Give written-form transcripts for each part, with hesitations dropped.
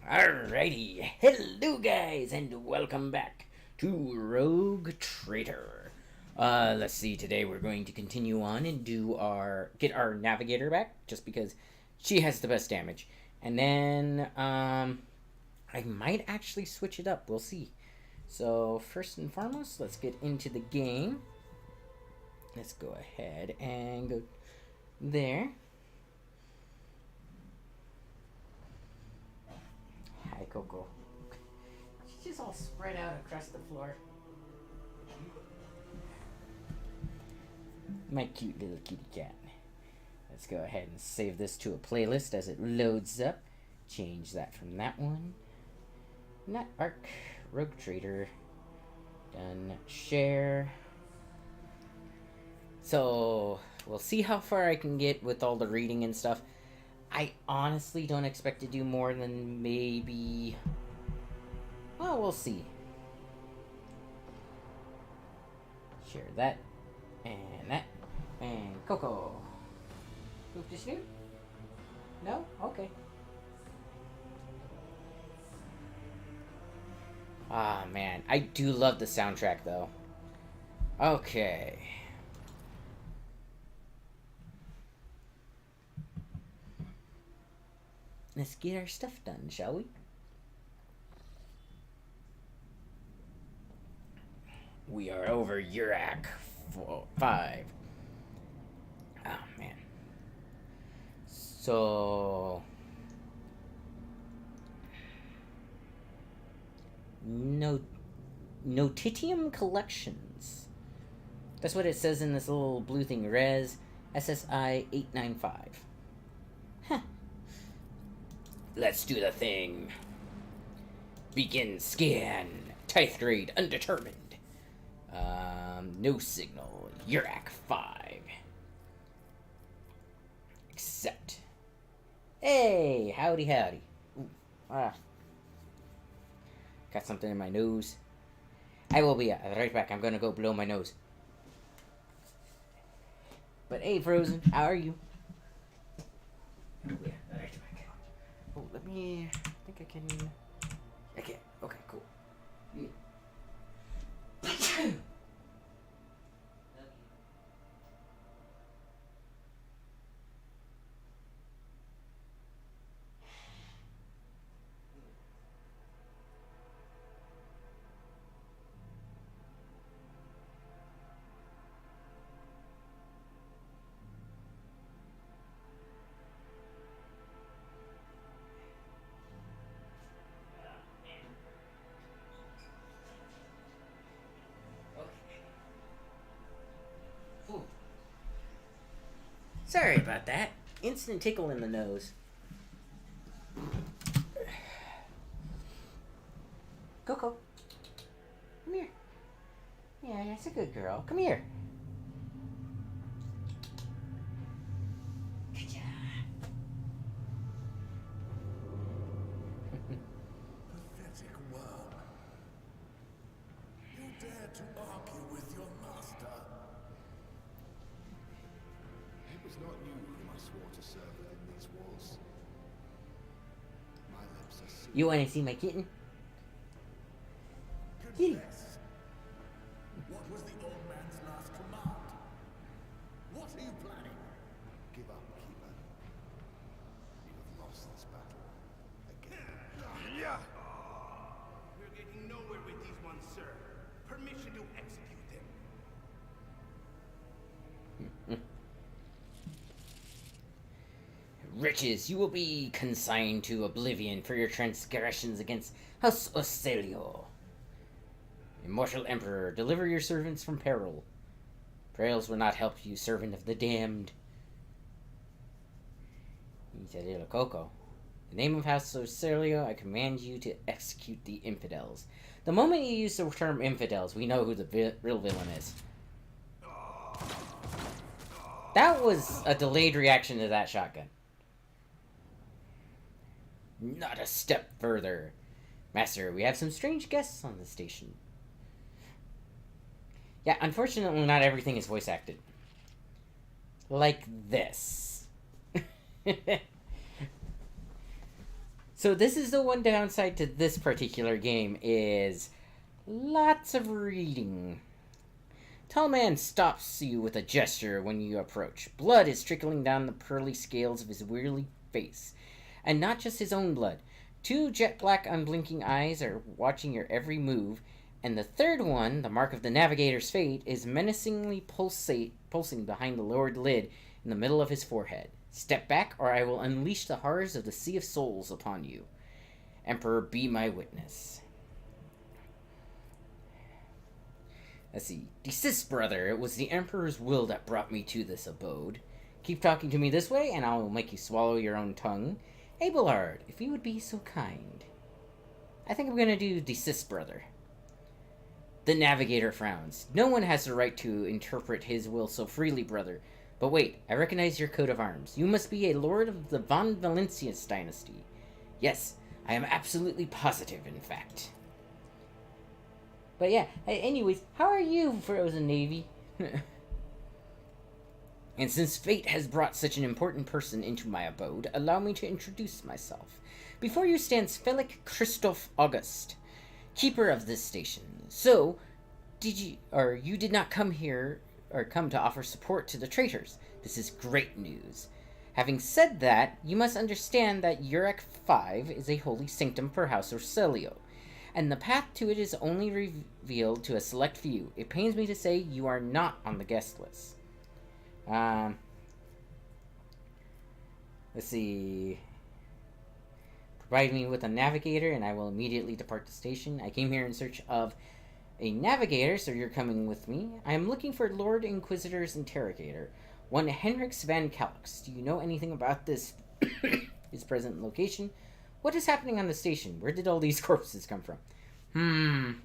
Alrighty, hello guys, and welcome back to Rogue Trader. Let's see, today we're going to continue on and get our navigator back, just because she has the best damage. And then, I might actually switch it up, we'll see. So, first and foremost, let's get into the game. Let's go ahead and go there. Hi, Coco. She's just all spread out across the floor. My cute little kitty cat. Let's go ahead and save this to a playlist as it loads up. Change that from that one. Not Arc. Rogue Trader. Done. Share. So, we'll see how far I can get with all the reading and stuff. I honestly don't expect to do more than maybe... Well, we'll see. Share that. And Coco. Move to Snoop? No? Okay. Ah, man. I do love the soundtrack, though. Okay. Let's get our stuff done, shall we? We are over Urac 5. Oh, man. So... Notitium Collections. That's what it says in this little blue thing. Res SSI 895. Huh. Let's do the thing. Begin scan. Tithe grade undetermined. No signal. Urac 5. Accept. Hey, howdy. Ooh, got something in my nose. I will be right back. I'm gonna go blow my nose. But hey, Frozen, how are you? Oh, yeah, right back. Oh, let me... I think I can... I can. Okay, cool. Yeah. Sorry about that. Instant tickle in the nose. Coco. Come here. Yeah, that's a good girl. Come here. Good job. Pathetic worm. You dare to argue with your master? It was not you whom I swore to serve within these walls. My lips are sealed. You want to see my kitten? Confess. What was the old man's last command? What are you planning? Give up, Keeper. You have lost this battle. Again. Yeah. We're getting nowhere with these ones, sir. Permission to execute them. Riches, you will be consigned to oblivion for your transgressions against House Ocelio. Immortal Emperor, deliver your servants from peril. Perils will not help you, servant of the damned. He said, little Coco. In the name of House Ocelio, I command you to execute the infidels. The moment you use the term infidels, we know who the real villain is. That was a delayed reaction to that shotgun. Not a step further. Master, we have some strange guests on the station. Yeah, unfortunately not everything is voice acted. Like this. So this is the one downside to this particular game is lots of reading. Tall man stops you with a gesture when you approach. Blood is trickling down the pearly scales of his weary face. And not just his own blood. Two jet black unblinking eyes are watching your every move, and the third one, the mark of the navigator's fate, is menacingly pulsing behind the lowered lid in the middle of his forehead. Step back, or I will unleash the horrors of the Sea of Souls upon you. Emperor, be my witness. Let's see. Desist, brother. It was the Emperor's will that brought me to this abode. Keep talking to me this way, and I will make you swallow your own tongue. Abelard, if you would be so kind. I think I'm gonna do desist, brother. The navigator frowns. No one has the right to interpret his will so freely, brother. But wait, I recognize your coat of arms. You must be a lord of the Von Valentius dynasty. Yes, I am absolutely positive, in fact. But yeah, anyways, how are you, Frozen Navy? And since fate has brought such an important person into my abode, allow me to introduce myself. Before you stands Felix Christoph August, keeper of this station. So, you did not come here, or come to offer support to the traitors. This is great news. Having said that, you must understand that Urek 5 is a holy sanctum for House Orselio, and the path to it is only revealed to a select few. It pains me to say you are not on the guest list. Let's see. Provide me with a navigator, and I will immediately depart the station. I came here in search of a navigator, so you're coming with me. I am looking for Lord Inquisitor's interrogator, one Henrix Van Calix. Do you know anything about this? His present location? What is happening on the station? Where did all these corpses come from?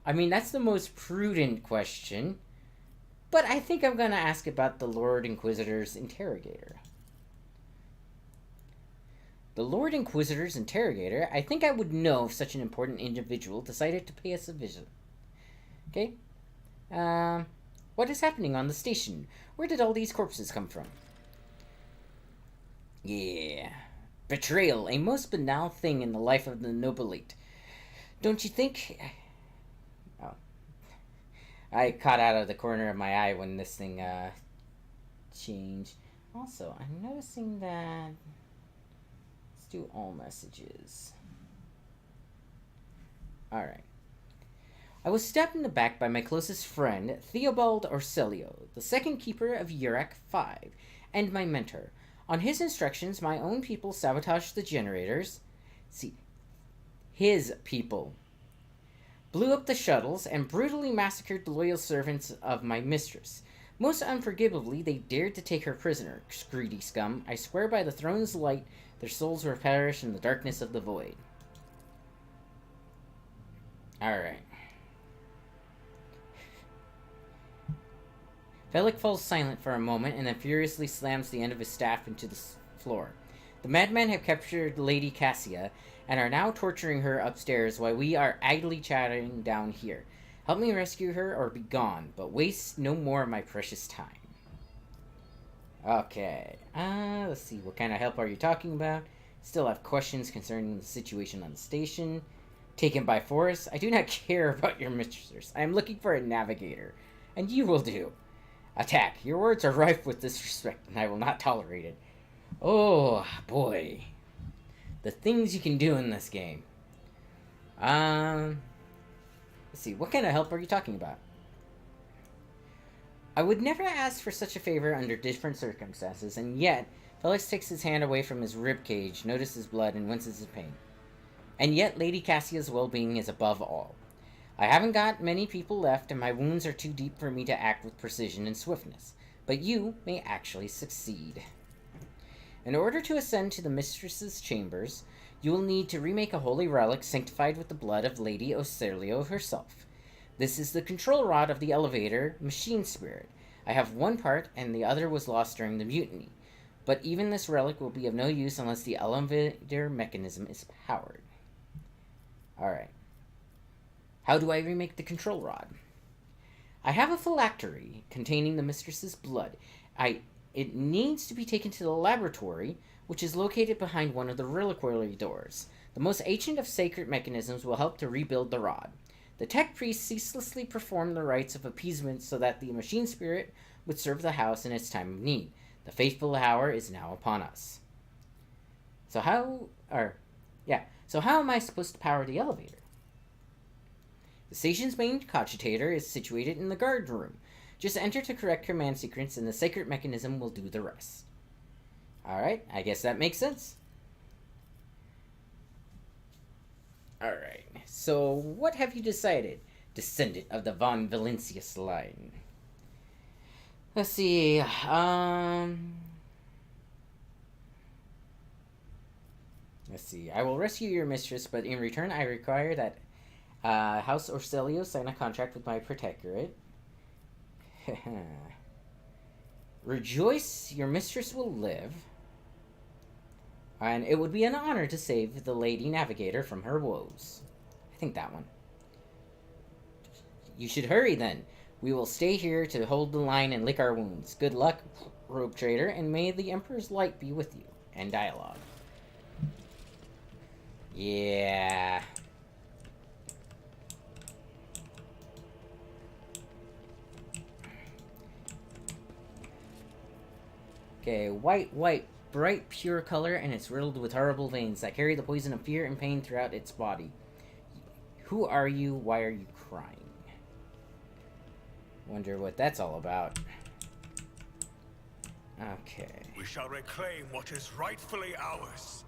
I mean, that's the most prudent question. But I think I'm going to ask about the Lord Inquisitor's interrogator. The Lord Inquisitor's interrogator, I think I would know if such an important individual decided to pay us a visit. Okay? What is happening on the station? Where did all these corpses come from? Yeah. Betrayal, a most banal thing in the life of the nobilate. Don't you think? Oh. I caught out of the corner of my eye when this thing, changed. Also, I'm noticing that... Let's do all messages. Alright. I was stabbed in the back by my closest friend, Theobald Orselio, the second keeper of Urek 5, and my mentor. On his instructions, my own people sabotaged the generators. See, his people. Blew up the shuttles, and brutally massacred the loyal servants of my mistress. Most unforgivably, they dared to take her prisoner, greedy scum. I swear by the throne's light, their souls will perish in the darkness of the void. Alright. Felix falls silent for a moment, and then furiously slams the end of his staff into the floor. The madmen have captured Lady Cassia, and are now torturing her upstairs while we are idly chatting down here. Help me rescue her, or be gone, but waste no more of my precious time. Okay, let's see, what kind of help are you talking about? Still have questions concerning the situation on the station. Taken by force? I do not care about your mistress. I am looking for a navigator, and you will do. Attack. Your words are rife with disrespect, and I will not tolerate it. Oh, boy. The things you can do in this game. Let's see, what kind of help are you talking about? I would never ask for such a favor under different circumstances, and yet, Felix takes his hand away from his ribcage, notices blood, and winces his pain. And yet, Lady Cassia's well-being is above all. I haven't got many people left, and my wounds are too deep for me to act with precision and swiftness. But you may actually succeed. In order to ascend to the mistress's chambers, you will need to remake a holy relic sanctified with the blood of Lady Ocelio herself. This is the control rod of the elevator machine spirit. I have one part, and the other was lost during the mutiny. But even this relic will be of no use unless the elevator mechanism is powered. Alright. How do I remake the control rod? I have a phylactery containing the mistress's blood. It needs to be taken to the laboratory, which is located behind one of the reliquary doors. The most ancient of sacred mechanisms will help to rebuild the rod. The tech priests ceaselessly perform the rites of appeasement so that the machine spirit would serve the house in its time of need. The fateful hour is now upon us. So how am I supposed to power the elevator? The station's main cogitator is situated in the guard room. Just enter the correct command sequence and the sacred mechanism will do the rest. Alright, I guess that makes sense. Alright, so what have you decided, descendant of the von Valentius line? Let's see, Let's see, I will rescue your mistress, but in return I require that House Orcelio sign a contract with my protectorate. Rejoice, your mistress will live. And it would be an honor to save the Lady Navigator from her woes. I think that one. You should hurry then. We will stay here to hold the line and lick our wounds. Good luck, rogue trader, and may the Emperor's light be with you. End dialogue. Yeah. Okay, white, bright, pure color, and it's riddled with horrible veins that carry the poison of fear and pain throughout its body. Who are you? Why are you crying? Wonder what that's all about. Okay. We shall reclaim what is rightfully ours.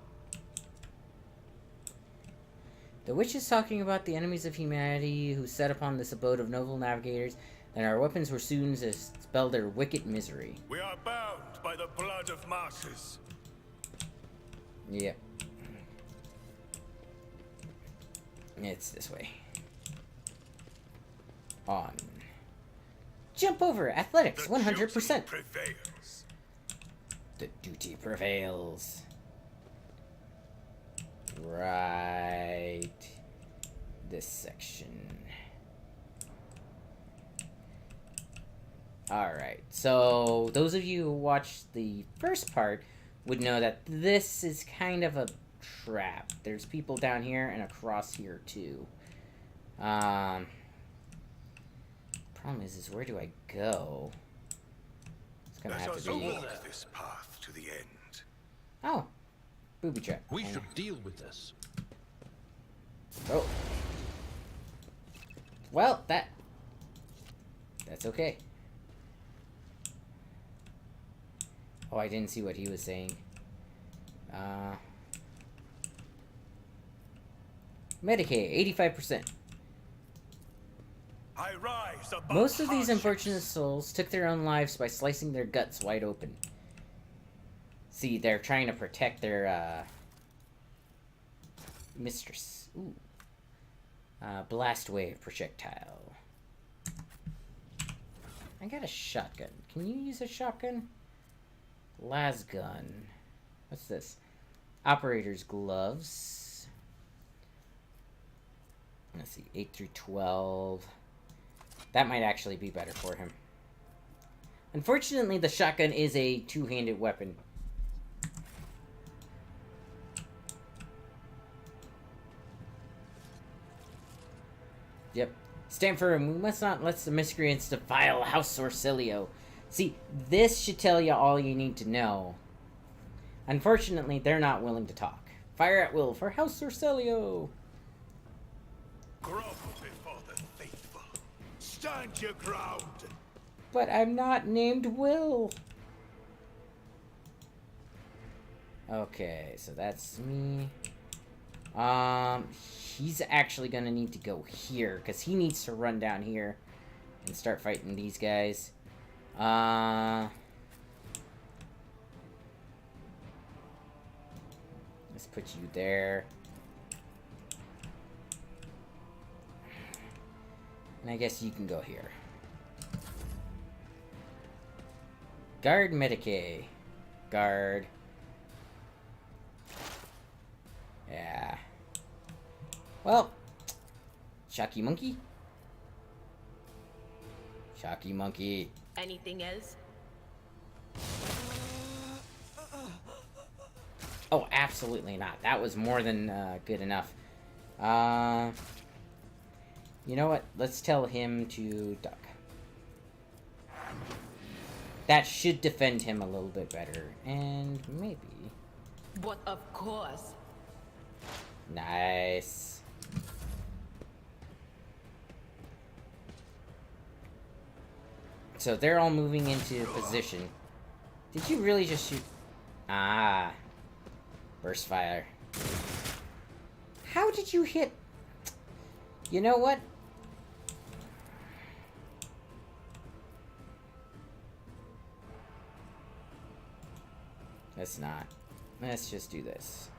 The witch is talking about the enemies of humanity who set upon this abode of noble navigators, and our weapons were soon to spell their wicked misery. We are bound by the blood of martyrs. Yep. It's this way. On. Jump over! Athletics, 100%! Prevails. The duty prevails. Right. This section. Alright, so those of you who watched the first part would know that this is kind of a trap. There's people down here and across here too. Problem is where do I go? It's gonna have to be... walk this path to the end. Oh. Booby trap. We should deal with this. Oh. Well, that's okay. Oh, I didn't see what he was saying. Medicaid, 85%. I rise above Most of these hardships. unfortunate souls took their own lives by slicing their guts wide open. See, they're trying to protect their, mistress. Ooh. Blast wave projectile. I got a shotgun. Can you use a shotgun? Las gun. What's this? Operator's gloves. Let's see, 8 through 12. That might actually be better for him. Unfortunately, the shotgun is a two-handed weapon. Yep. Stand firm. We must not let the miscreants defile House Orcelio. See, this should tell you all you need to know. Unfortunately, they're not willing to talk. Fire at will for House Orcelio. Grovel before the faithful. Stand your ground. But I'm not named Will. Okay, so that's me. He's actually gonna need to go here, because he needs to run down here and start fighting these guys. Let's put you there. And I guess you can go here. Guard Medicaid. Guard. Yeah. Well. Shocky Monkey. Shocky Monkey. Anything else? Oh, absolutely not. That was more than good enough. You know what? Let's tell him to duck. That should defend him a little bit better. And maybe... But of course. Nice. So they're all moving into position. Did you really just shoot? Ah. Burst fire. How did you hit? You know what? Let's not. Let's just do this.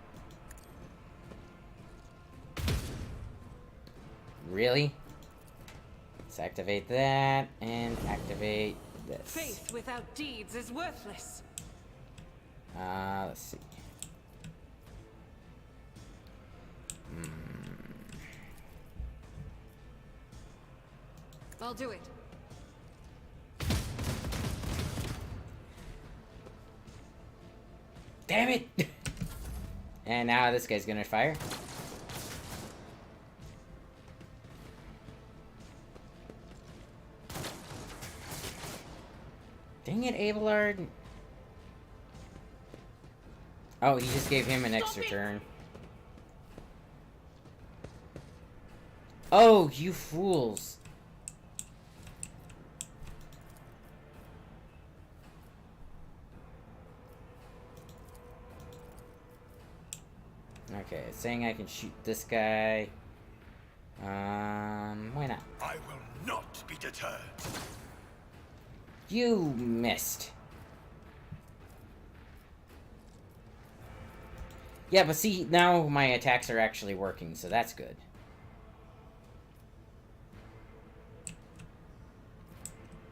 Really? Let's activate that and activate this. Faith without deeds is worthless. Let's see. I'll do it. Damn it! And now this guy's gonna fire. Dang it, Abelard. Oh, he just gave him an extra turn. Oh, you fools. Okay, it's saying I can shoot this guy. Why not? I will not be deterred. You missed. Yeah, but see, now my attacks are actually working, so that's good.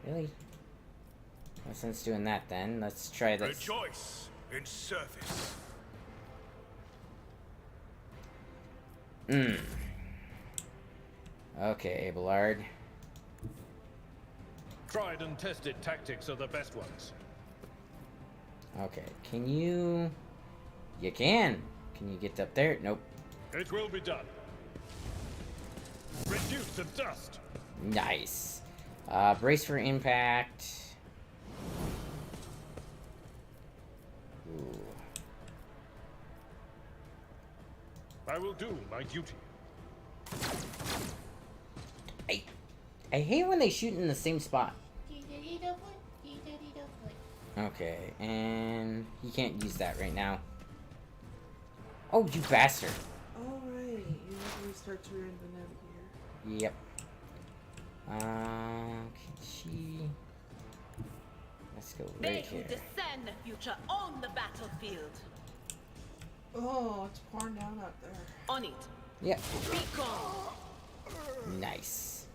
Really? No sense doing that then. Let's try this. Rejoice in service. Okay, Abelard. Tried and tested tactics are the best ones. Okay, can you... You can! Can you get up there? Nope. It will be done. Reduced to dust. Nice. Brace for impact. Ooh. I will do my duty. I hate when they shoot in the same spot. Okay, and he can't use that right now. Oh, you bastard. Alright, you have to restart to run the navigator. Yep. Can she... Let's go They right who here. discern the future own the battlefield. Oh, it's pouring down out there. On it. Yep. Be gone. Nice.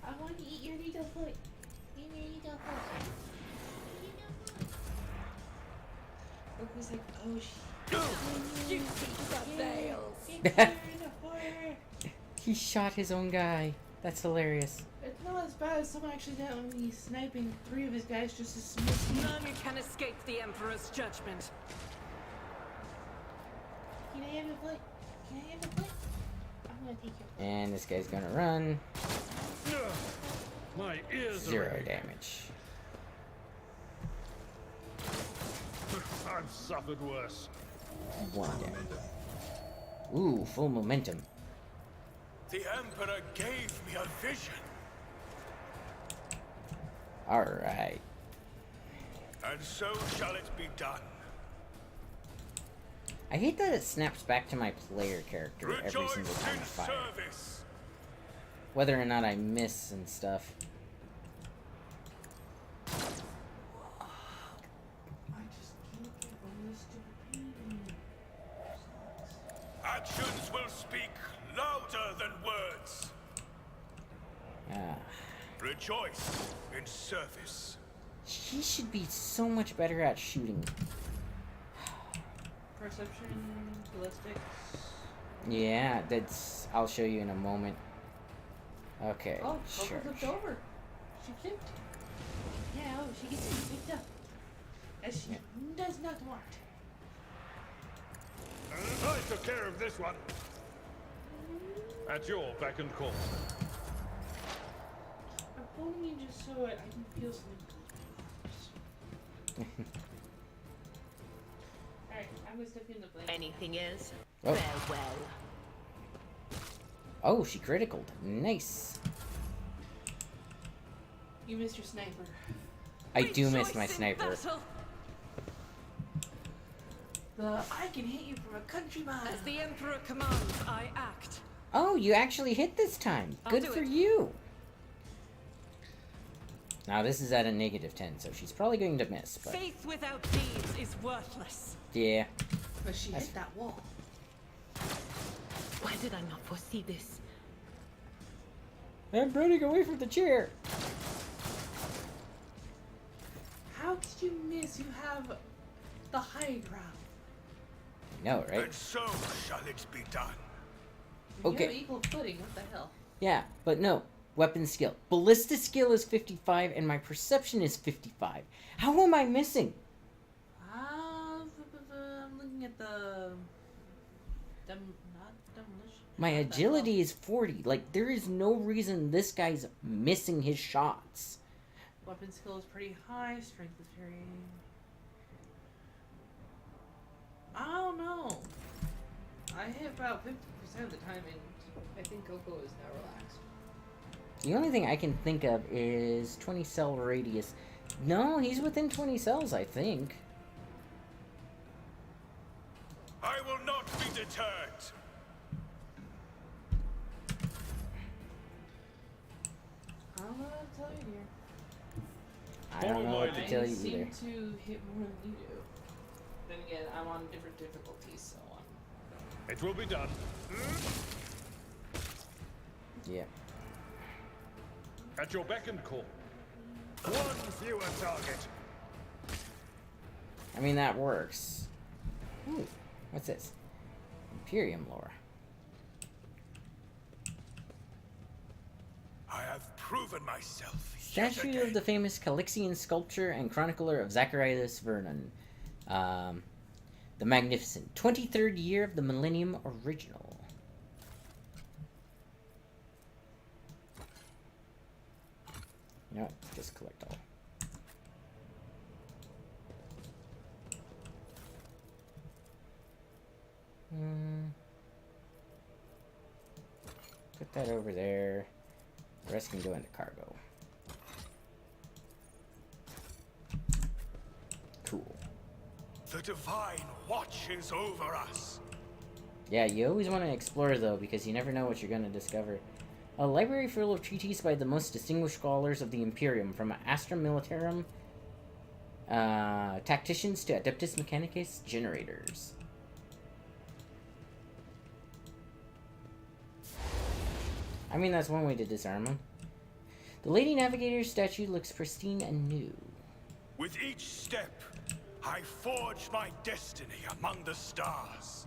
I want to eat your little foot. Eat your little foot. Goku's like, oh You think that fails. He shot his own guy. That's hilarious. It's not as bad as someone accidentally sniping 3 of his guys just to miss me. None can escape the Emperor's judgment. Can I have your foot? Can I have your foot? I'm gonna take your foot. And this guy's gonna run. My ears 0 are damage. I've suffered worse. 1 damage. Ooh, full momentum. The Emperor gave me a vision. Alright. And so shall it be done. I hate that it snaps back to my player character every Rejoice single time I in fire. service. Whether or not I miss and stuff. I just can't get over this stupid pain. Actions will speak louder than words. Ah. Rejoice in service. He should be so much better at shooting. Perception, ballistics. Yeah, that's... I'll show you in a moment. Okay, Oh, sure. Coco flipped over. She flipped. Yeah, oh, she gets picked up. As she does not want. I took care of this one. At your beck and call. I'm pulling you just so I can feel something. Alright, I'm gonna step in the blade. Anything else? Oh. Farewell. Oh, she criticaled. Nice. You missed your sniper. I do miss my Rejoice in sniper. battle. I can hit you from a country mile. As the Emperor commands, I act. Oh, you actually hit this time. I'll Good do for it. you. Now this is at a -10, so she's probably going to miss. But Faith without deeds is worthless. yeah, But she hit that wall. Why did I not foresee this? I'm running away from the chair. How did you miss? You have the high ground. No, right? And so shall it be done. You Okay. have equal footing. What the hell? Yeah, but no. Weapon skill. Ballista skill is 55, and my perception is 55. How am I missing? I'm looking at the. Not demolition. My What the agility is 40. Like, there is no reason this guy's missing his shots. hell? Weapon skill is pretty high. Strength is very. I don't know. I hit about 50% of the time, and I think Coco is now relaxed. The only thing I can think of is 20 cell radius. No, he's within 20 cells, I think. I will not be deterred. I don't know what to tell you here. I don't know what to I tell you seem either. to hit more than you do. Then again, I'm on different difficulties, so on. It will be done. Yeah. At your beck and call. One fewer target. I mean, that works. Ooh, what's this? Imperium lore. I have proven myself. Statue yet of the famous Calixian sculptor and chronicler of Zacharias Vernon. The Magnificent. 23rd year of the Millennium Original. You know what? Just collect all. Put that over there. The rest can go into cargo. Cool. The divine watches over us. Yeah, you always want to explore, though, because you never know what you're going to discover. A library full of treatises by the most distinguished scholars of the Imperium, from Astra Militarum, tacticians to Adeptus Mechanicus generators. I mean, that's one way to disarm them. The Lady Navigator's statue looks pristine and new. With each step, I forge my destiny among the stars.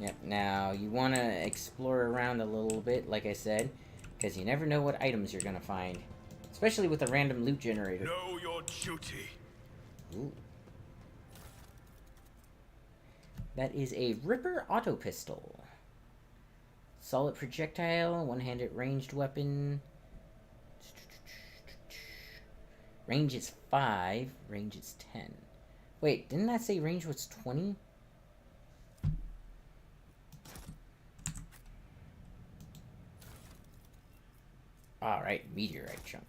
Yep, now you want to explore around a little bit, like I said, because you never know what items you're going to find. Especially with a random loot generator. Know your duty. Ooh. That is a Ripper auto pistol. Solid projectile, one-handed ranged weapon. Range is 5, range is 10. Wait, didn't that say range was 20? Alright, meteorite chunk.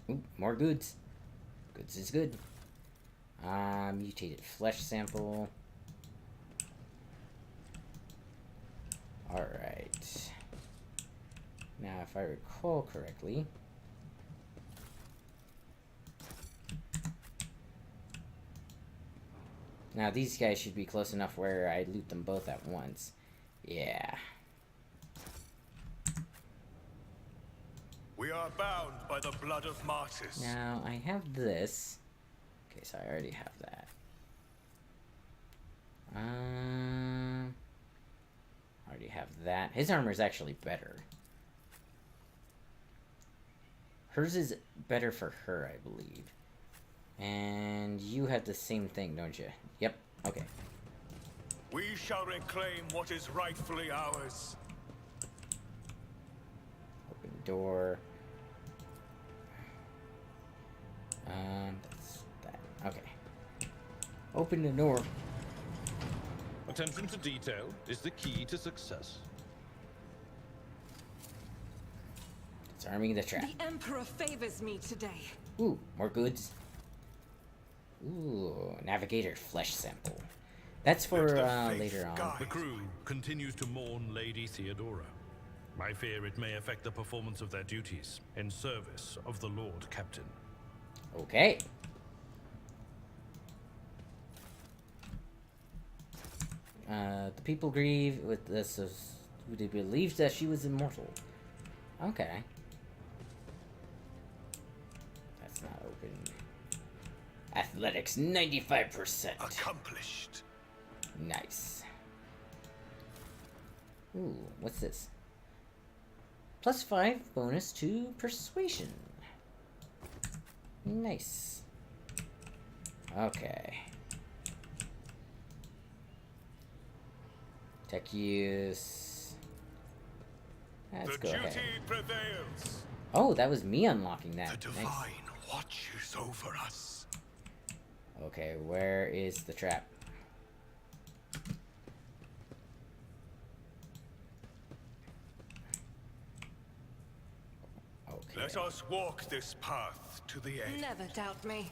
Ooh, more goods. Goods is good. Mutated flesh sample. Alright. Now, if I recall correctly... Now, these guys should be close enough where I loot them both at once. Yeah. We are bound by the blood of martyrs. Now, I have this. Okay, so I already have that. I already have that. His armor is actually better. Hers is better for her, I believe. And you have the same thing, don't you? Yep. Okay. We shall reclaim what is rightfully ours. Open door. That's that. Okay. Open the door. Attention to detail is the key to success. Disarming the trap. The Emperor favors me today. Ooh, more goods. Ooh, navigator flesh sample. That's for later on. The crew continues to mourn Lady Theodora. I fear it may affect the performance of their duties in service of the Lord Captain. Okay. The people grieve with this. They believed that she was immortal. Okay. That's not open. Athletics 95%. Accomplished. Nice. Ooh, what's this? +5 bonus to persuasion. Nice. Okay. Tech use. Let's go ahead. Prevails. Oh, that was me unlocking that. The Nice. divine watches over us. Okay, where is the trap? Okay. Let us walk this path to the end. Never doubt me.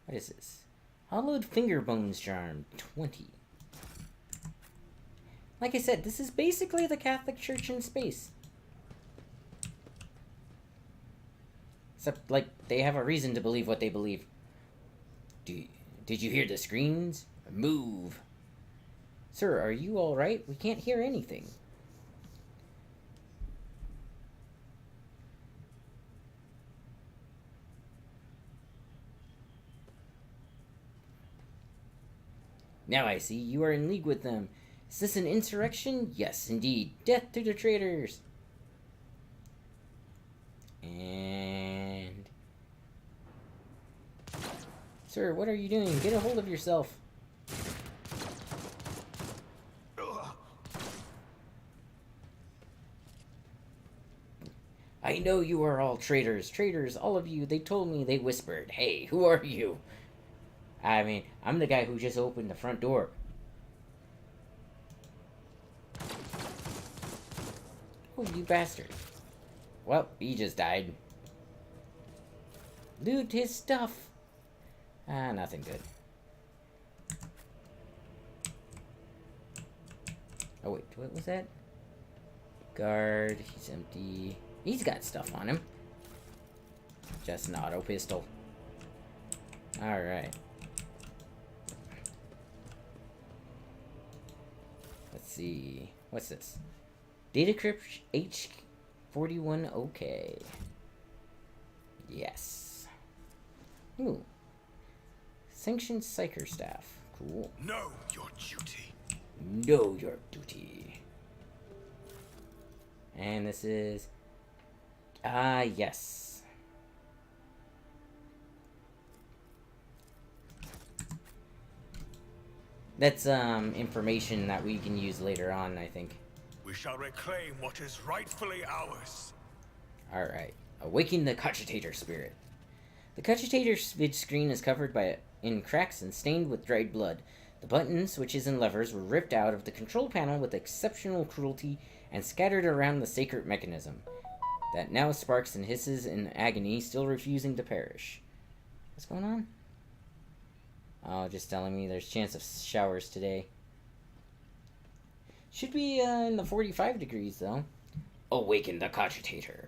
What is this? Hollowed finger bones charm, 20. Like I said, this is basically the Catholic Church in space. Except, like, they have a reason to believe what they believe. Did you hear the screams? Move. Sir, are you alright? We can't hear anything. Now I see you are in league with them. Is this an insurrection? Yes, indeed. Death to the traitors. And... Sir, what are you doing? Get a hold of yourself. I know you are all traitors. Traitors, all of you. They told me, they whispered. Hey, who are you? I mean, I'm the guy who just opened the front door. Oh, you bastard. Well, he just died. Loot his stuff. Ah, nothing good. Oh, wait, what was that? Guard, he's empty. He's got stuff on him. Just an auto pistol. Alright. Let's see. What's this? Datacrypt H41 OK. Yes. Ooh. Sanctioned Psyker Staff. Cool. Know your duty. Know your duty. And this is... yes. That's, information that we can use later on, I think. We shall reclaim what is rightfully ours. Alright. Awaken the Cogitator Spirit. The Cogitator vid screen is covered in cracks and stained with dried blood. The buttons, switches, and levers were ripped out of the control panel with exceptional cruelty and scattered around the sacred mechanism that now sparks and hisses in agony, still refusing to perish. What's going on? Oh, just telling me there's chance of showers today. Should be in the 45 degrees, though. Awaken the Cogitator.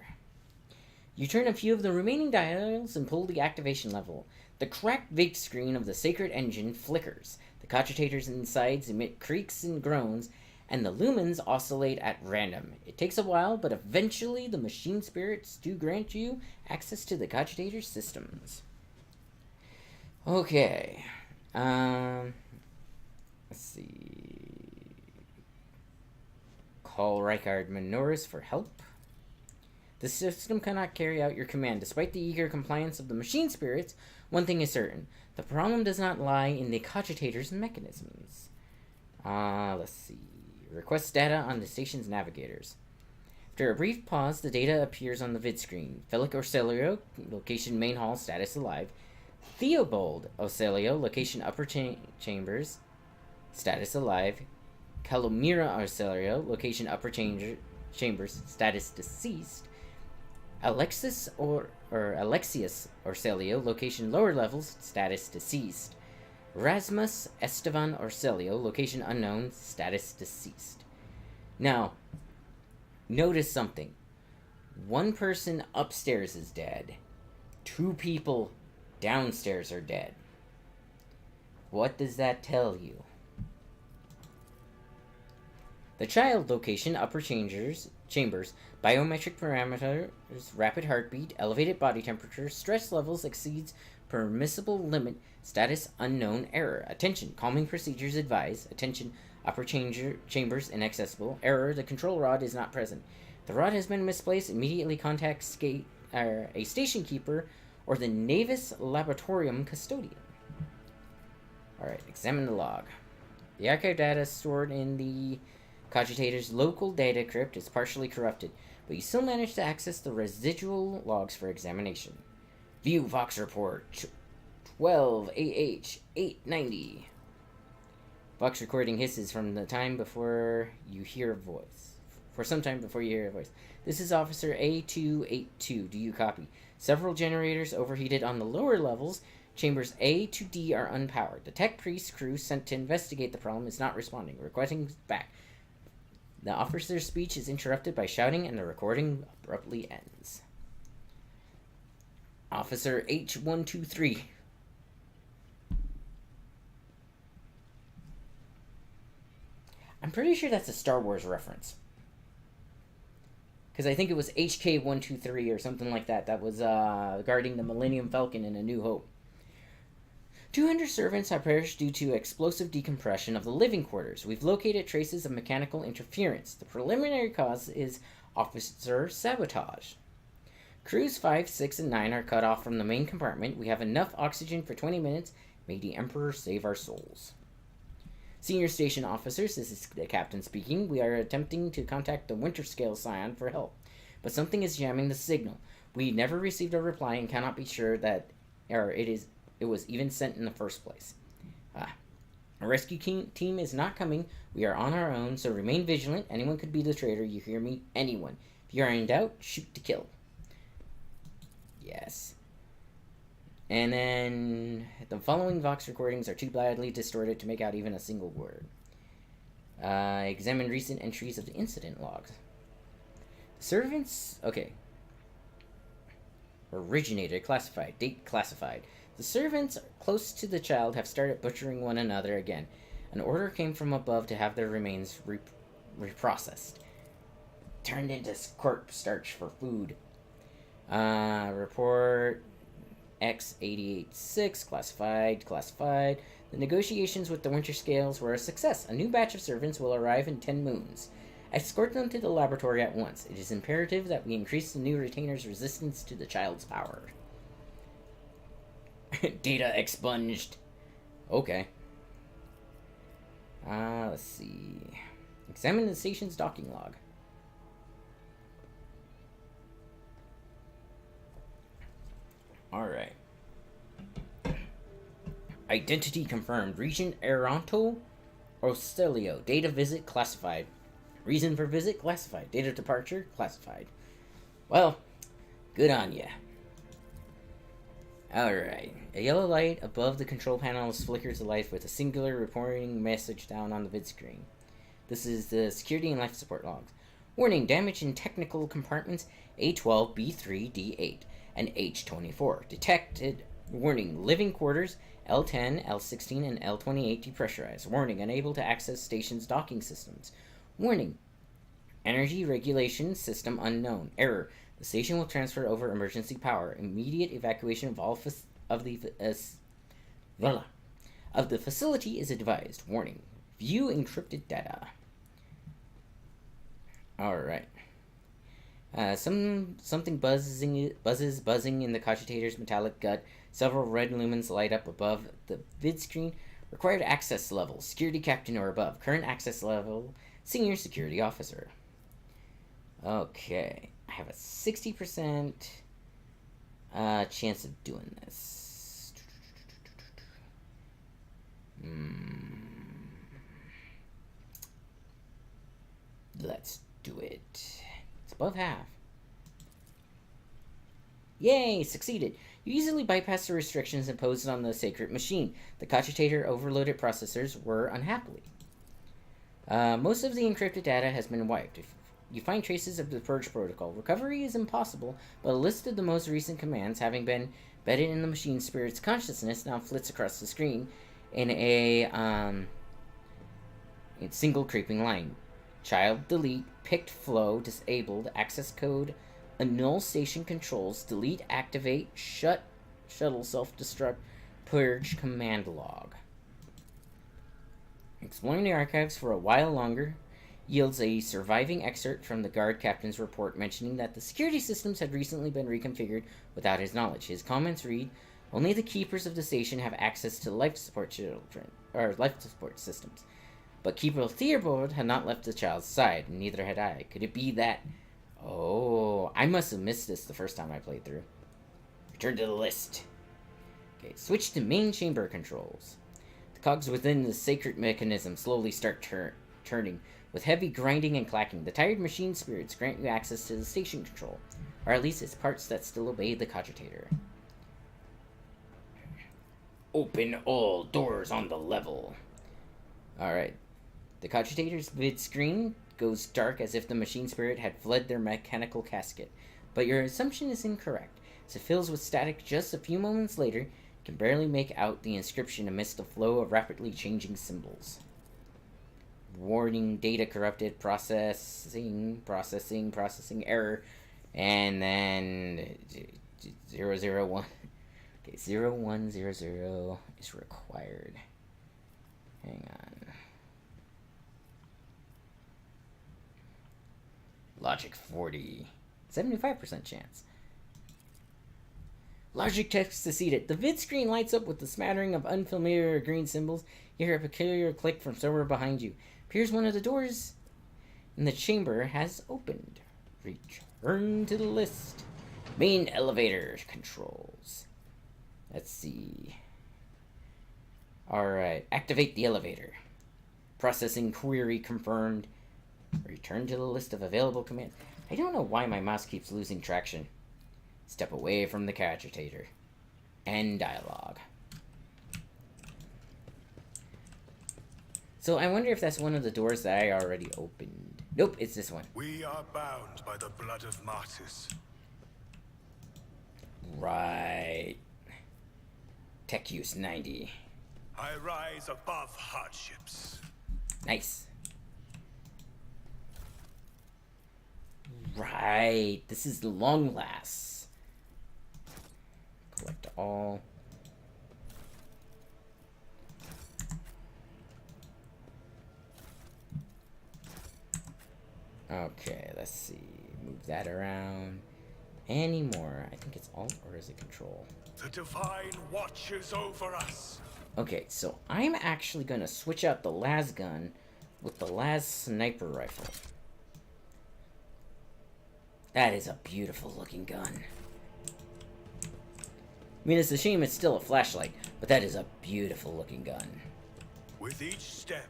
You turn a few of the remaining dials and pull the activation level. The cracked vid screen of the sacred engine flickers. The cogitators inside emit creaks and groans, and the lumens oscillate at random. It takes a while, but eventually the machine spirits do grant you access to the cogitator systems. Okay. Let's see. Call Rykard Minoris for help. The system cannot carry out your command. Despite the eager compliance of the machine spirits, one thing is certain. The problem does not lie in the cogitator's mechanisms. Let's see. Request data on the station's navigators. After a brief pause, the data appears on the vid screen. Felic Orcelio, location main hall, status alive. Theobald Orcelio, location upper chambers, status alive. Calomira Orcelio, location upper chambers, status deceased. Alexius Orcelio, location lower levels, status deceased. Rasmus Esteban Orcelio, location unknown, status deceased. Now, notice something. One person upstairs is dead. 2 people downstairs are dead. What does that tell you? The child location, upper chambers, biometric parameters, rapid heartbeat, elevated body temperature, stress levels exceeds permissible limit, status unknown, error. Attention, calming procedures advised. Attention, upper chambers inaccessible. Error, the control rod is not present. The rod has been misplaced. Immediately contact a station keeper or the Navis Laboratorium custodian. Alright, examine the log. The archive data stored in the cogitator's local data crypt is partially corrupted, but you still manage to access the residual logs for examination. View Vox report 12AH 890. Vox recording hisses from the time before you hear a voice. For some time before you hear a voice. This is Officer A282. Do you copy? Several generators overheated on the lower levels. Chambers A to D are unpowered. The tech priest crew sent to investigate the problem is not responding. Requesting back. The officer's speech is interrupted by shouting and the recording abruptly ends. Officer H123. I'm pretty sure that's a Star Wars reference. Because I think it was HK123 or something like that. That was guarding the Millennium Falcon in A New Hope. 200 servants have perished due to explosive decompression of the living quarters. We've located traces of mechanical interference. The preliminary cause is officer sabotage. Crews 5, 6, and 9 are cut off from the main compartment. We have enough oxygen for 20 minutes. May the Emperor save our souls. Senior station officers, this is the captain speaking. We are attempting to contact the Winterscale Scion for help, but something is jamming the signal. We never received a reply and cannot be sure that it was even sent in the first place. A rescue team is not coming. We are on our own, so remain vigilant. Anyone could be the traitor. You hear me? Anyone. If you are in doubt, shoot to kill. Yes. And then the following Vox recordings are too badly distorted to make out even a single word. Examine recent entries of the incident logs. Servants... Okay. Originator classified. Date classified. The servants close to the child have started butchering one another again. An order came from above to have their remains reprocessed. Turned into corpse starch for food. Report X886, classified. The negotiations with the Winterscales were a success. A new batch of servants will arrive in 10 moons. Escort them to the laboratory at once. It is imperative that we increase the new retainer's resistance to the child's power. Data expunged. Okay. Let's see. Examine the station's docking log. Alright. Identity confirmed. Region Eranto Orcelio. Date of visit classified. Reason for visit classified. Date of departure classified. Well, good on ya. Alright. A yellow light above the control panel flickers to life with a singular reporting message down on the vid screen. This is the security and life support logs. Warning, damage in technical compartments A12, B3, D8, and H24. Detected. Warning, living quarters L10, L16, and L28 depressurized. Warning, unable to access station's docking systems. Warning, energy regulation system unknown. Error. The station will transfer over emergency power. Immediate evacuation of all voila, of the facility is advised. Warning, view encrypted data. Alright. Something buzzes in the cogitator's metallic gut. Several red lumens light up above the vid screen. Required access level, security captain or above. Current access level, senior security officer. Okay, I have a 60% chance of doing this. Let's do it. It's above half. Yay, succeeded. You easily bypassed the restrictions imposed on the sacred machine. The cogitator overloaded processors were unhappily. Most of the encrypted data has been wiped. If you find traces of the purge protocol, recovery is impossible, but a list of the most recent commands having been embedded in the machine spirit's consciousness now flits across the screen in a single creeping line. Child delete, picked flow, disabled, access code, annul station controls, delete, activate, shuttle self-destruct, purge command log. Exploring the archives for a while longer yields a surviving excerpt from the guard captain's report mentioning that the security systems had recently been reconfigured without his knowledge. His comments read, "Only the keepers of the station have access to life support systems. But Keeper Theobald had not left the child's side, and neither had I. Could it be that... Oh, I must have missed this the first time I played through. Return to the list. Okay, switch to main chamber controls. The cogs within the sacred mechanism slowly start turning. With heavy grinding and clacking, the tired machine spirits grant you access to the station control, or at least its parts that still obey the cogitator. Open all doors on the level. Alright. The cogitator's vid screen goes dark as if the machine spirit had fled their mechanical casket. But your assumption is incorrect. As it fills with static just a few moments later, you can barely make out the inscription amidst a flow of rapidly changing symbols. Warning, data corrupted, processing error, and then 001. Okay, 0100 is required. Hang on. Logic 40. 75% chance. Logic text succeeded. The vid screen lights up with the smattering of unfamiliar green symbols. You hear a peculiar click from somewhere behind you. Appears one of the doors in the chamber has opened. Return to the list. Main elevator controls. Let's see. Alright, activate the elevator. Processing query confirmed. Return to the list of available commands. I don't know why my mouse keeps losing traction. Step away from the cogitator. End dialogue. So I wonder if that's one of the doors that I already opened. Nope, it's this one. We are bound by the blood of martyrs. Right. Tech use 90. I rise above hardships. Nice. Right. This is long last. Collect all. Okay, let's see. Move that around. Any more? I think it's Alt or is it Control? The divine watches over us. Okay, so I'm actually gonna switch out the las gun with the las sniper rifle. That is a beautiful looking gun. I mean, it's a shame it's still a flashlight, but that is a beautiful looking gun. With each step,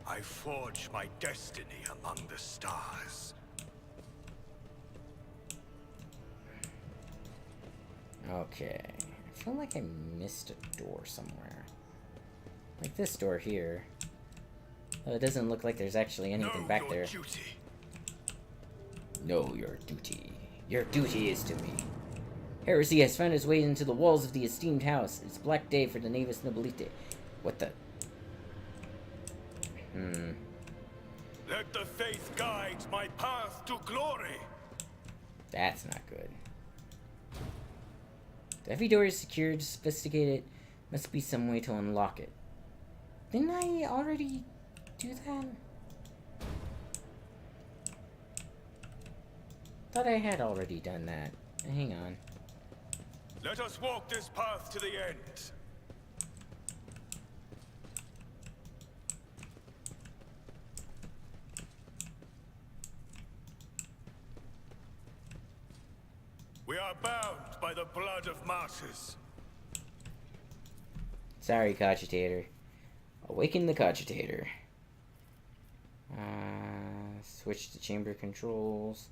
I forge my destiny among the stars. Okay. I feel like I missed a door somewhere. Like this door here. Oh, it doesn't look like there's actually anything Know back your there. duty. Know your duty. Your duty is to me. Heresy has found its way into the walls of the esteemed house. It's black day for the Navis Nobilite. What the... Let the faith guide my path to glory. That's not good. The heavy door is secured, sophisticated Must be some way to unlock it. Didn't I already do that? Thought I had already done that. Hang on. Let us walk this path to the end. We are bound by the blood of martyrs. Sorry, cogitator. Awaken the cogitator. Switch to chamber controls.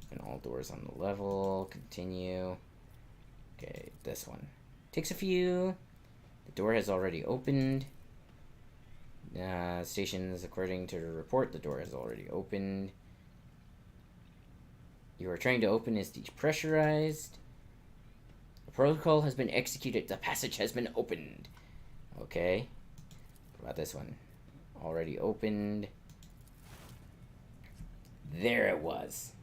And all doors on the level. Continue. Okay, this one. Takes a few. The door has already opened. Stations, according to the report, the door has already opened. You are trying to open is depressurized. The protocol has been executed. The passage has been opened. Okay. What about this one? Already opened. There it was.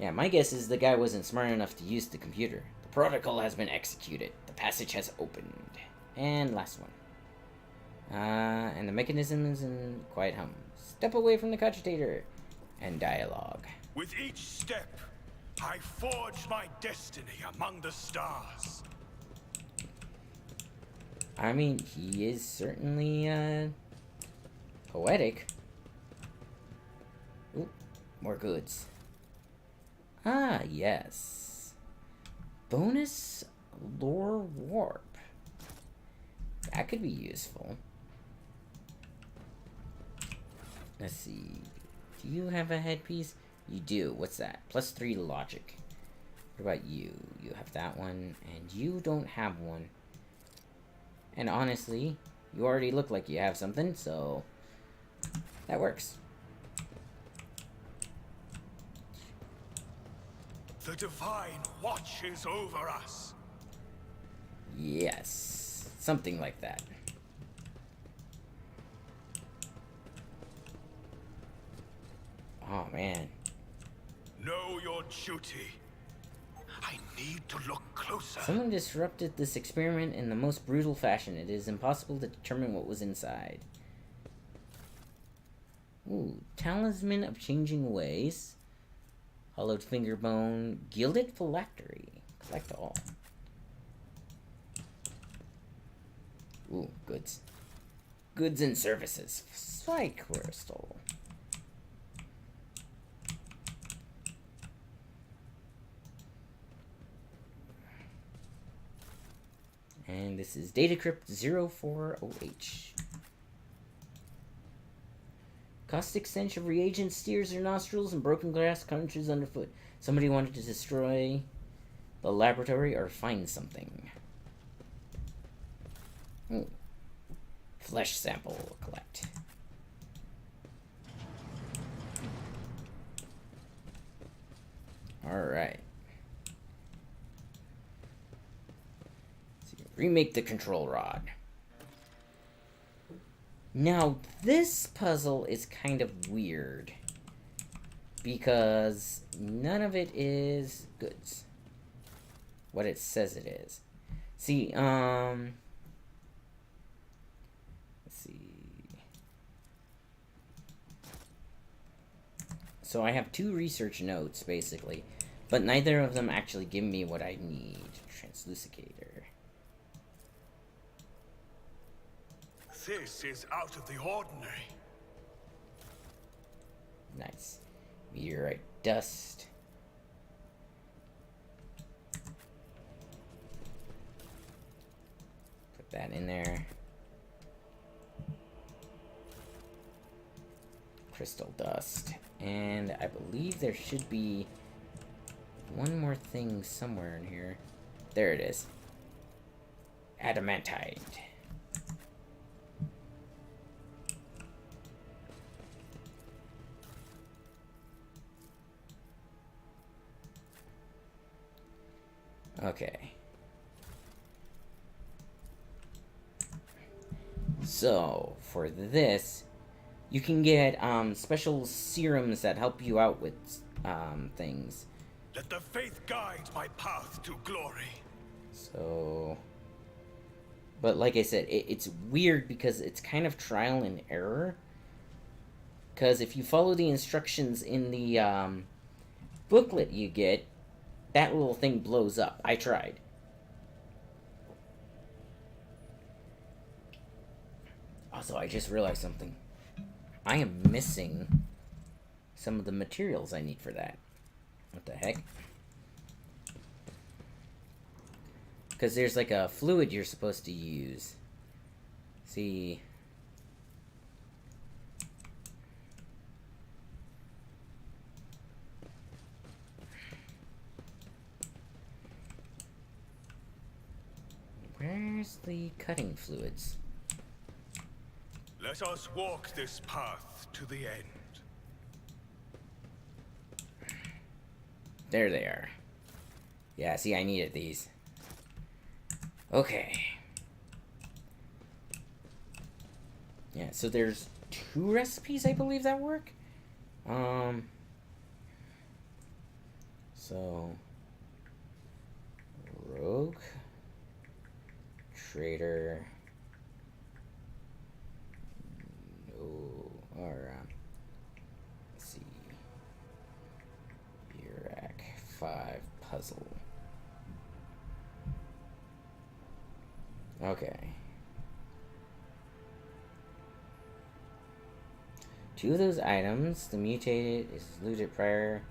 Yeah, my guess is the guy wasn't smart enough to use the computer. The protocol has been executed. The passage has opened. And last one. And the mechanism is in quiet hum. Step away from the cogitator. And dialogue. With each step, I forge my destiny among the stars. I mean, he is certainly, poetic. Ooh, more goods. Ah, yes. Bonus lore warp. That could be useful. Let's see. Do you have a headpiece? You do. What's that? +3 logic. What about you? You have that one, and you don't have one. And honestly, you already look like you have something, so that works. The divine watches over us. Yes, something like that. Oh, man. Know your duty. I need to look closer. Someone disrupted this experiment in the most brutal fashion. It is impossible to determine what was inside. Ooh, Talisman of Changing Ways. Hollowed finger bone. Gilded phylactery. Collect all. Ooh, goods. Goods and services. Psych crystal. And this is Datacrypt 040H. Caustic stench of reagents steers their nostrils and broken glass crunches underfoot. Somebody wanted to destroy the laboratory or find something. Ooh. Flesh sample collect. Alright. Remake the control rod. Now, this puzzle is kind of weird. Because none of it is goods. What it says it is. See, let's see. So I have 2 research notes, basically. But neither of them actually give me what I need. Translucicator. This is out of the ordinary. Nice. Meteorite dust. Put that in there. Crystal dust. And I believe there should be one more thing somewhere in here. There it is. Adamantite. Okay. So, for this, you can get special serums that help you out with things. Let the faith guide my path to glory. So, but like I said, it's weird because it's kind of trial and error. Because if you follow the instructions in the booklet you get, that little thing blows up. I tried. Also, I just realized something. I am missing some of the materials I need for that. What the heck? Because there's like a fluid you're supposed to use. See. Where's the cutting fluids? Let us walk this path to the end. There they are. Yeah, see, I needed these. Okay. Yeah, so there's 2 recipes, I believe, that work. So Rogue, Trader, no, or let's see, Iraq 5 puzzle. Okay. 2 of those items, the mutated is looted prior.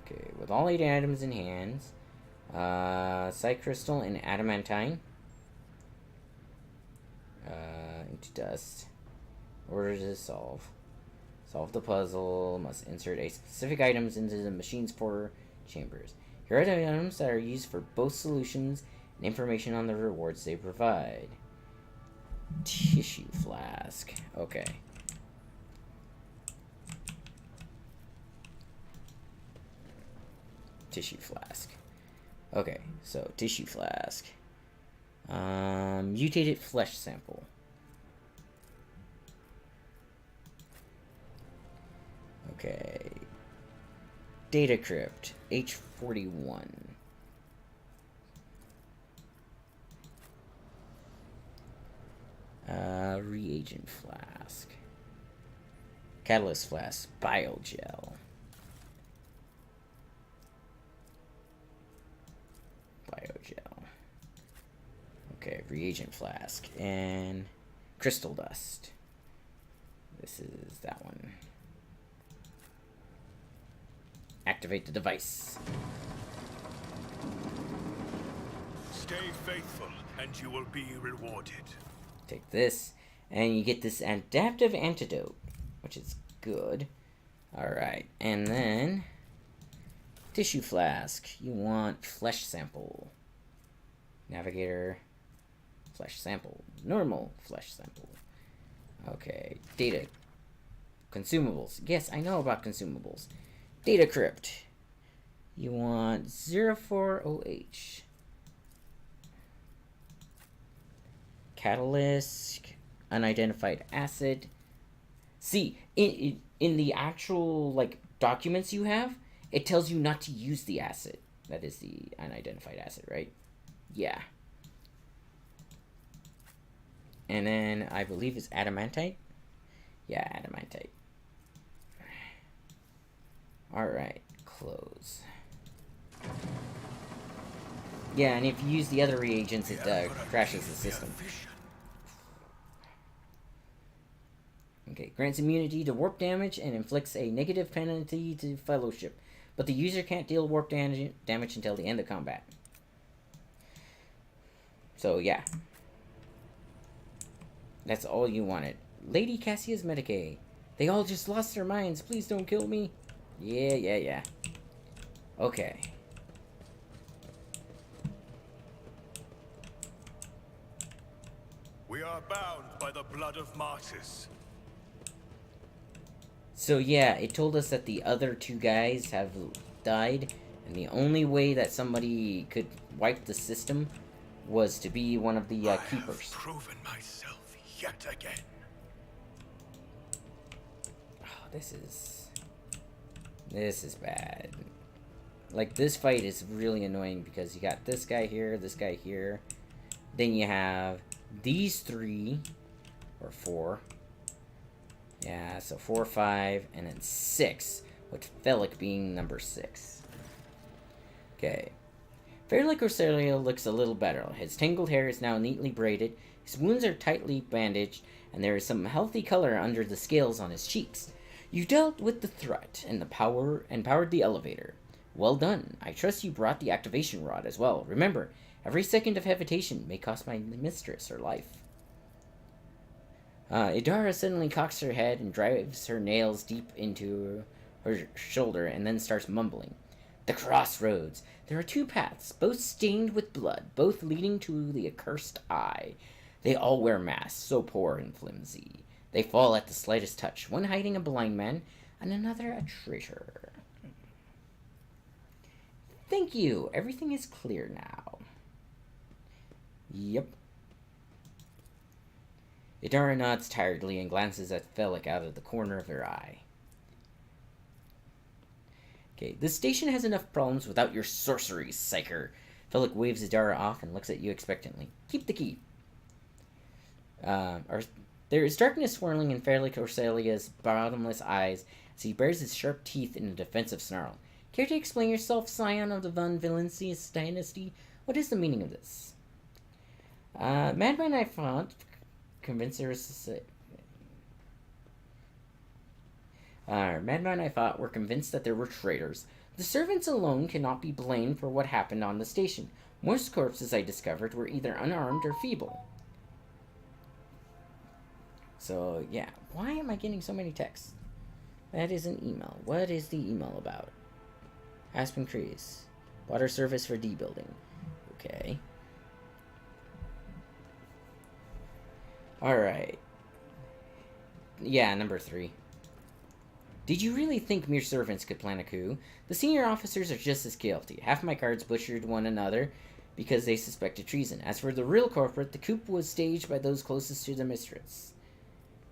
Okay, with all 8 items in hand, Psy Crystal and Adamantine. Into dust. Order to solve. Solve the puzzle. Must insert a specific items into the machine's 4 chambers. Here are the items that are used for both solutions and information on the rewards they provide. Tissue flask. Okay. Tissue flask. Okay, so tissue flask. Mutated flesh sample. Okay. Data crypt. H41. Reagent flask. Catalyst flask. Biogel. Biogel. Okay, reagent flask. And crystal dust. This is that one. Activate the device. Stay faithful, and you will be rewarded. Take this, and you get this adaptive antidote, which is good. Alright, and then tissue flask. You want flesh sample. Navigator, flesh sample. Normal flesh sample. Okay, data. Consumables. Yes, I know about consumables. Data crypt. You want 040H. Catalyst, unidentified acid. See, in the actual like documents you have, it tells you not to use the acid. That is the unidentified acid, right? Yeah. And then I believe it's adamantite. Yeah, adamantite. All right, close. Yeah, and if you use the other reagents, it crashes the system. Okay, grants immunity to warp damage and inflicts a negative penalty to fellowship, but the user can't deal warp damage until the end of combat. So yeah, that's all you wanted. Lady Cassia's Medicae. They all just lost their minds. Please don't kill me. Yeah. Okay. We are bound by the blood of martyrs. So yeah, it told us that the other 2 guys have died, and the only way that somebody could wipe the system was to be one of the I have keepers. proven myself yet again. Oh, this is bad. Like, this fight is really annoying because you got this guy here, then you have these 3 or 4. Yeah, so 4, 5, and then 6, with Felik being number 6. Okay. Fairly Corsario looks a little better. His tangled hair is now neatly braided, his wounds are tightly bandaged, and there is some healthy color under the scales on his cheeks. You dealt with the threat and powered the elevator. Well done. I trust you brought the activation rod as well. Remember, every second of hesitation may cost my mistress her life. Idara suddenly cocks her head and drives her nails deep into her shoulder and then starts mumbling. The crossroads. There are 2 paths, both stained with blood, both leading to the accursed eye. They all wear masks, so poor and flimsy. They fall at the slightest touch, one hiding a blind man, and another a traitor. Thank you. Everything is clear now. Yep. Idara nods tiredly and glances at Felik out of the corner of her eye. Okay, this station has enough problems without your sorcery, psyker. Felik waves Idara off and looks at you expectantly. Keep the key. There is darkness swirling in Fairly Corsalia's bottomless eyes as he bares his sharp teeth in a defensive snarl. Care to explain yourself, scion of the Von Villancius dynasty? What is the meaning of this? Madman I fought, Madman I fought were convinced that there were traitors. The servants alone cannot be blamed for what happened on the station. Most corpses I discovered were either unarmed or feeble. So, yeah. Why am I getting so many texts? That is an email. What is the email about? Aspen Crease. Water service for D building. Okay. Alright. Yeah, number 3. Did you really think mere servants could plan a coup? The senior officers are just as guilty. Half my guards butchered one another because they suspected treason. As for the real culprit, the coup was staged by those closest to the mistress.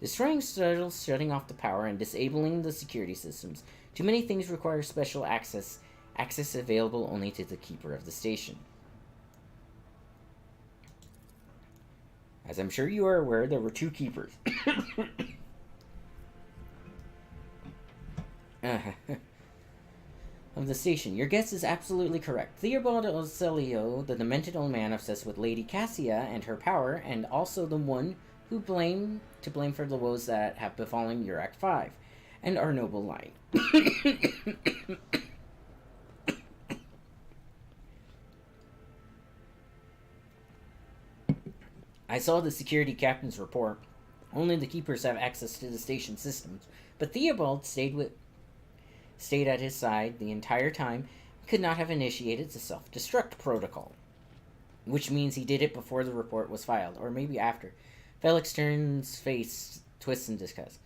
Destroying turtles, shutting off the power, and disabling the security systems. Too many things require special access. Access available only to the keeper of the station. As I'm sure you are aware, there were 2 keepers. Of the station. Your guess is absolutely correct. Theobald Ocelio, the demented old man obsessed with Lady Cassia and her power, and also the one who to blame for the woes that have befallen your Act 5, and our noble light. I saw the security captain's report. Only the keepers have access to the station systems, but Theobald stayed at his side the entire time and could not have initiated the self-destruct protocol. Which means he did it before the report was filed, or maybe after. Felix Stern's face twists in disgust.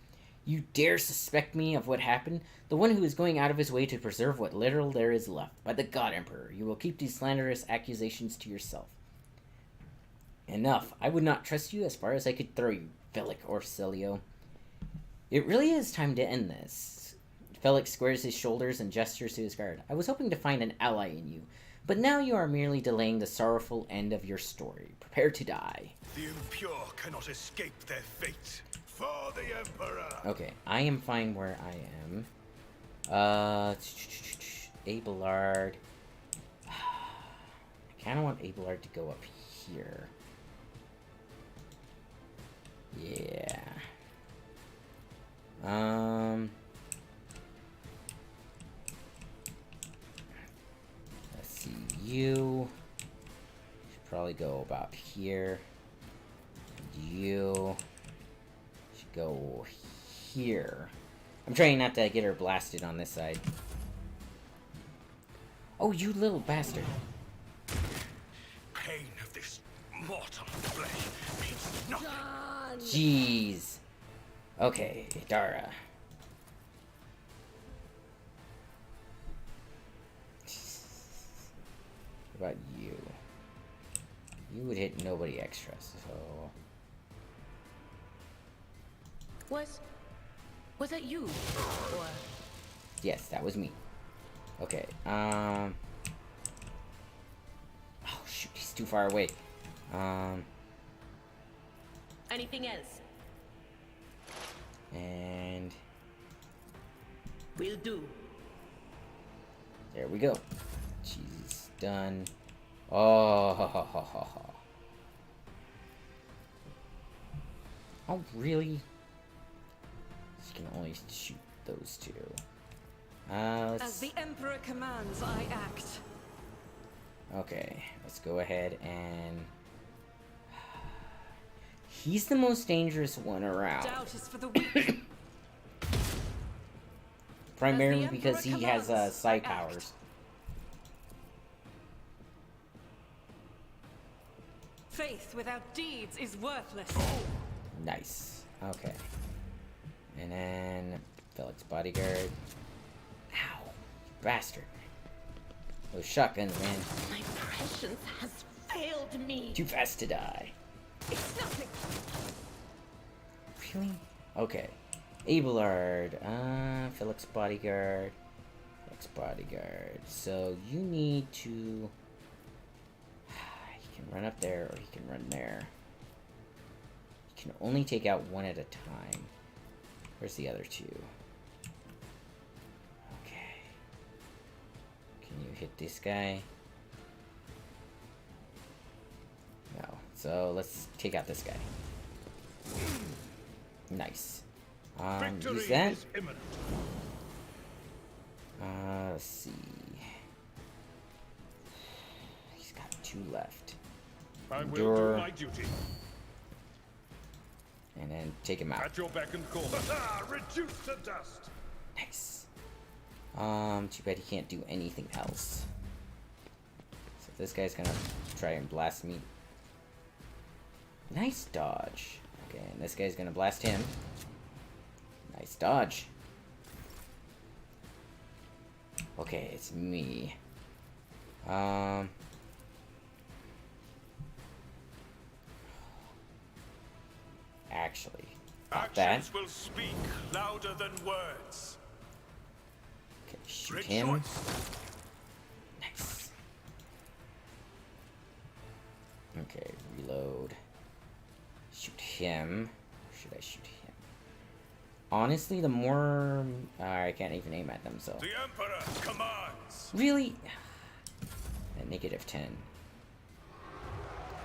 You dare suspect me of what happened? The one who is going out of his way to preserve what little there is left. By the God Emperor, you will keep these slanderous accusations to yourself. Enough. I would not trust you as far as I could throw you, Felix Orcelio. It really is time to end this. Felix squares his shoulders and gestures to his guard. I was hoping to find an ally in you, but now you are merely delaying the sorrowful end of your story. Prepare to die. The impure cannot escape their fate. For the Emperor! Okay, I am fine where I am. Abelard. I kind of want Abelard to go up here. Yeah. Let's see, you should probably go about here. And you should go here. I'm trying not to get her blasted on this side. Oh, you little bastard. Pain of this mortal flesh means nothing. Jeez. Okay, Dara. What about you? You would hit nobody extra, so... Was that you? Or... Yes, that was me. Okay, oh shoot, he's too far away. Anything else? And... Will do. There we go. She's done. Oh, oh, really? She can only shoot those two. As the Emperor commands, I act. Okay, let's go ahead and... He's the most dangerous one around. Doubt is for the weak. Primarily As the because he Emperor has commands, psi I act. powers. Faith without deeds is worthless. Nice. Okay. And then Felix bodyguard. Ow, you bastard. Those shotguns, man. My prescience has failed me. Too fast to die. It's nothing. Really? Okay. Abelard. Felix bodyguard. Felix bodyguard. So you need to... He can run up there or he can run there. He can only take out one at a time. Where's the other two? Okay. Can you hit this guy? No. So let's take out this guy. Nice. Use that. is imminent. Let's see. He's got 2 left. I will Endure. do my duty. And then take him out. At your beck and call. Reduced to dust. Nice. Too bad he can't do anything else. So this guy's gonna try and blast me. Nice dodge. Okay, and this guy's gonna blast him. Nice dodge. Okay, it's me. Actually, pop that. Actions will speak louder than words. Okay, shoot him. Rejoice. Nice. Okay, reload. Shoot him. Or should I shoot him? Honestly, the more... I can't even aim at them, so... The Emperor commands. Really? At -10.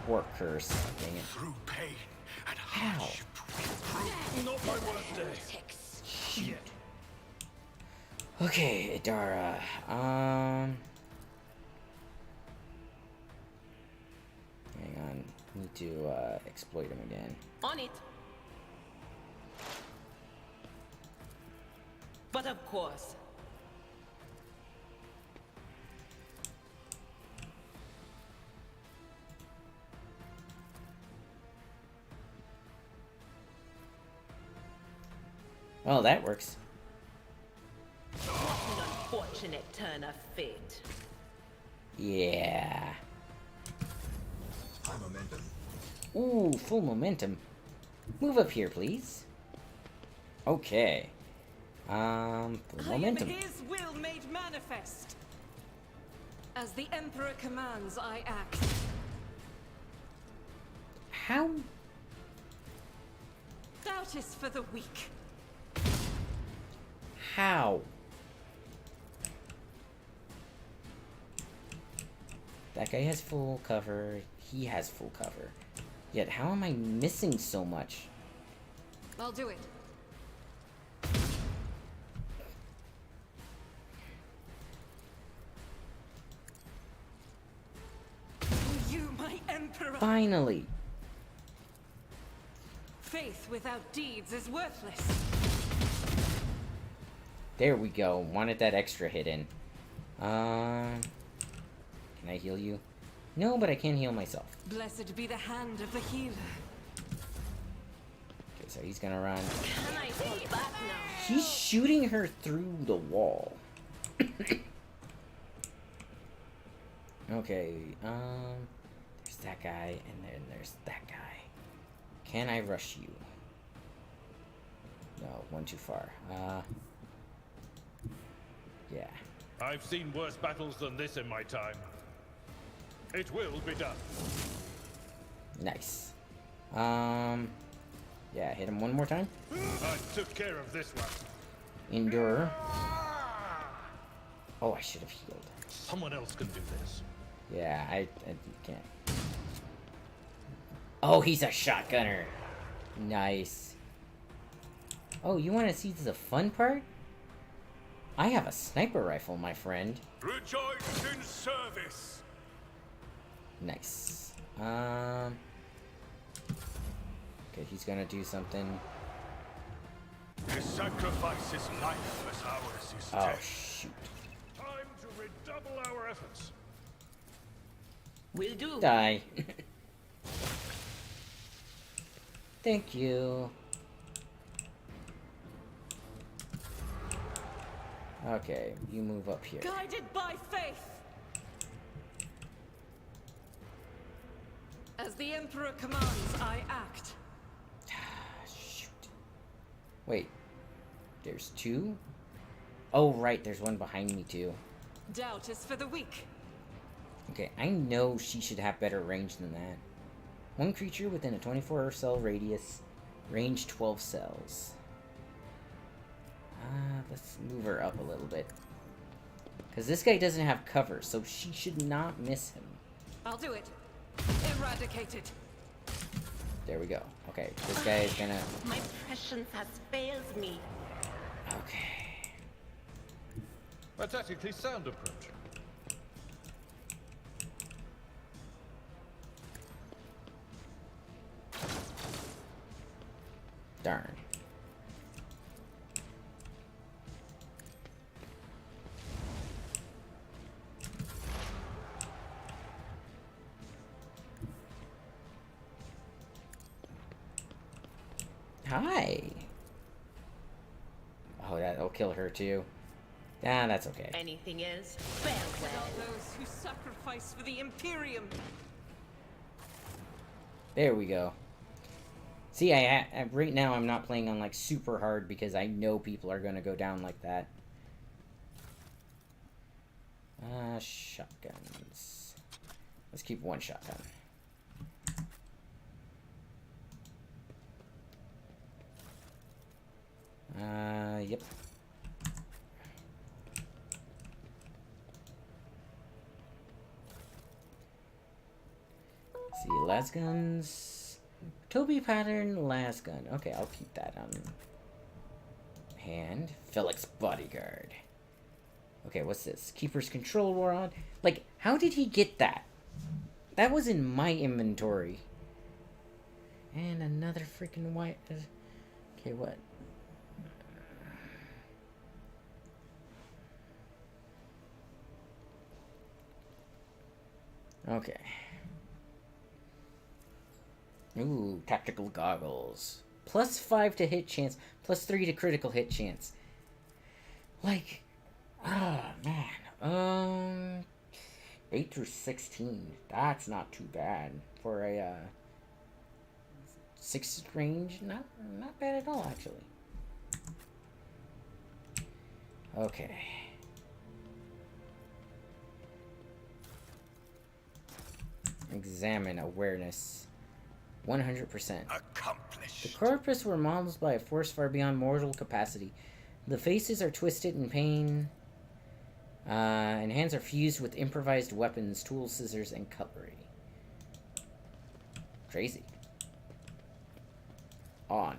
War curse. Dang it. Through pain and How? hardship. Not my worst day. Shoot. Okay, Idara. Hang on. Need to exploit him again. On it. But of course. Well, that works. What an unfortunate turn of fate. Yeah. High momentum. Ooh, full momentum. Move up here, please. Okay. Full I am momentum. his will made manifest. As the Emperor commands, I act. How? Doubt is for the weak. How? That guy has full cover. He has full cover. Yet, how am I missing so much? I'll do it. You, my Emperor! Finally! Faith without deeds is worthless. There we go. Wanted that extra hit in. Can I heal you? No, but I can heal myself. Blessed be the hand of the healer. Okay, so he's gonna run. Can I hold back now? He's shooting her through the wall. Okay, there's that guy, and then there's that guy. Can I rush you? No, one too far. Yeah. I've seen worse battles than this in my time. It will be done. Nice. Yeah, hit him one more time. I took care of this one. Endure. Oh, I should have healed. Someone else can do this. Yeah, I can't. Oh, he's a shotgunner. Nice. Oh, you want to see the fun part? I have a sniper rifle, my friend. Rejoice in service. Nice. Okay, he's gonna do something. His sacrifice is life as ours is Oh, death. shoot. Time to redouble our efforts. Will do. Die. Thank you. Okay, you move up here. Guided by faith. As the Emperor commands, I act. Shoot. Wait. There's two? Oh, right, there's one behind me, too. Doubt is for the weak. Okay, I know she should have better range than that. One creature within a 24-cell radius. Range 12 cells. Let's move her up a little bit. Because this guy doesn't have cover, so she should not miss him. I'll do it. Eradicate it. There we go. Okay, this guy is gonna... My prescience has failed me. Okay. A tactically sound approach. Darn. Hi. Oh, that'll kill her too. Ah, that's okay. Anything is farewell. Those who sacrifice for the Imperium. There we go. See, right now I'm not playing on like super hard because I know people are gonna go down like that. Shotguns. Let's keep one shotgun. Yep. See, las guns. Toby pattern, las gun. Okay, I'll keep that on hand. Felix bodyguard. Okay, what's this? Keeper's control rod. Like, how did he get that? That was in my inventory. And another freaking white. Okay, what? Okay. Ooh, tactical goggles. +5 to hit chance, +3 to critical hit chance. Like, man. 8 through 16. That's not too bad for a 6 range. Not bad at all, actually. Okay. Examine awareness. 100%. Accomplished. The corpus were modeled by a force far beyond mortal capacity. The faces are twisted in pain, and hands are fused with improvised weapons, tools, scissors, and cutlery. Crazy. On.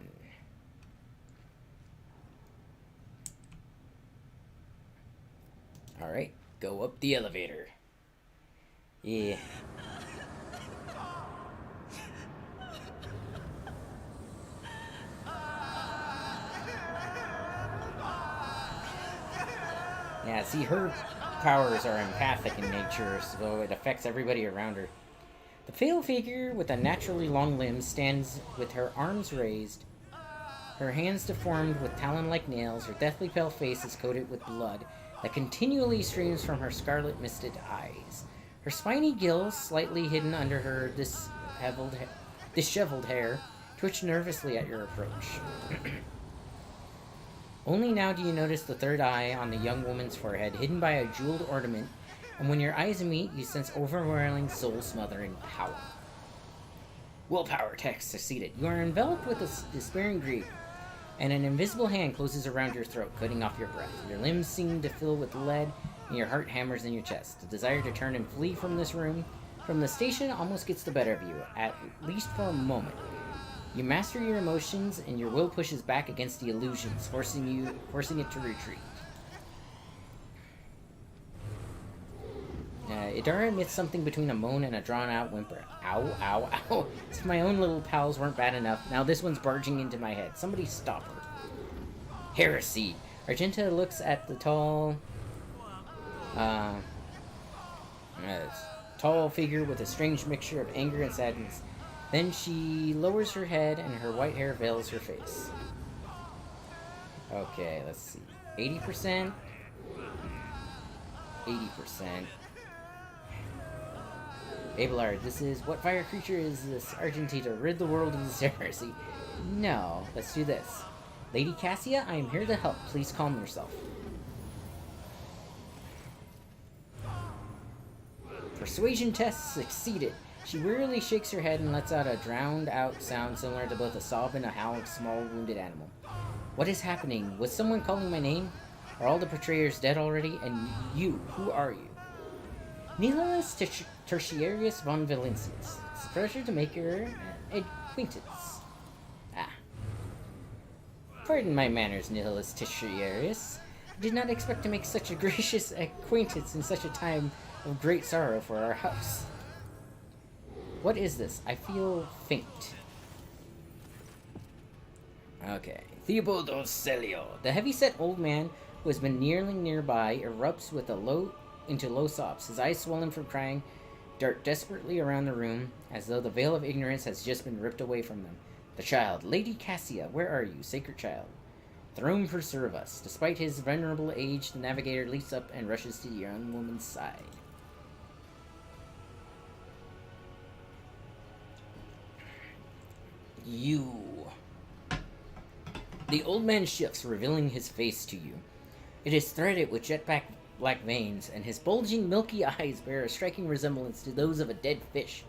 Alright, go up the elevator. Yeah. Yeah, see, her powers are empathic in nature, so it affects everybody around her. The pale figure with a naturally long limbs stands with her arms raised, her hands deformed with talon-like nails, her deathly pale face is coated with blood that continually streams from her scarlet misted eyes. Her spiny gills, slightly hidden under her disheveled hair, twitch nervously at your approach. Only now do you notice the third eye on the young woman's forehead, hidden by a jeweled ornament, and when your eyes meet, you sense overwhelming, soul-smothering power. Willpower test succeeded. You are enveloped with a despairing grief, and an invisible hand closes around your throat, cutting off your breath. Your limbs seem to fill with lead, and your heart hammers in your chest. The desire to turn and flee from this room, from the station, almost gets the better of you, at least for a moment. You master your emotions, and your will pushes back against the illusions, forcing it to retreat. Idara emits something between a moan and a drawn-out whimper. Ow, ow, ow. If my own little pals weren't bad enough, now this one's barging into my head. Somebody stop her. Heresy. Argenta looks at the tall figure with a strange mixture of anger and sadness. Then she lowers her head and her white hair veils her face. Okay, let's see. 80%. 80%. Abelard, this is... What fire creature is this? Argentina, rid the world of this heresy. No, let's do this. Lady Cassia, I am here to help. Please calm yourself. Persuasion test succeeded. She wearily shakes her head and lets out a drowned-out sound similar to both a sob and a howl of a small wounded animal. What is happening? Was someone calling my name? Are all the betrayers dead already? And you, who are you? Nihilus Tertiarius von Valencius. It's a pleasure to make your acquaintance. Ah. Pardon my manners, Nihilus Tertiarius. I did not expect to make such a gracious acquaintance in such a time of great sorrow for our house. What is this? I feel faint. Okay. Theobaldos Celio. The heavy-set old man who has been kneeling nearby erupts with into low sobs. His eyes, swollen from crying, dart desperately around the room, as though the veil of ignorance has just been ripped away from them. The child. Lady Cassia, where are you, sacred child? Throne preserve us. Despite his venerable age, the navigator leaps up and rushes to the young woman's side. You. The old man shifts, revealing his face to you. It is threaded with jet black veins, and his bulging, milky eyes bear a striking resemblance to those of a dead fish.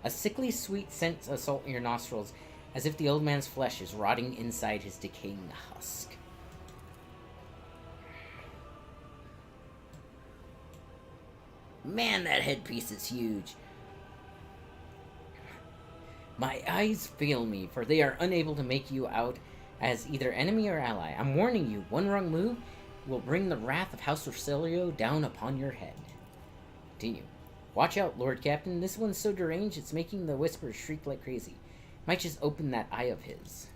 A sickly sweet scent assaults your nostrils, as if the old man's flesh is rotting inside his decaying husk. Man, that headpiece is huge. My eyes fail me, for they are unable to make you out as either enemy or ally. I'm warning you, one wrong move will bring the wrath of House Orcelio down upon your head. Continue. Watch out, Lord Captain. This one's so deranged it's making the whispers shriek like crazy. Might just open that eye of his.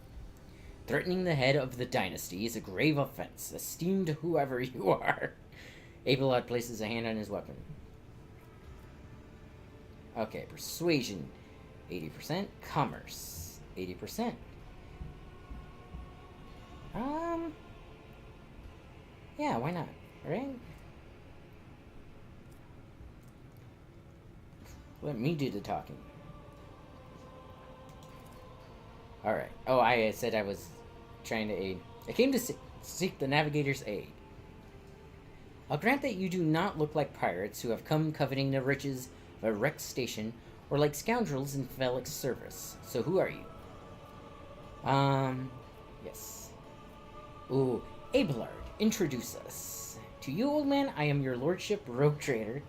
Threatening the head of the dynasty is a grave offense, esteemed whoever you are. Abelard places a hand on his weapon. Okay, persuasion. 80%. Commerce. 80%. Yeah, why not? Right? Let me do the talking. Alright. Oh, I said I was trying to aid. I came to seek the navigator's aid. I'll grant that you do not look like pirates who have come coveting the riches of a wrecked station, or like scoundrels in Felix's service. So who are you? Yes. Ooh, Abelard, introduce us. To you, old man, I am your lordship, rogue trader.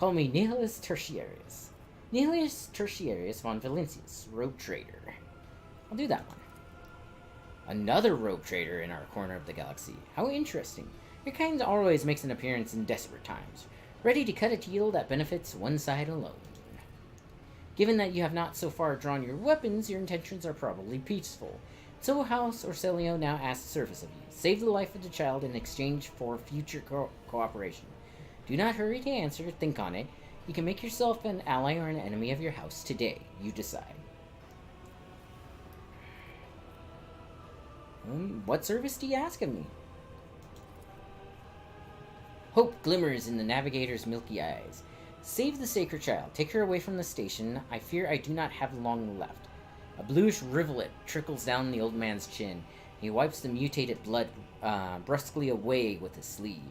Call me Nihilus Tertiarius. Nihilus Tertiarius von Valencius, rogue trader. I'll do that one. Another rogue trader in our corner of the galaxy. How interesting. Your kind always makes an appearance in desperate times, ready to cut a deal that benefits one side alone. Given that you have not so far drawn your weapons, your intentions are probably peaceful. So House Orcelio now asks service of you. Save the life of the child in exchange for future cooperation. Do not hurry to answer, think on it. You can make yourself an ally or an enemy of your house today. You decide. What service do you ask of me? Hope glimmers in the navigator's milky eyes. Save the sacred child. Take her away from the station. I fear I do not have long left. A bluish rivulet trickles down the old man's chin. He wipes the mutated blood brusquely away with his sleeve.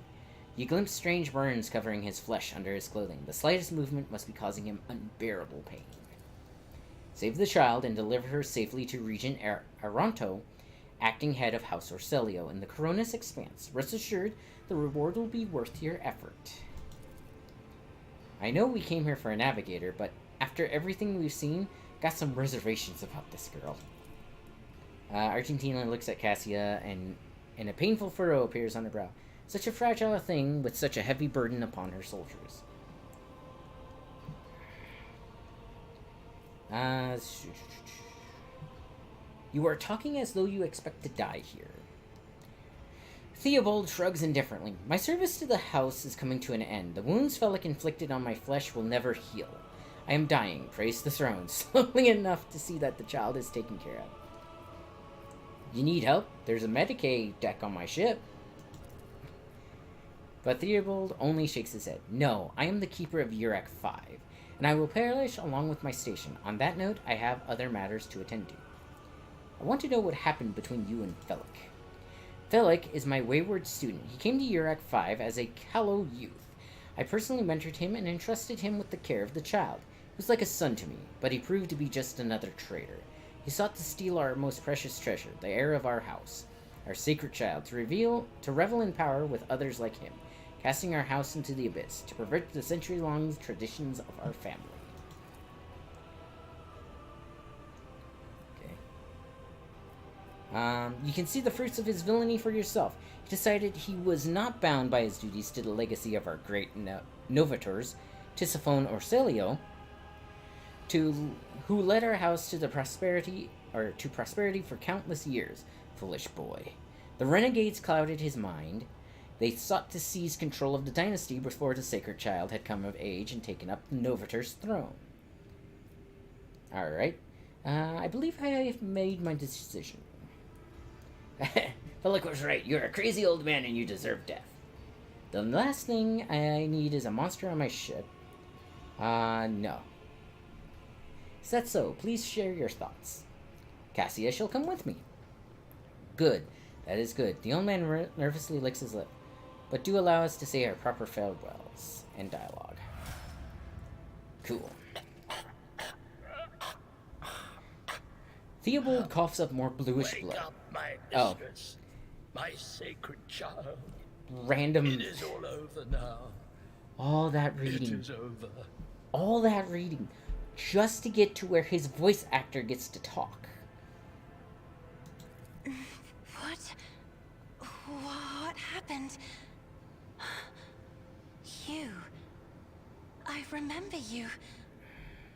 You glimpse strange burns covering his flesh under his clothing. The slightest movement must be causing him unbearable pain. Save the child and deliver her safely to Regent Aranto, acting head of House Orcelio in the Coronis Expanse. Rest assured, the reward will be worth your effort. I know we came here for a navigator, but after everything we've seen, got some reservations about this girl. Argentina looks at Cassia, and a painful furrow appears on her brow. Such a fragile thing with such a heavy burden upon her soldiers. You are talking as though you expect to die here. Theobald shrugs indifferently. My service to the house is coming to an end. The wounds Felix inflicted on my flesh will never heal. I am dying, praise the throne, slowly enough to see that the child is taken care of. You need help? There's a Medicaid deck on my ship. But Theobald only shakes his head. No, I am the keeper of Urek 5, and I will perish along with my station. On that note, I have other matters to attend to. I want to know what happened between you and Felix. Felix is my wayward student. He came to Urek 5 as a callow youth. I personally mentored him and entrusted him with the care of the child. He was like a son to me, but he proved to be just another traitor. He sought to steal our most precious treasure, the heir of our house, our sacred child, to revel in power with others like him, casting our house into the abyss, to pervert the century-long traditions of our family. Okay. You can see the fruits of his villainy for yourself. He decided he was not bound by his duties to the legacy of our great novators, Tisiphone Orcelio, who led our house to prosperity for countless years. Foolish boy. The renegades clouded his mind. They sought to seize control of the dynasty before the sacred child had come of age and taken up the Novator's throne. Alright. I believe I have made my decision. Felix was right. You're a crazy old man and you deserve death. The last thing I need is a monster on my ship. No. Is that so? Please share your thoughts. Cassia shall come with me. Good. That is good. The old man nervously licks his lip. But do allow us to say our proper farewells and dialogue. Cool. Theobald coughs up more bluish blood. Up, my mistress, my sacred child. Random. It is all over now. All that reading. It is over. All that reading. Just to get to where his voice actor gets to talk. What happened? You. I remember you.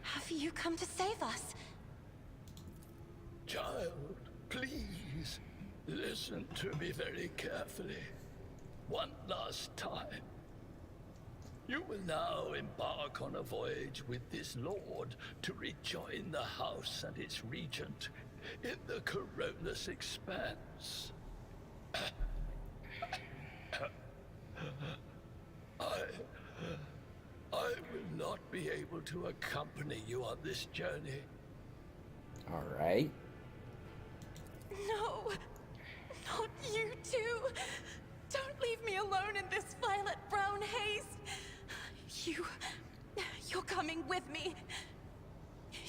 Have you come to save us? Child, please, listen to me very carefully. One last time. You will now embark on a voyage with this lord to rejoin the house and its regent in the Coronis Expanse. I will not be able to accompany you on this journey. All right. No, not you too. Don't leave me alone in this violet-brown haze. You're coming with me.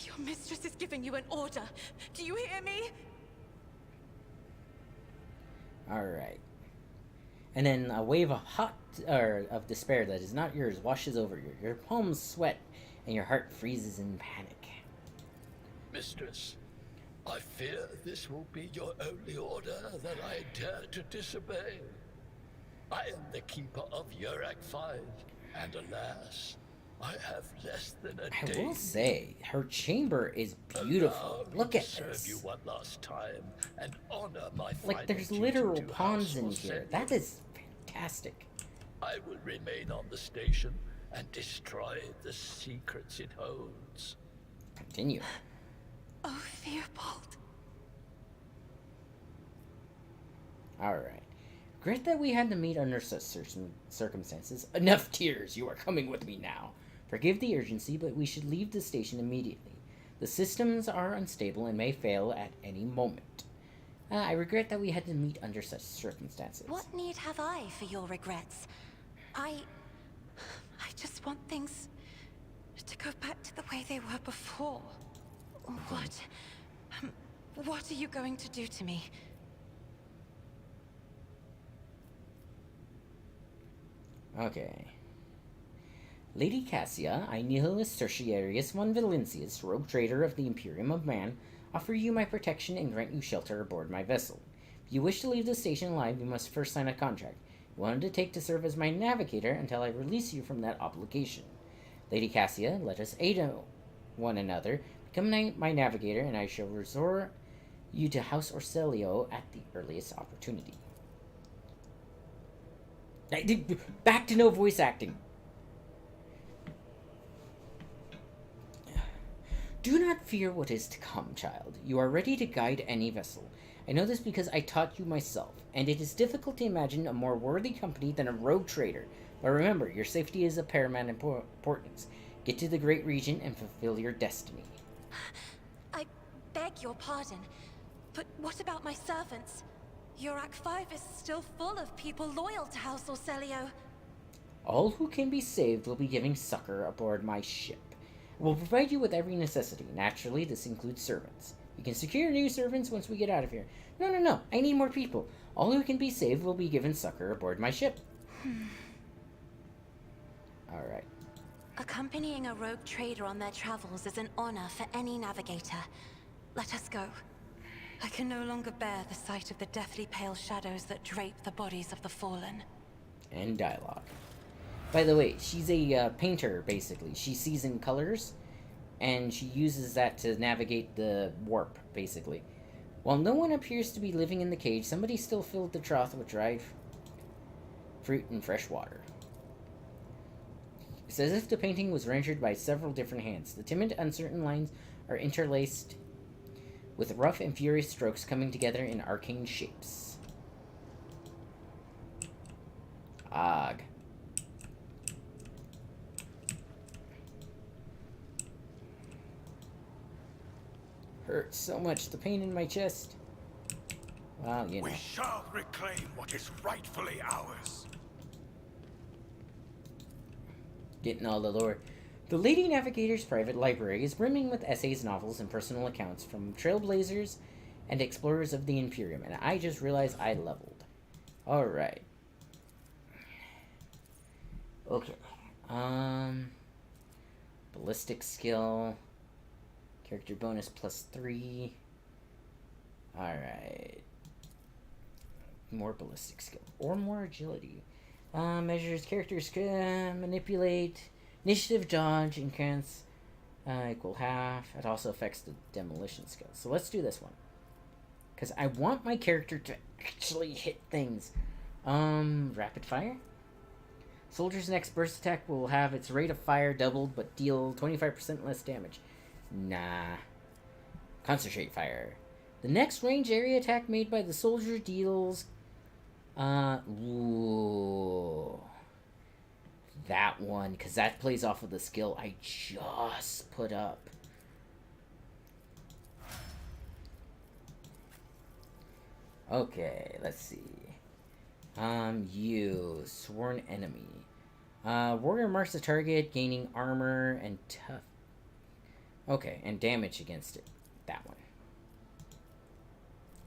Your mistress is giving you an order. Do you hear me? All right. And then a wave of despair that is not yours washes over you. Your palms sweat, and your heart freezes in panic. Mistress, I fear this will be your only order that I dare to disobey. I am the keeper of Urek 5, and alas, I have less than a day. I will say, her chamber is beautiful. Look at serve this. you one last time and honor my Like, there's final literal duty to pawns House in here. Orcelio. That is fantastic. I will remain on the station and destroy the secrets it holds. Continue. Oh, Theobald. Alright. Regret that we had to meet under such circumstances. Enough tears. You are coming with me now. Forgive the urgency, but we should leave the station immediately. The systems are unstable and may fail at any moment. I regret that we had to meet under such circumstances. What need have I for your regrets? I just want things to go back to the way they were before. What are you going to do to me? Okay. Lady Cassia, I Nihilus Tertiarius von Valencius, rogue trader of the Imperium of Man, offer you my protection and grant you shelter aboard my vessel. If you wish to leave the station alive, you must first sign a contract you will undertake to serve as my navigator until I release you from that obligation. Lady Cassia, let us aid one another. Become my navigator, and I shall restore you to House Orselio at the earliest opportunity. Back to no voice acting. Do not fear what is to come, child. You are ready to guide any vessel. I know this because I taught you myself, and it is difficult to imagine a more worthy company than a rogue trader. But remember, your safety is of paramount importance. Get to the Great Region and fulfill your destiny. I beg your pardon, but what about my servants? Yurak 5 is still full of people loyal to House Orselio. All who can be saved will be giving succor aboard my ship. I will provide you with every necessity. Naturally, this includes servants. You can secure new servants once we get out of here. No. I need more people. All who can be saved will be given succor aboard my ship. Alright. Accompanying a rogue trader on their travels is an honor for any navigator. Let us go. I can no longer bear the sight of the deathly pale shadows that drape the bodies of the fallen. And dialogue. By the way, she's a painter, basically. She sees in colors, and she uses that to navigate the warp, basically. While no one appears to be living in the cage, somebody still filled the trough with dried fruit and fresh water. It's as if the painting was rendered by several different hands. The timid, uncertain lines are interlaced with rough and furious strokes coming together in arcane shapes. Ugh. Hurts so much, the pain in my chest. Well, you know. We shall reclaim what is rightfully ours. Getting all the lore. The Lady Navigator's private library is brimming with essays, novels, and personal accounts from trailblazers and explorers of the Imperium, and I just realized I leveled. Alright. Okay. Ballistic skill. Character bonus +3. Alright. More ballistic skill. Or more agility. Measures character skill, manipulate, initiative, dodge, incance, equal half. It also affects the demolition skill. So let's do this one. Because I want my character to actually hit things. Rapid fire. Soldier's next burst attack will have its rate of fire doubled, but deal 25% less damage. Nah. Concentrate fire. The next range area attack made by the soldier deals... Ooh. That one, because that plays off of the skill I just put up. Okay, let's see. You, sworn enemy. Warrior marks the target, gaining armor and tough. Okay, and damage against it. That one.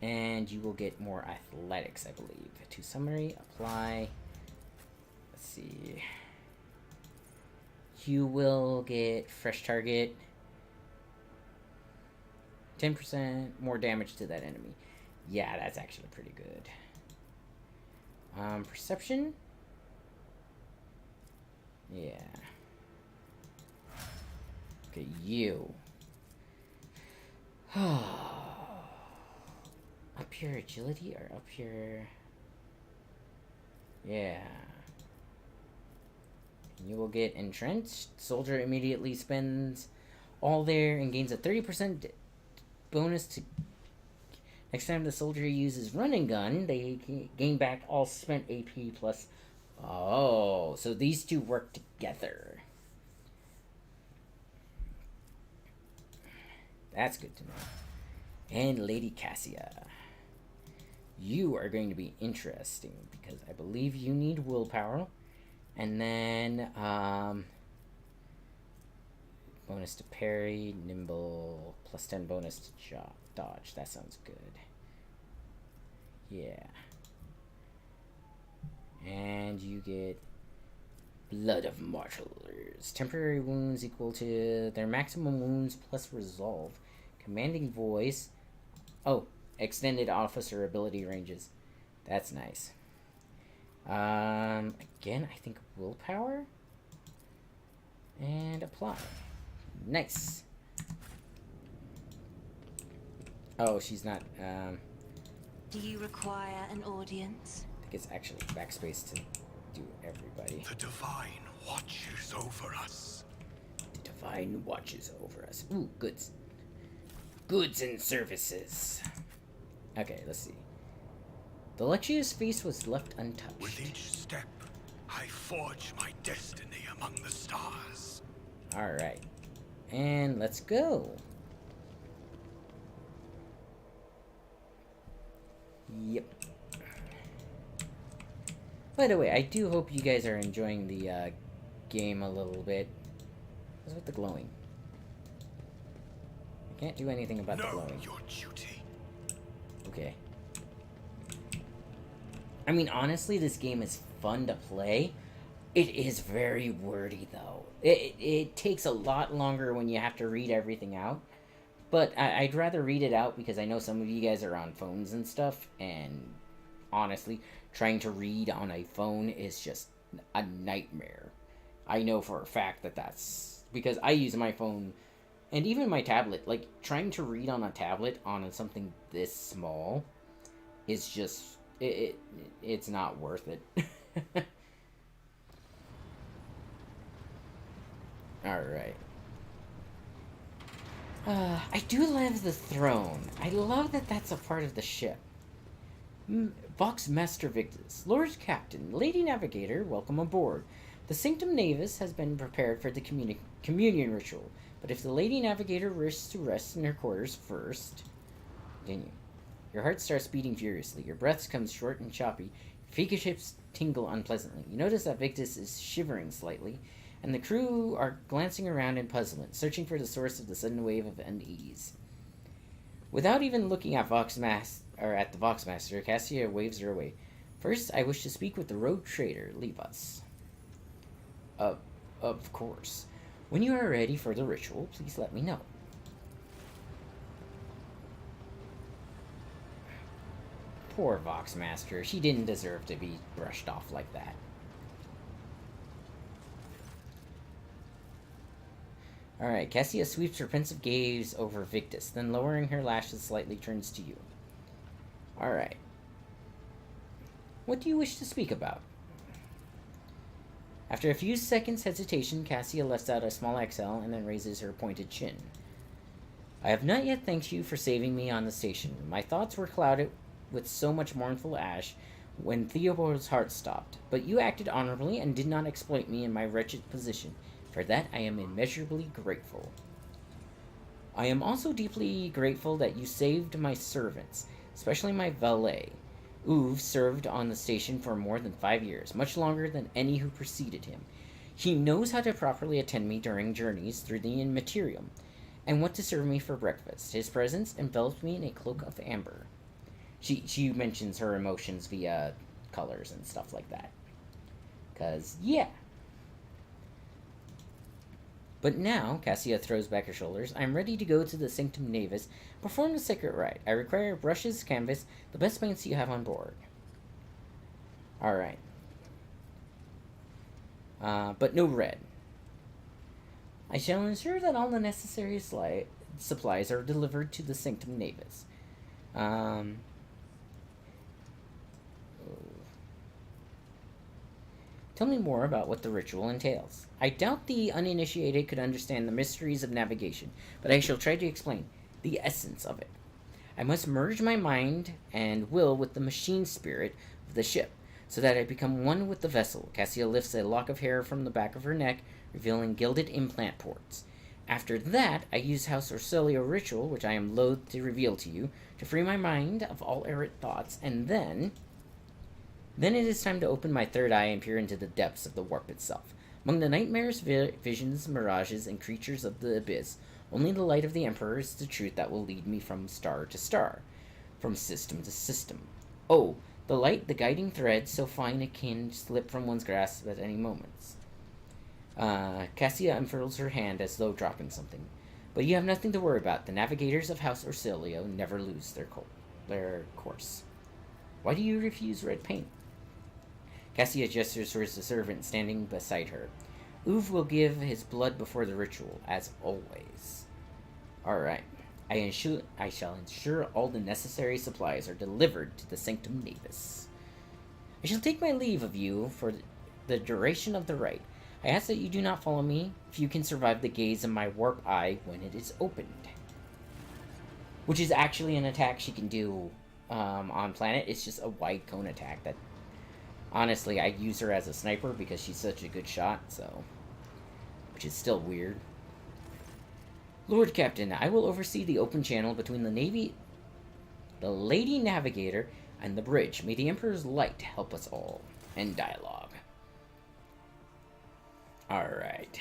And you will get more athletics, I believe. To summary, apply. Let's see. You will get fresh target. 10% more damage to that enemy. Yeah, that's actually pretty good. Perception. Yeah. Okay, you. Up your agility or up your... Yeah. You will get entrenched. Soldier immediately spends all there and gains a 30% bonus to... Next time the soldier uses running gun, they gain back all spent AP plus... Oh, so these two work together. That's good to know. And Lady Cassia. You are going to be interesting because I believe you need willpower. And then, bonus to parry, nimble, plus 10 bonus to dodge. That sounds good. Yeah. And you get Blood of Martyrs. Temporary wounds equal to their maximum wounds plus resolve. Commanding voice. Oh, extended officer ability ranges. That's nice. Again, I think willpower. And apply. Nice. Oh, she's not, Do you require an audience? I think it's actually backspace to do everybody. The Divine watches over us. The Divine watches over us. Ooh, goods. Goods and services. Okay, let's see. The luxurious feast was left untouched. With each step, I forge my destiny among the stars. Alright. And let's go. Yep. By the way, I do hope you guys are enjoying the game a little bit. What's with the glowing? I can't do anything about the glowing. Your duty. Okay. I mean, honestly, this game is fun to play. It is very wordy, though. It takes a lot longer when you have to read everything out. But I'd rather read it out because I know some of you guys are on phones and stuff. And honestly, trying to read on a phone is just a nightmare. I know for a fact that that's... because I use my phone and even my tablet. Like, trying to read on a tablet on something this small is just... It's not worth it. Alright. I do love the throne. I love that that's a part of the ship. Vox Master Victus, Lord Captain, Lady Navigator, welcome aboard. The Sanctum Navis has been prepared for the communion ritual, but if the Lady Navigator wishes to rest in her quarters first... Continue. Your heart starts beating furiously. Your breath comes short and choppy. Your fingertips tingle unpleasantly. You notice that Victus is shivering slightly, and the crew are glancing around in puzzlement, searching for the source of the sudden wave of unease. Without even looking at the Voxmaster, Cassia waves her away. First, I wish to speak with the rogue trader. Leave us. Of course. When you are ready for the ritual, please let me know. Poor Voxmaster. She didn't deserve to be brushed off like that. Alright, Cassia sweeps her pensive gaze over Victus, then lowering her lashes slightly turns to you. Alright. What do you wish to speak about? After a few seconds' hesitation, Cassia lets out a small exhale and then raises her pointed chin. I have not yet thanked you for saving me on the station. My thoughts were clouded with so much mournful ash when Theodore's heart stopped, but you acted honorably and did not exploit me in my wretched position. For that, I am immeasurably grateful. I am also deeply grateful that you saved my servants, especially my valet. Uve served on the station for more than 5 years, much longer than any who preceded him. He knows how to properly attend me during journeys through the Immaterium, and what to serve me for breakfast. His presence enveloped me in a cloak of amber. She mentions her emotions via colors and stuff like that. 'Cause, yeah. But now, Cassia throws back her shoulders, I'm ready to go to the Sanctum Navis, perform the sacred rite. I require brushes, canvas, the best paints you have on board. Alright. But no red. I shall ensure that all the necessary supplies are delivered to the Sanctum Navis. Tell me more about what the ritual entails. I doubt the uninitiated could understand the mysteries of navigation, but I shall try to explain the essence of it. I must merge my mind and will with the machine spirit of the ship, so that I become one with the vessel. Cassia lifts a lock of hair from the back of her neck, revealing gilded implant ports. After that, I use House Orsilio ritual, which I am loath to reveal to you, to free my mind of all errant thoughts, and then it is time to open my third eye and peer into the depths of the warp itself. Among the nightmares, visions, mirages, and creatures of the abyss, only the light of the Emperor is the truth that will lead me from star to star, from system to system. Oh, the light, the guiding thread, so fine it can slip from one's grasp at any moment. Cassia unfurls her hand as though dropping something. But you have nothing to worry about. The navigators of House Orsilio never lose their course. Why do you refuse red paint? Cassia gestures towards the servant standing beside her. Uve will give his blood before the ritual, as always. Alright. I shall ensure all the necessary supplies are delivered to the Sanctum Navis. I shall take my leave of you for the duration of the rite. I ask that you do not follow me, if you can survive the gaze of my warp eye when it is opened. Which is actually an attack she can do on planet. It's just a wide cone attack that, honestly, I use her as a sniper because she's such a good shot, so... Which is still weird. Lord Captain, I will oversee the open channel between the Lady Navigator, and the bridge. May the Emperor's light help us all. End dialogue. Alright.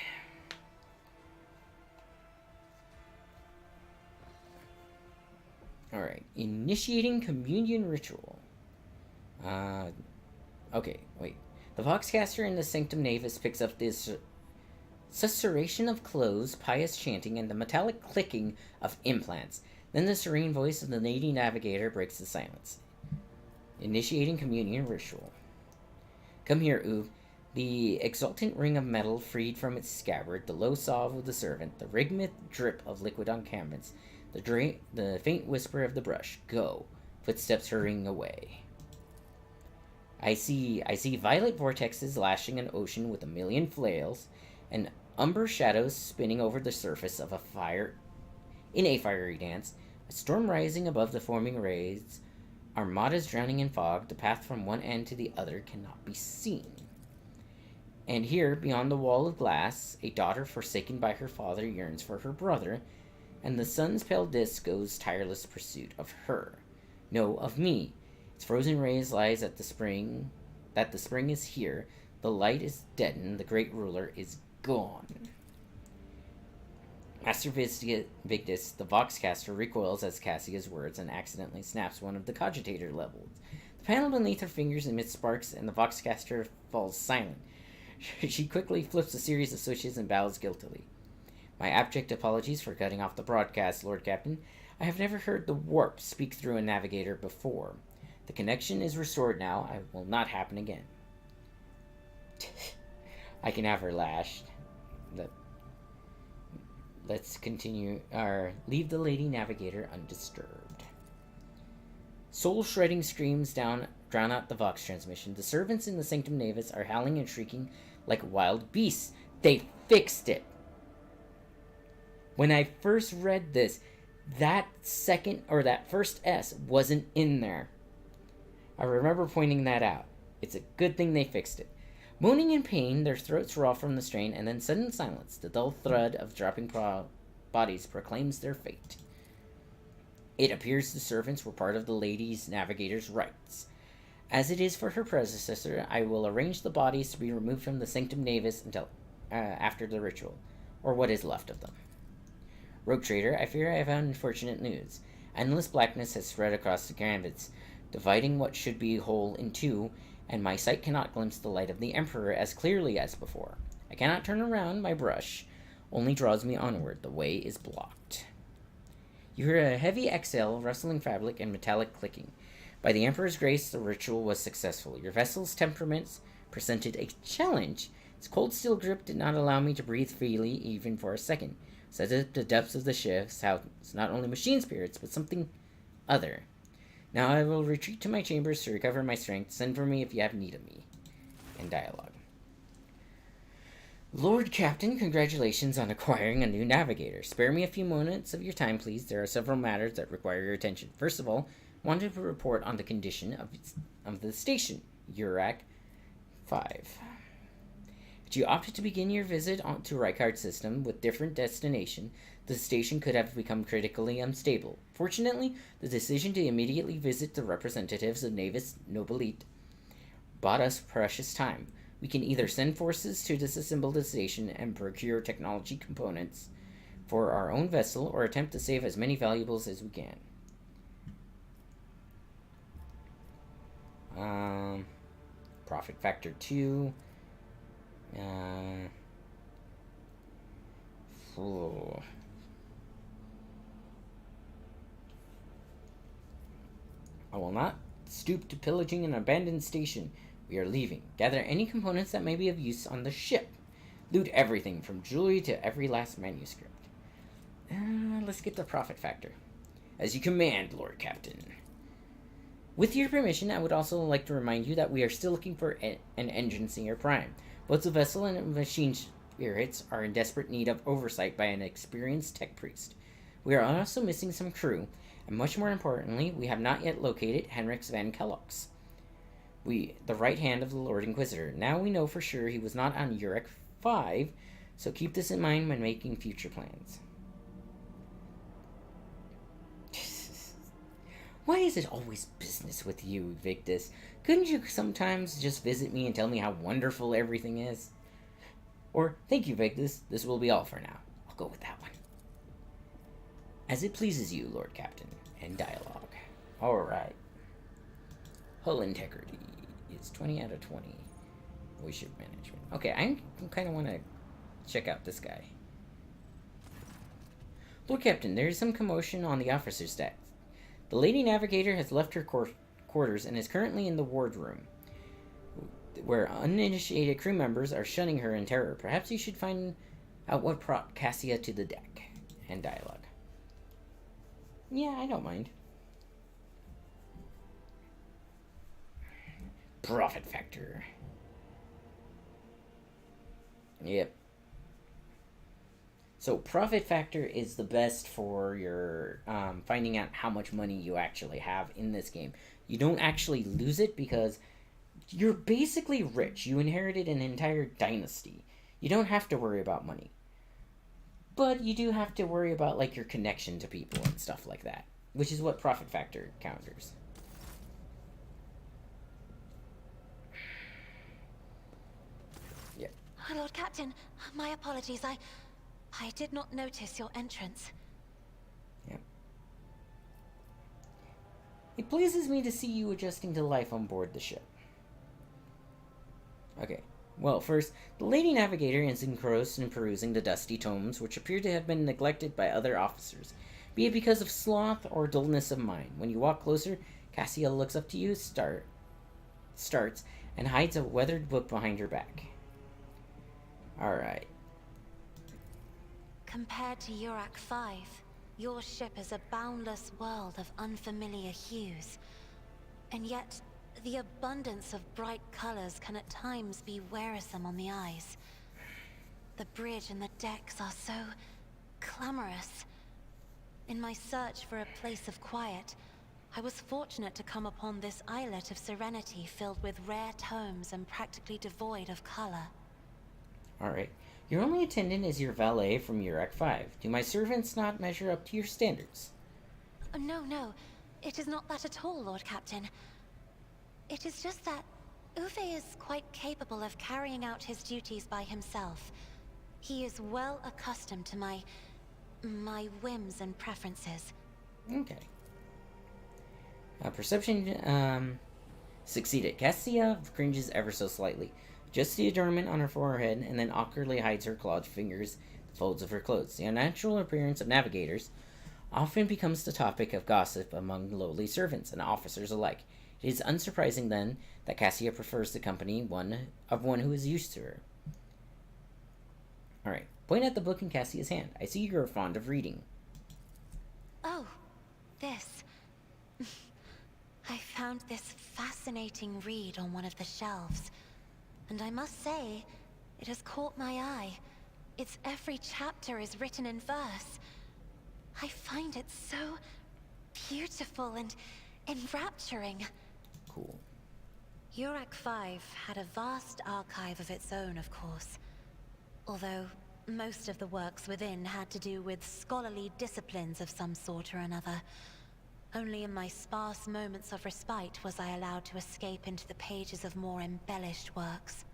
Alright. Initiating communion ritual. Okay, wait. The Voxcaster in the Sanctum Navis picks up this susurration of clothes, pious chanting, and the metallic clicking of implants. Then the serene voice of the Lady Navigator breaks the silence. Initiating communion ritual. Come here, Uve. The exultant ring of metal freed from its scabbard, the low sob of the servant, the rhythmic drip of liquid on canvas, the faint whisper of the brush. Go. Footsteps hurrying away. I see violet vortexes lashing an ocean with a million flails, and umber shadows spinning over the surface of a fiery dance, a storm rising above the forming rays, armadas drowning in fog, the path from one end to the other cannot be seen. And here, beyond the wall of glass, a daughter forsaken by her father yearns for her brother, and the sun's pale disk goes tireless pursuit of her. No, of me. Its frozen rays lies at the spring is here, the light is deadened, the great ruler is gone. Master Victus, the Voxcaster, recoils as Cassia's words and accidentally snaps one of the cogitator levels. The panel beneath her fingers emits sparks, and the Voxcaster falls silent. She quickly flips a series of switches and bows guiltily. My abject apologies for cutting off the broadcast, Lord Captain. I have never heard the warp speak through a navigator before. The connection is restored now. It will not happen again. I can have her lashed. Let's continue. Leave the Lady Navigator undisturbed. Soul-shredding screams drown out the Vox transmission. The servants in the Sanctum Navis are howling and shrieking like wild beasts. They fixed it! When I first read this, that first S wasn't in there. I remember pointing that out. It's a good thing they fixed it. Moaning in pain, their throats raw from the strain, and then sudden silence. The dull thud of dropping bodies proclaims their fate. It appears the servants were part of the Lady's Navigator's rites. As it is for her predecessor, I will arrange the bodies to be removed from the Sanctum Navis until after the ritual, or what is left of them. Rogue Trader, I fear I have unfortunate news. Endless blackness has spread across the canvas, dividing what should be whole in two, and my sight cannot glimpse the light of the Emperor as clearly as before. I cannot turn around, my brush only draws me onward. The way is blocked. You hear a heavy exhale, rustling fabric, and metallic clicking. By the Emperor's grace, the ritual was successful. Your vessel's temperaments presented a challenge. Its cold steel grip did not allow me to breathe freely, even for a second. Set at the depths of the ship's house, not only machine spirits, but something other. Now I will retreat to my chambers to recover my strength. Send for me if you have need of me. End dialogue. Lord Captain, congratulations on acquiring a new navigator. Spare me a few moments of your time, please. There are several matters that require your attention. First of all, I wanted to report on the condition of the station, Urak 5. If you opted to begin your visit to Rykard's system with different destination, the station could have become critically unstable. Fortunately, the decision to immediately visit the representatives of Navis Nobilite bought us precious time. We can either send forces to disassemble the station and procure technology components for our own vessel, or attempt to save as many valuables as we can. Profit factor 2. I will not stoop to pillaging an abandoned station. We are leaving. Gather any components that may be of use on the ship. Loot everything from jewelry to every last manuscript. Let's get the profit factor. As you command, Lord Captain. With your permission, I would also like to remind you that we are still looking for an engine singer prime. Both the vessel and machine spirits are in desperate need of oversight by an experienced tech priest. We are also missing some crew, and much more importantly, we have not yet located Henrik van Kellox, the right hand of the Lord Inquisitor. Now we know for sure he was not on Urek 5, so keep this in mind when making future plans. Why is it always business with you, Victus? Couldn't you sometimes just visit me and tell me how wonderful everything is? Or, thank you, Victus, this will be all for now. I'll go with that one. As it pleases you, Lord Captain. End dialogue. Alright. Hull integrity is 20 out of 20. Voice of management. Okay, I kind of want to check out this guy. Lord Captain, there is some commotion on the officer's deck. The Lady Navigator has left her quarters and is currently in the wardroom, where uninitiated crew members are shunning her in terror. Perhaps you should find out what brought Cassia to the deck. End dialogue. Yeah, I don't mind. Profit factor. Yep. So profit factor is the best for your finding out how much money you actually have in this game. You don't actually lose it because you're basically rich. You inherited an entire dynasty. You don't have to worry about money. But you do have to worry about like your connection to people and stuff like that, which is what profit factor counters. Yeah. Lord Captain, my apologies. I did not notice your entrance. Yeah. It pleases me to see you adjusting to life on board the ship. Okay. Well, first, the Lady Navigator is engrossed in perusing the dusty tomes, which appear to have been neglected by other officers, be it because of sloth or dullness of mind. When you walk closer, Cassia looks up to you, starts, and hides a weathered book behind her back. Alright. Compared to Urak 5, your ship is a boundless world of unfamiliar hues. And yet, the abundance of bright colors can at times be wearisome on the eyes. The bridge and the decks are so clamorous. In my search for a place of quiet, I was fortunate to come upon this islet of serenity filled with rare tomes and practically devoid of color. Alright. Your only attendant is your valet from Urak 5. Do my servants not measure up to your standards? Oh, no. It is not that at all, Lord Captain. It is just that Uwe is quite capable of carrying out his duties by himself. He is well accustomed to my whims and preferences. Okay. Perception, succeeded. Cassia cringes ever so slightly. Just the adornment on her forehead, and then awkwardly hides her clawed fingers, the folds of her clothes. The unnatural appearance of navigators often becomes the topic of gossip among lowly servants and officers alike. It is unsurprising, then, that Cassia prefers the company of one who is used to her. Alright, point at the book in Cassia's hand. I see you are fond of reading. Oh, this. I found this fascinating read on one of the shelves. And I must say, it has caught my eye. Its every chapter is written in verse. I find it so beautiful and enrapturing. Cool. Urak 5 had a vast archive of its own, of course. Although most of the works within had to do with scholarly disciplines of some sort or another. Only in my sparse moments of respite was I allowed to escape into the pages of more embellished works.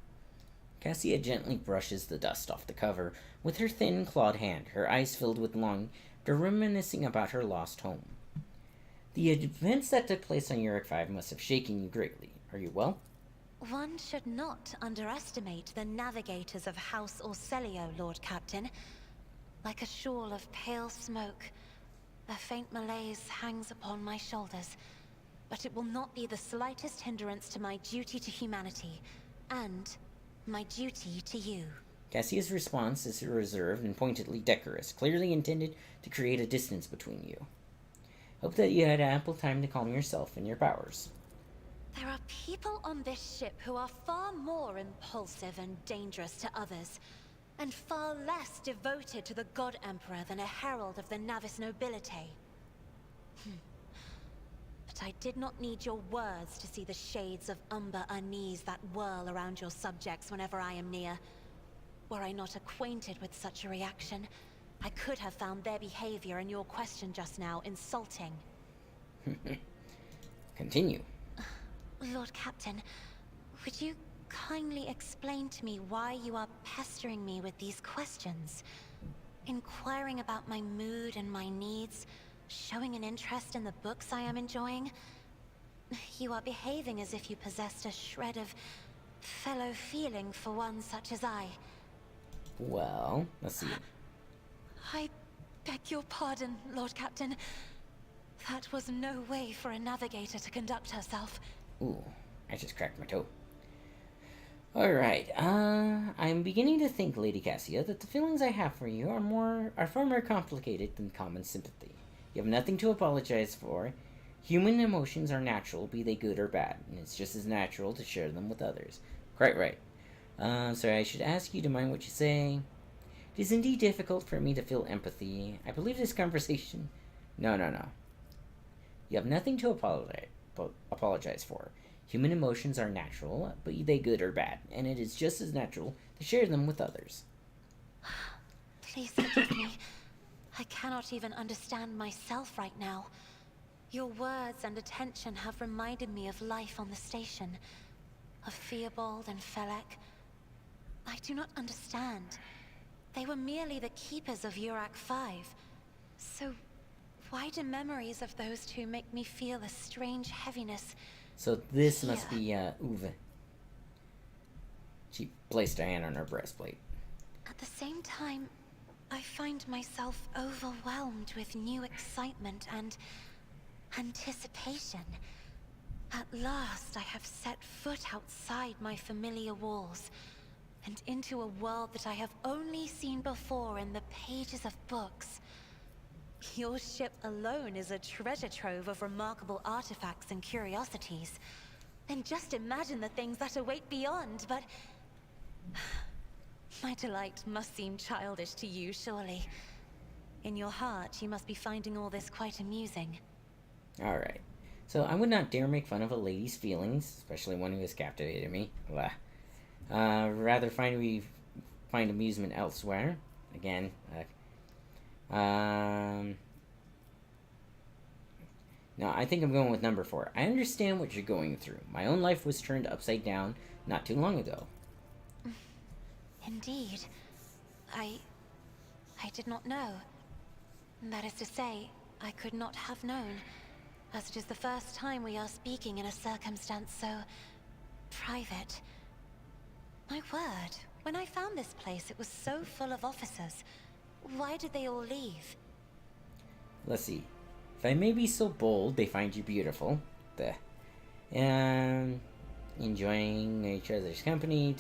Cassia gently brushes the dust off the cover with her thin, clawed hand, her eyes filled with longing, reminiscing about her lost home. The events that took place on Urak 5 must have shaken you greatly. Are you well? One should not underestimate the navigators of House Orselio, Lord Captain. Like a shawl of pale smoke, a faint malaise hangs upon my shoulders, but it will not be the slightest hindrance to my duty to humanity, and my duty to you. Cassia's response is reserved and pointedly decorous, clearly intended to create a distance between you. Hope that you had ample time to calm yourself and your powers. There are people on this ship who are far more impulsive and dangerous to others, and far less devoted to the God Emperor than a herald of the Navis nobility. But I did not need your words to see the shades of umber unease that whirl around your subjects whenever I am near. Were I not acquainted with such a reaction, I could have found their behavior and your question just now insulting. Continue. Lord Captain, would you kindly explain to me why you are pestering me with these questions? Inquiring about my mood and my needs, showing an interest in the books I am enjoying? You are behaving as if you possessed a shred of fellow feeling for one such as I. Well, let's see. I beg your pardon, Lord Captain. That was no way for a navigator to conduct herself. Ooh, I just cracked my toe. Alright, I'm beginning to think, Lady Cassia, that the feelings I have for you are far more complicated than common sympathy. You have nothing to apologize for. Human emotions are natural, be they good or bad, and it's just as natural to share them with others. Quite right. So I should ask you to mind what you say. It is indeed difficult for me to feel empathy. I believe this conversation... No. You have nothing to apologize for. Human emotions are natural, be they good or bad, and it is just as natural to share them with others. Please forgive me. I cannot even understand myself right now. Your words and attention have reminded me of life on the station, of Theobald and Felek. I do not understand. They were merely the keepers of Urak 5. So, why do memories of those two make me feel a strange heaviness? So this must be, Uwe. She placed a hand on her breastplate. At the same time, I find myself overwhelmed with new excitement and anticipation. At last, I have set foot outside my familiar walls, and into a world that I have only seen before in the pages of books. Your ship alone is a treasure trove of remarkable artifacts and curiosities. And just imagine the things that await beyond, but... My delight must seem childish to you, surely. In your heart, you must be finding all this quite amusing. Alright. So I would not dare make fun of a lady's feelings, especially one who has captivated me. Blah. Rather find amusement elsewhere. Again, no, I think I'm going with number 4. I understand what you're going through. My own life was turned upside down not too long ago. Indeed. I did not know. That is to say, I could not have known, as it is the first time we are speaking in a circumstance so... private. My word, when I found this place, it was so full of officers. Why did they all leave? Let's see. If I may be so bold, they find you beautiful. And enjoying each other's company.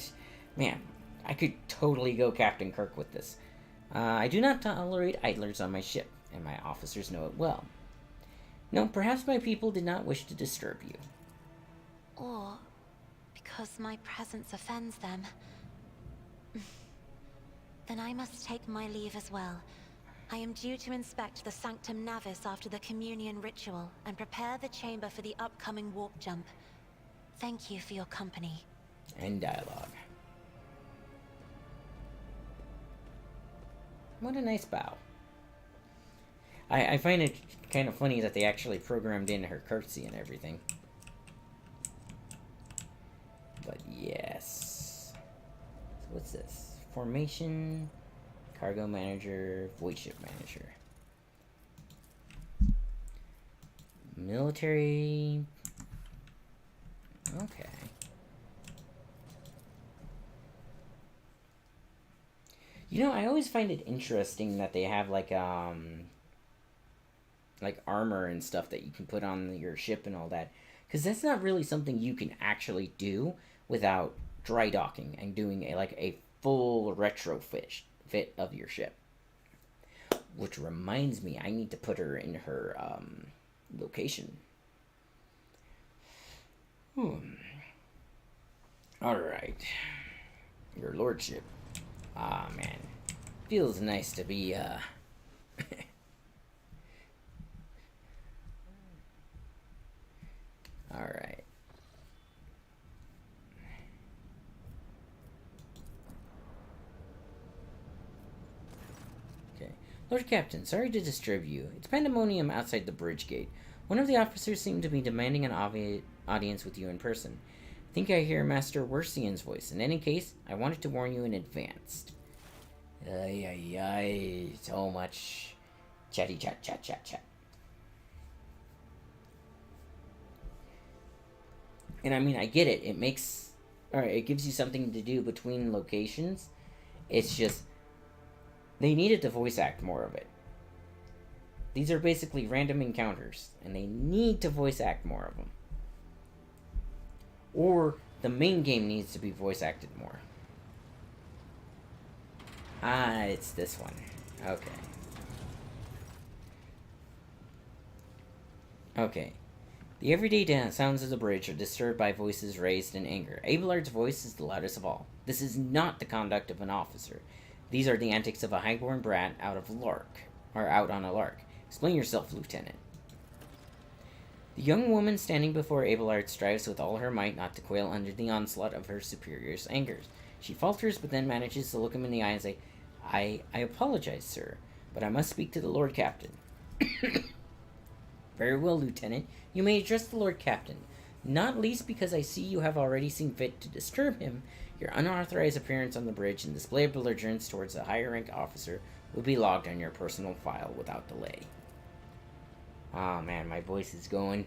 Man, I could totally go Captain Kirk with this. I do not tolerate idlers on my ship, and my officers know it well. No, perhaps my people did not wish to disturb you. Or because my presence offends them. Then I must take my leave as well. I am due to inspect the Sanctum Navis after the communion ritual and prepare the chamber for the upcoming warp jump. Thank you for your company. And dialogue. What a nice bow. I find it kind of funny that they actually programmed in her curtsy and everything. But yes. So what's this? Formation, cargo manager, void ship manager. Military. Okay. You know, I always find it interesting that they have like armor and stuff that you can put on your ship and all that, because that's not really something you can actually do without dry docking and doing a full retrofit of your ship. Which reminds me, I need to put her in her location. Alright. Your lordship. Ah, man. Feels nice to be, Alright. Okay. Lord Captain, sorry to disturb you. It's pandemonium outside the bridge gate. One of the officers seemed to be demanding an audience with you in person. I think I hear Master Wersian's voice. In any case, I wanted to warn you in advance. Ay, so much chatty chat. And I mean, I get it. It gives you something to do between locations. It's just, they needed to voice act more of it. These are basically random encounters, and they need to voice act more of them. Or the main game needs to be voice acted more. Ah, it's this one. Okay. Okay. The everyday sounds of the bridge are disturbed by voices raised in anger. Abelard's voice is the loudest of all. This is not the conduct of an officer. These are the antics of a highborn brat out on a lark. Explain yourself, Lieutenant. The young woman standing before Abelard strives with all her might not to quail under the onslaught of her superior's angers. She falters, but then manages to look him in the eye and say, I apologize, sir, but I must speak to the Lord Captain. Very well, Lieutenant. You may address the Lord Captain, not least because I see you have already seen fit to disturb him. Your unauthorized appearance on the bridge and display of belligerence towards a higher-ranked officer will be logged on your personal file without delay. Ah, man, my voice is going.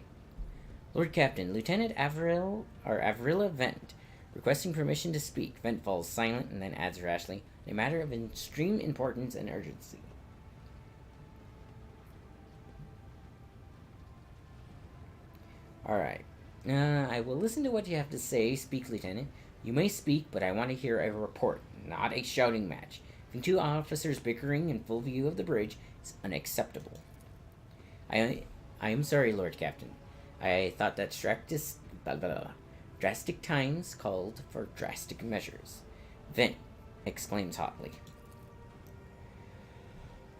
Lord Captain, Lieutenant Avrilla Vent, requesting permission to speak. Vent falls silent and then adds rashly, a matter of extreme importance and urgency. Alright. I will listen to what you have to say. Speak, Lieutenant. You may speak, but I want to hear a report, not a shouting match. Between two officers bickering in full view of the bridge is unacceptable. I am sorry, Lord Captain. I thought that drastic times called for drastic measures. Vent exclaims hotly.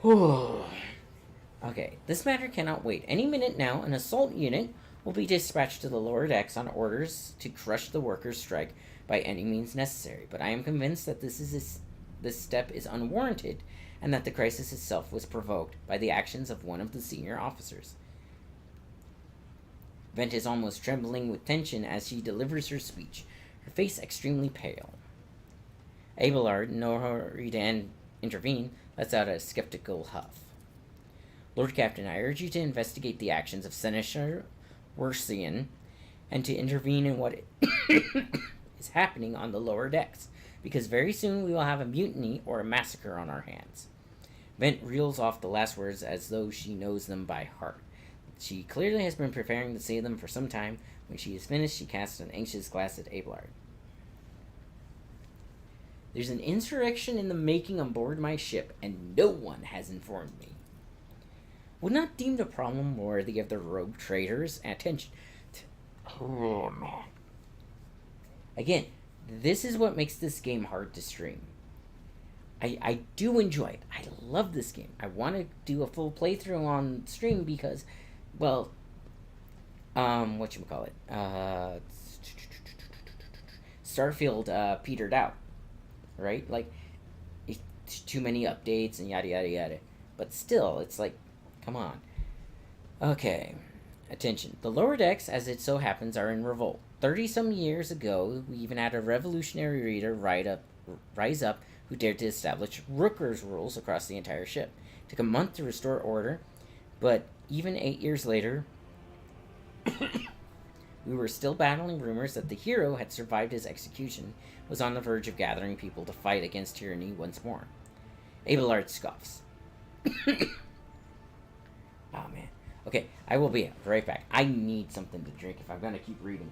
Okay, this matter cannot wait. Any minute now, an assault unit will be dispatched to the lower decks on orders to crush the workers' strike by any means necessary. But I am convinced that this step is unwarranted, and that the crisis itself was provoked by the actions of one of the senior officers. Vent is almost trembling with tension as she delivers her speech, her face extremely pale. Abelard, in no hurry to intervene, lets out a skeptical huff. Lord Captain, I urge you to investigate the actions of Senator Wersian and to intervene in what is happening on the lower decks, because very soon we will have a mutiny or a massacre on our hands. Vent reels off the last words as though she knows them by heart. She clearly has been preparing to say them for some time. When she is finished, she casts an anxious glance at Abelard. There's an insurrection in the making on board my ship, and no one has informed me. Would not deem the problem worthy of the rogue traders. Attention. Again, this is what makes this game hard to stream. I do enjoy it. I love this game. I want to do a full playthrough on stream because, well, Whatchamacallit? Starfield petered out, right? Like, it's too many updates and yada yada yada. But still, it's like, come on. Okay, attention. The lower decks, as it so happens, are in revolt. 30-some years ago, we even had a revolutionary reader rise up who dared to establish Rooker's rules across the entire ship. It took a month to restore order, but even 8 years later, we were still battling rumors that the hero had survived his execution, was on the verge of gathering people to fight against tyranny once more. Abelard scoffs. Oh, man. Okay, I will be right back. I need something to drink if I'm going to keep reading.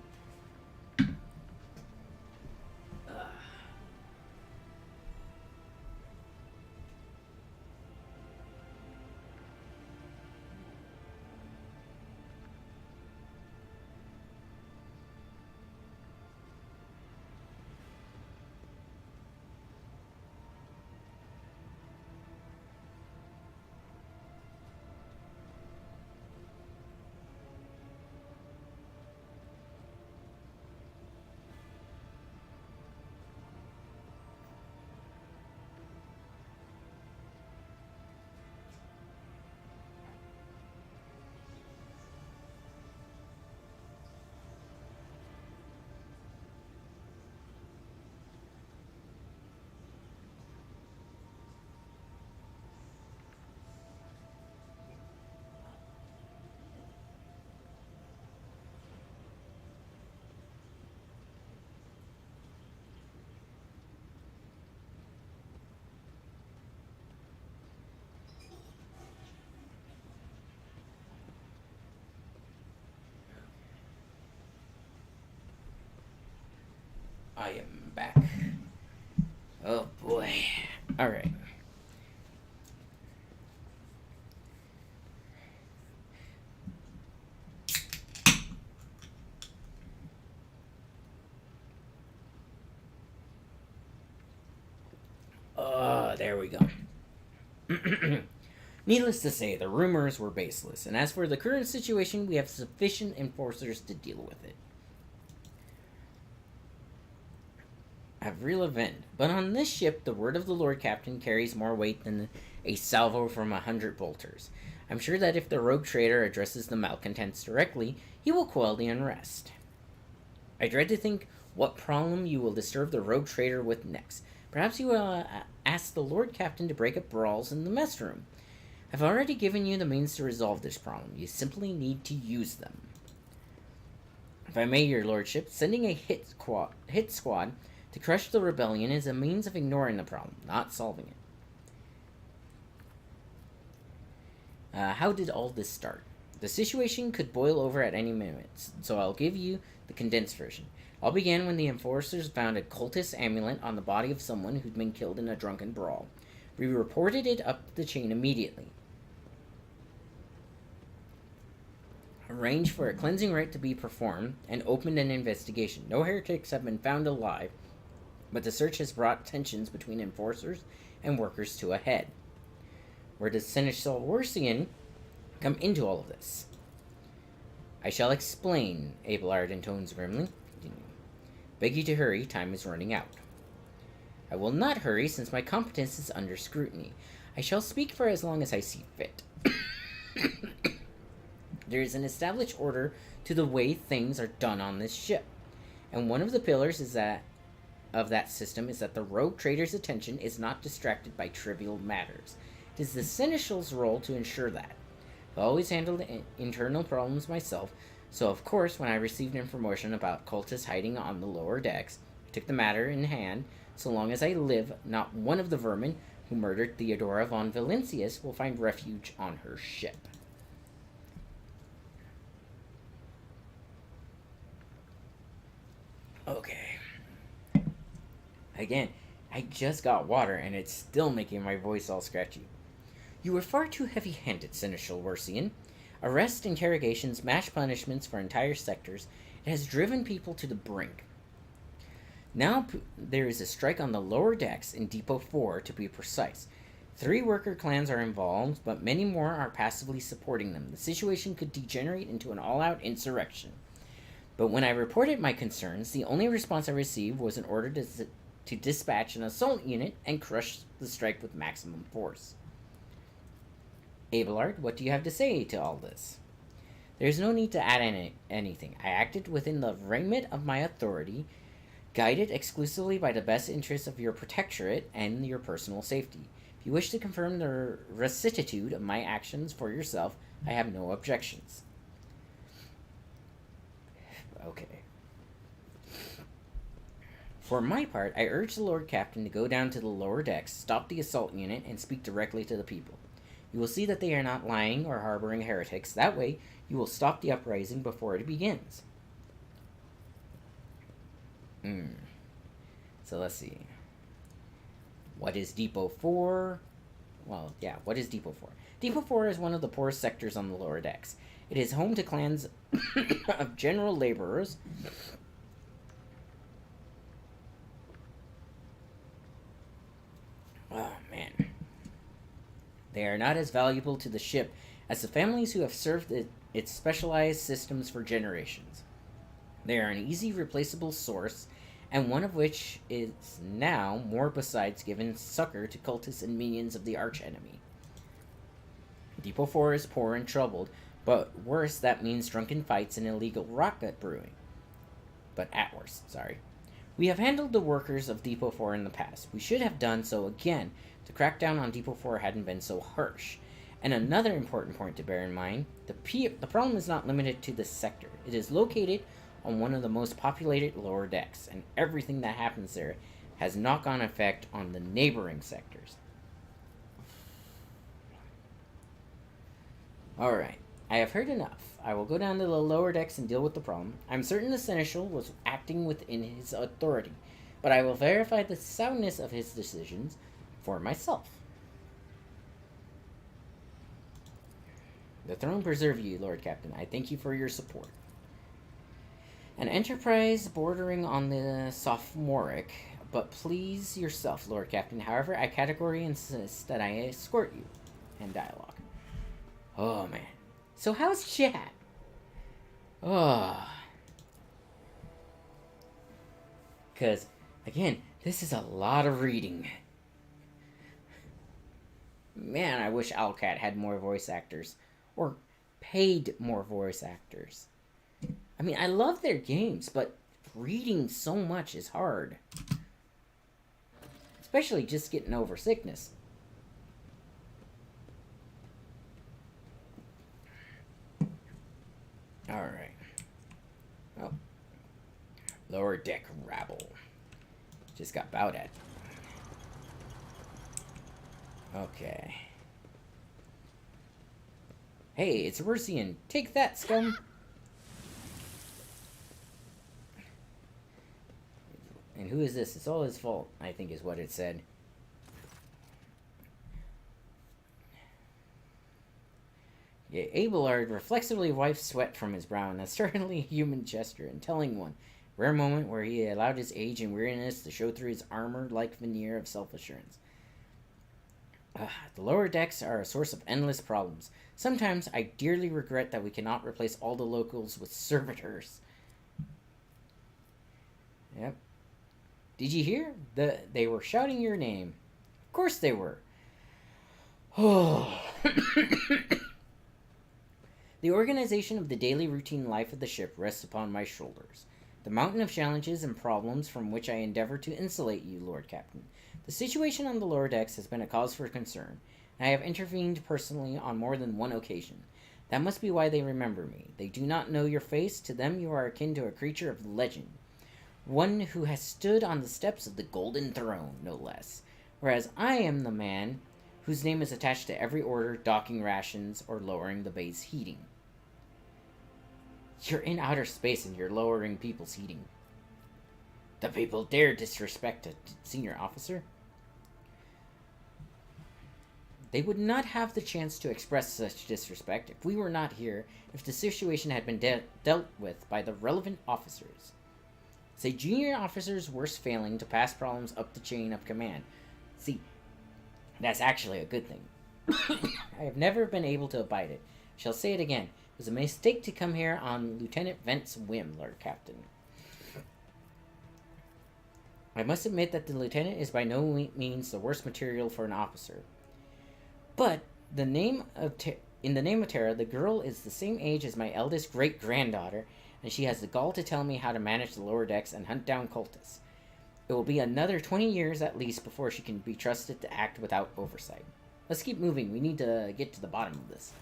I am back. Oh boy. Alright. There we go. Needless to say, the rumors were baseless, and as for the current situation, we have sufficient enforcers to deal with it. Have real event, but on this ship, the word of the Lord Captain carries more weight than a salvo from 100 bolters. I'm sure that if the rogue trader addresses the malcontents directly, he will quell the unrest. I dread to think what problem you will disturb the rogue trader with next. Perhaps you will ask the Lord Captain to break up brawls in the mess room. I've already given you the means to resolve this problem. You simply need to use them. If I may, your lordship, sending a hit squad to crush the rebellion is a means of ignoring the problem, not solving it. How did all this start? The situation could boil over at any minute, so I'll give you the condensed version. All began when the enforcers found a cultist amulet on the body of someone who'd been killed in a drunken brawl. We reported it up the chain immediately. Arranged for a cleansing rite to be performed, and opened an investigation. No heretics have been found alive, but the search has brought tensions between enforcers and workers to a head. Where does Seneschal Warsian come into all of this? I shall explain, Abelard intones grimly. Beg you to hurry, time is running out. I will not hurry, since my competence is under scrutiny. I shall speak for as long as I see fit. There is an established order to the way things are done on this ship, and one of the pillars of that system is that the rogue trader's attention is not distracted by trivial matters. It is the Seneschal's role to ensure that. I've always handled internal problems myself, so of course when I received information about cultists hiding on the lower decks, I took the matter in hand. So long as I live, not one of the vermin who murdered Theodora von Valentius will find refuge on her ship. Okay. Again, I just got water and it's still making my voice all scratchy. You were far too heavy-handed, Seneschal Warsian. Arrests, interrogations, mass punishments for entire sectors. It has driven people to the brink. Now there is a strike on the lower decks, in Depot 4 to be precise. 3 worker clans are involved, but many more are passively supporting them. The situation could degenerate into an all-out insurrection. But when I reported my concerns, the only response I received was an order to dispatch an assault unit and crush the strike with maximum force. Abelard, what do you have to say to all this? There's no need to add anything. I acted within the remit of my authority, guided exclusively by the best interests of your protectorate and your personal safety. If you wish to confirm the rectitude of my actions for yourself, I have no objections. Okay. For my part, I urge the Lord Captain to go down to the lower decks, stop the assault unit, and speak directly to the people. You will see that they are not lying or harboring heretics. That way, you will stop the uprising before it begins. So let's see. What is Depot 4? Well, yeah, what is Depot 4? Depot 4 is one of the poorest sectors on the lower decks. It is home to clans of general laborers oh, man. They are not as valuable to the ship as the families who have served its specialized systems for generations. They are an easy replaceable source, and one of which is now more besides given succor to cultists and minions of the archenemy. Depot 4 is poor and troubled, but worse, that means drunken fights and illegal rocket brewing. But at worst, sorry. We have handled the workers of Depot 4 in the past. We should have done so again. The crackdown on Depot 4 hadn't been so harsh. And another important point to bear in mind, the problem is not limited to this sector. It is located on one of the most populated lower decks, and everything that happens there has knock-on effect on the neighboring sectors. Alright, I have heard enough. I will go down to the lower decks and deal with the problem. I'm certain the Seneschal was acting within his authority, but I will verify the soundness of his decisions for myself. The throne preserve you, Lord Captain. I thank you for your support. An enterprise bordering on the sophomoric, but please yourself, Lord Captain. However, I categorically insist that I escort you. And dialogue. Oh, man. So how's chat? Oh. Because, again, this is a lot of reading. Man, I wish Owlcat had more voice actors. Or paid more voice actors. I mean, I love their games, but reading so much is hard. Especially just getting over sickness. Alright. Oh. Lower deck rabble. Just got bowed at. Okay. Hey, it's Russian. Take that, scum! And who is this? It's all his fault, I think is what it said. Yeah, Abelard reflexively wiped sweat from his brow in a certainly human gesture, and telling one. Rare moment where he allowed his age and weariness to show through his armor-like veneer of self-assurance. The lower decks are a source of endless problems. Sometimes I dearly regret that we cannot replace all the locals with servitors. Yep. Did you hear? They were shouting your name. Of course they were. Oh. The organization of the daily routine life of the ship rests upon my shoulders. The mountain of challenges and problems from which I endeavor to insulate you, Lord Captain. The situation on the lower decks has been a cause for concern, and I have intervened personally on more than one occasion. That must be why they remember me. They do not know your face. To them you are akin to a creature of legend. One who has stood on the steps of the Golden Throne, no less. Whereas I am the man whose name is attached to every order, docking rations, or lowering the base heating. You're in outer space and you're lowering people's heating. The people dare disrespect a senior officer? They would not have the chance to express such disrespect if we were not here, if the situation had been dealt with by the relevant officers. Say junior officers' worst failing to pass problems up the chain of command. See, That's actually a good thing. I have never been able to abide it. I shall say it again. It was a mistake to come here on Lieutenant Vent's whim, Lord Captain. I must admit that the lieutenant is by no means the worst material for an officer. But in the name of Terra, the girl is the same age as my eldest great-granddaughter, and she has the gall to tell me how to manage the lower decks and hunt down cultists. It will be another 20 years at least before she can be trusted to act without oversight. Let's keep moving. We need to get to the bottom of this.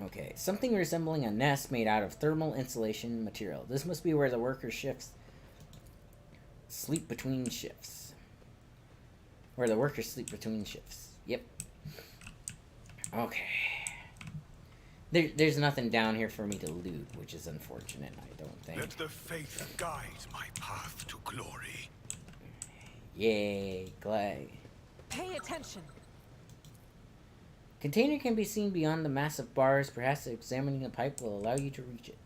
Okay, something resembling a nest made out of thermal insulation material. This must be where the workers' shifts sleep between shifts. Where the workers sleep between shifts. Yep. Okay. There's nothing down here for me to loot, which is unfortunate, I don't think. Let the faith guide my path to glory. Yay, glad. Pay attention. Container can be seen beyond the massive bars. Perhaps examining the pipe will allow you to reach it.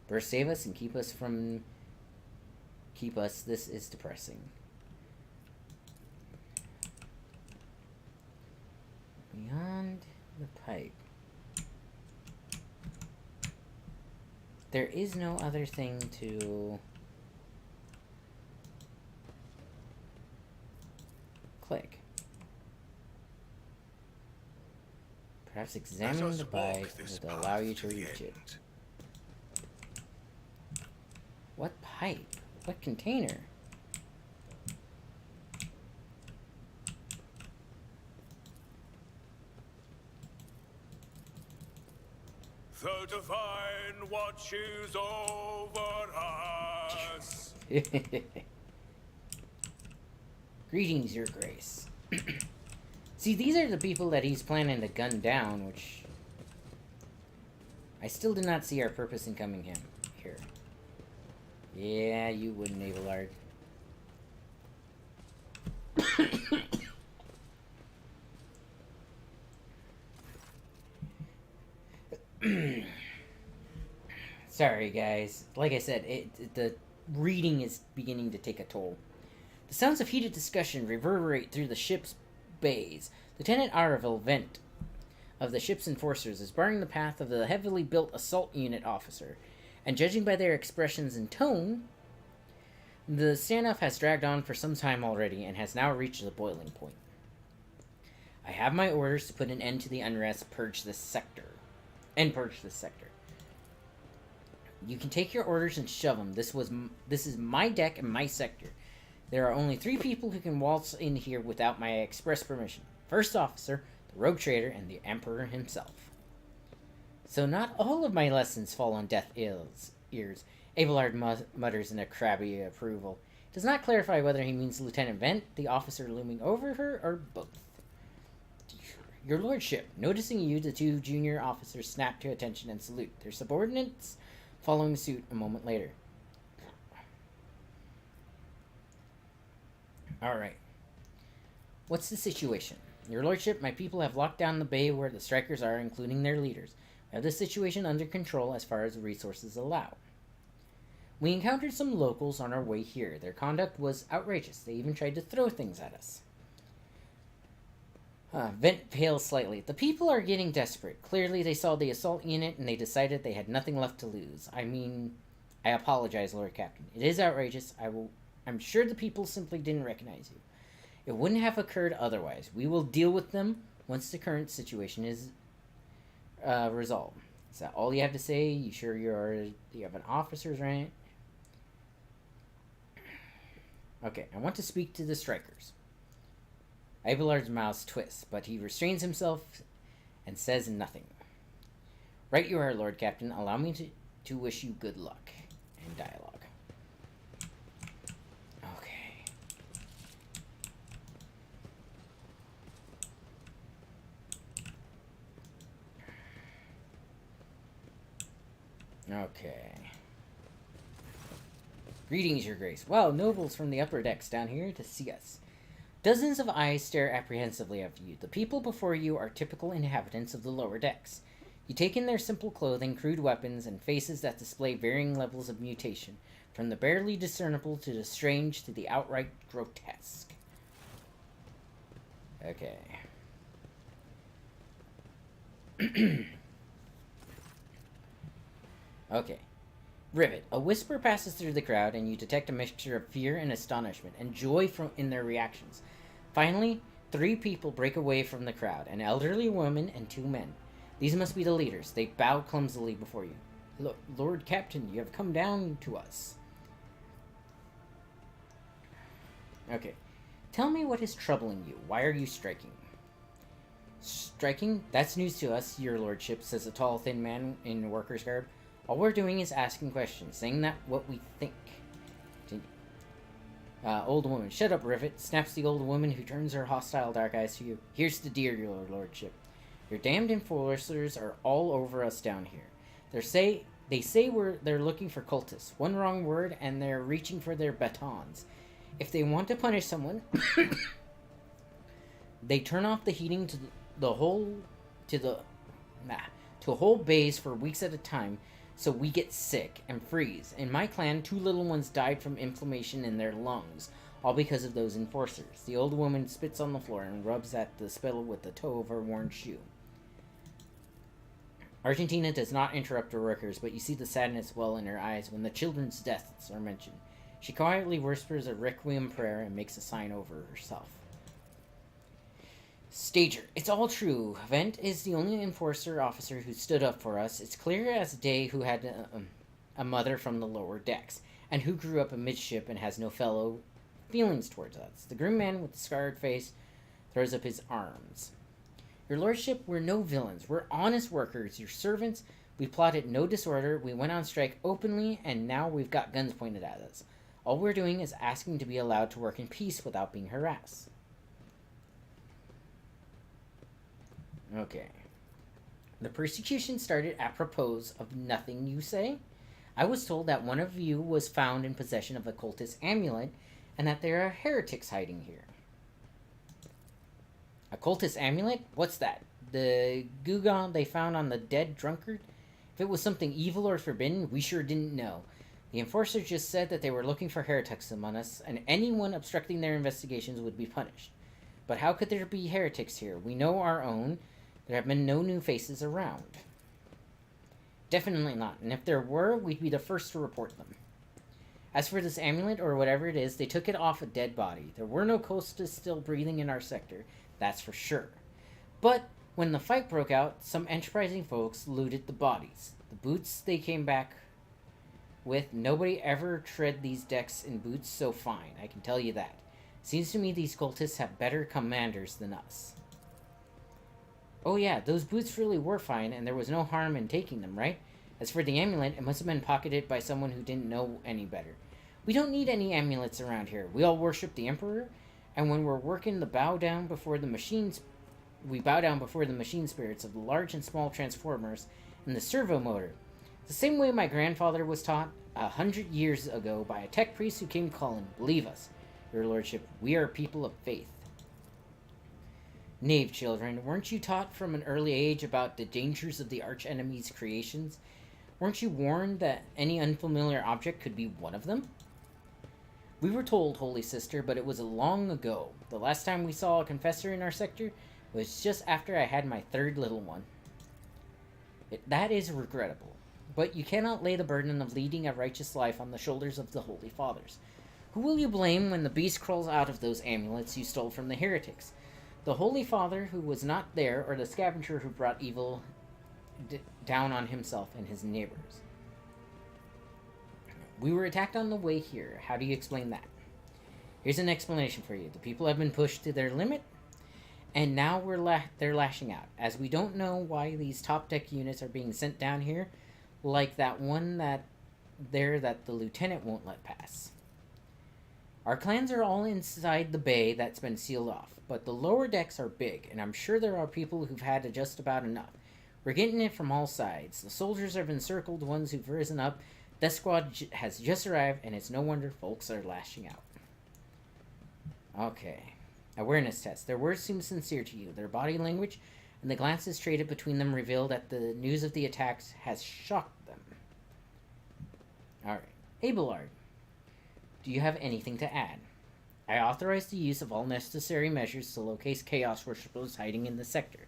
First, save us and keep us. This is depressing. Beyond the pipe. There is no other thing to click. Perhaps examining the pipe would allow you to reach it. What pipe? What container? The divine watches over us. Greetings, Your Grace. See, these are the people that he's planning to gun down, which I still do not see our purpose in coming here. Yeah, you wouldn't, Abelard. Sorry, guys. Like I said, the reading is beginning to take a toll. The sounds of heated discussion reverberate through the ship's bays. Lieutenant Aravel Vent of the ship's enforcers is barring the path of the heavily built assault unit officer, and judging by their expressions and tone, the standoff has dragged on for some time already and has now reached the boiling point. I have my orders to put an end to the unrest, purge this sector. You can take your orders and shove them. This is my deck and my sector. There are only 3 people who can waltz in here without my express permission. First officer, the rogue trader, and the Emperor himself. So not all of my lessons fall on deaf ears, Abelard mutters in a crabby approval. Does not clarify whether he means Lieutenant Vent, the officer looming over her, or both. Your lordship, noticing you, the 2 junior officers snap to attention and salute, their subordinates following suit a moment later. Alright. What's the situation? Your lordship, my people have locked down the bay where the strikers are, including their leaders. We have the situation under control as far as the resources allow. We encountered some locals on our way here. Their conduct was outrageous. They even tried to throw things at us. Vent pales slightly. The people are getting desperate. Clearly they saw the assault unit and they decided they had nothing left to lose. I mean, I apologize, Lord Captain. It is outrageous. I'm sure the people simply didn't recognize you. It wouldn't have occurred otherwise. We will deal with them once the current situation is resolved. Is that all you have to say? You sure you have an officer's rank? Okay, I want to speak to the strikers. Abelard's mouth twists, but he restrains himself and says nothing. Right you are, Lord Captain. Allow me to wish you good luck and dialogue. Okay. Greetings, your grace. Wow, nobles from the upper decks down here to see us. Dozens of eyes stare apprehensively at you. The people before you are typical inhabitants of the lower decks. You take in their simple clothing, crude weapons, and faces that display varying levels of mutation, from the barely discernible to the strange to the outright grotesque. Okay. Okay. Rivet. A whisper passes through the crowd, and you detect a mixture of fear and astonishment, and joy in their reactions. Finally, 3 people break away from the crowd, an elderly woman and 2 men. These must be the leaders. They bow clumsily before you. Lord Captain, you have come down to us. Okay. Tell me what is troubling you. Why are you striking? Striking? That's news to us, your lordship, says a tall, thin man in worker's garb. All we're doing is asking questions, saying that what we think. Old woman. Shut up, Rivet, snaps the old woman, who turns her hostile dark eyes to you. Here's the dear, your lordship. Your damned enforcers are all over us down here. They say they're looking for cultists. One wrong word, and they're reaching for their batons. If they want to punish someone, they turn off the heating to whole bays for weeks at a time, so we get sick and freeze. In my clan, 2 little ones died from inflammation in their lungs, all because of those enforcers. The old woman spits on the floor and rubs at the spittle with the toe of her worn shoe. Argentina does not interrupt her workers, but you see the sadness well in her eyes when the children's deaths are mentioned. She quietly whispers a requiem prayer and makes a sign over herself. Stager. It's all true. Vent is the only enforcer officer who stood up for us. It's clear as day who had a mother from the lower decks, and who grew up amidship and has no fellow feelings towards us. The grim man with the scarred face throws up his arms. Your lordship, we're no villains. We're honest workers, your servants. We plotted no disorder. We went on strike openly, and now we've got guns pointed at us. All we're doing is asking to be allowed to work in peace without being harassed. Okay. The persecution started apropos of nothing, you say? I was told that one of you was found in possession of a cultist amulet, and that there are heretics hiding here. A cultist amulet? What's that? The gewgaw they found on the dead drunkard? If it was something evil or forbidden, we sure didn't know. The enforcer just said that they were looking for heretics among us, and anyone obstructing their investigations would be punished. But how could there be heretics here? We know our own. There have been no new faces around. Definitely not, and if there were, we'd be the first to report them. As for this amulet, or whatever it is, they took it off a dead body. There were no cultists still breathing in our sector, that's for sure. But when the fight broke out, some enterprising folks looted the bodies. The boots they came back with, nobody ever tread these decks in boots so fine, I can tell you that. Seems to me these cultists have better commanders than us. Oh yeah, those boots really were fine, and there was no harm in taking them, right? As for the amulet, it must have been pocketed by someone who didn't know any better. We don't need any amulets around here. We all worship the Emperor, and when we're working we bow down before the machine spirits of the large and small transformers and the servo motor. The same way my grandfather was taught 100 years ago by a tech priest who came calling. Believe us, your lordship, we are people of faith. Knave children, weren't you taught from an early age about the dangers of the arch-enemy's creations? Weren't you warned that any unfamiliar object could be one of them? We were told, Holy Sister, but it was long ago. The last time we saw a confessor in our sector was just after I had my 3rd little one. That is regrettable, but you cannot lay the burden of leading a righteous life on the shoulders of the Holy Fathers. Who will you blame when the beast crawls out of those amulets you stole from the heretics? The Holy Father who was not there, or the scavenger who brought evil down on himself and his neighbors? We were attacked on the way here. How do you explain that? Here's an explanation for you. The people have been pushed to their limit, and now they're lashing out. As we don't know why these top deck units are being sent down here, like that one that the lieutenant won't let pass. Our clans are all inside the bay that's been sealed off, but the lower decks are big, and I'm sure there are people who've had just about enough. We're getting it from all sides. The soldiers have encircled the ones who've risen up, Death Squad has just arrived, and it's no wonder folks are lashing out. Okay. Awareness test. Their words seem sincere to you. Their body language and the glances traded between them reveal that the news of the attacks has shocked them. Alright. Abelard, do you have anything to add? I authorize the use of all necessary measures to locate Chaos Worshippers hiding in the sector.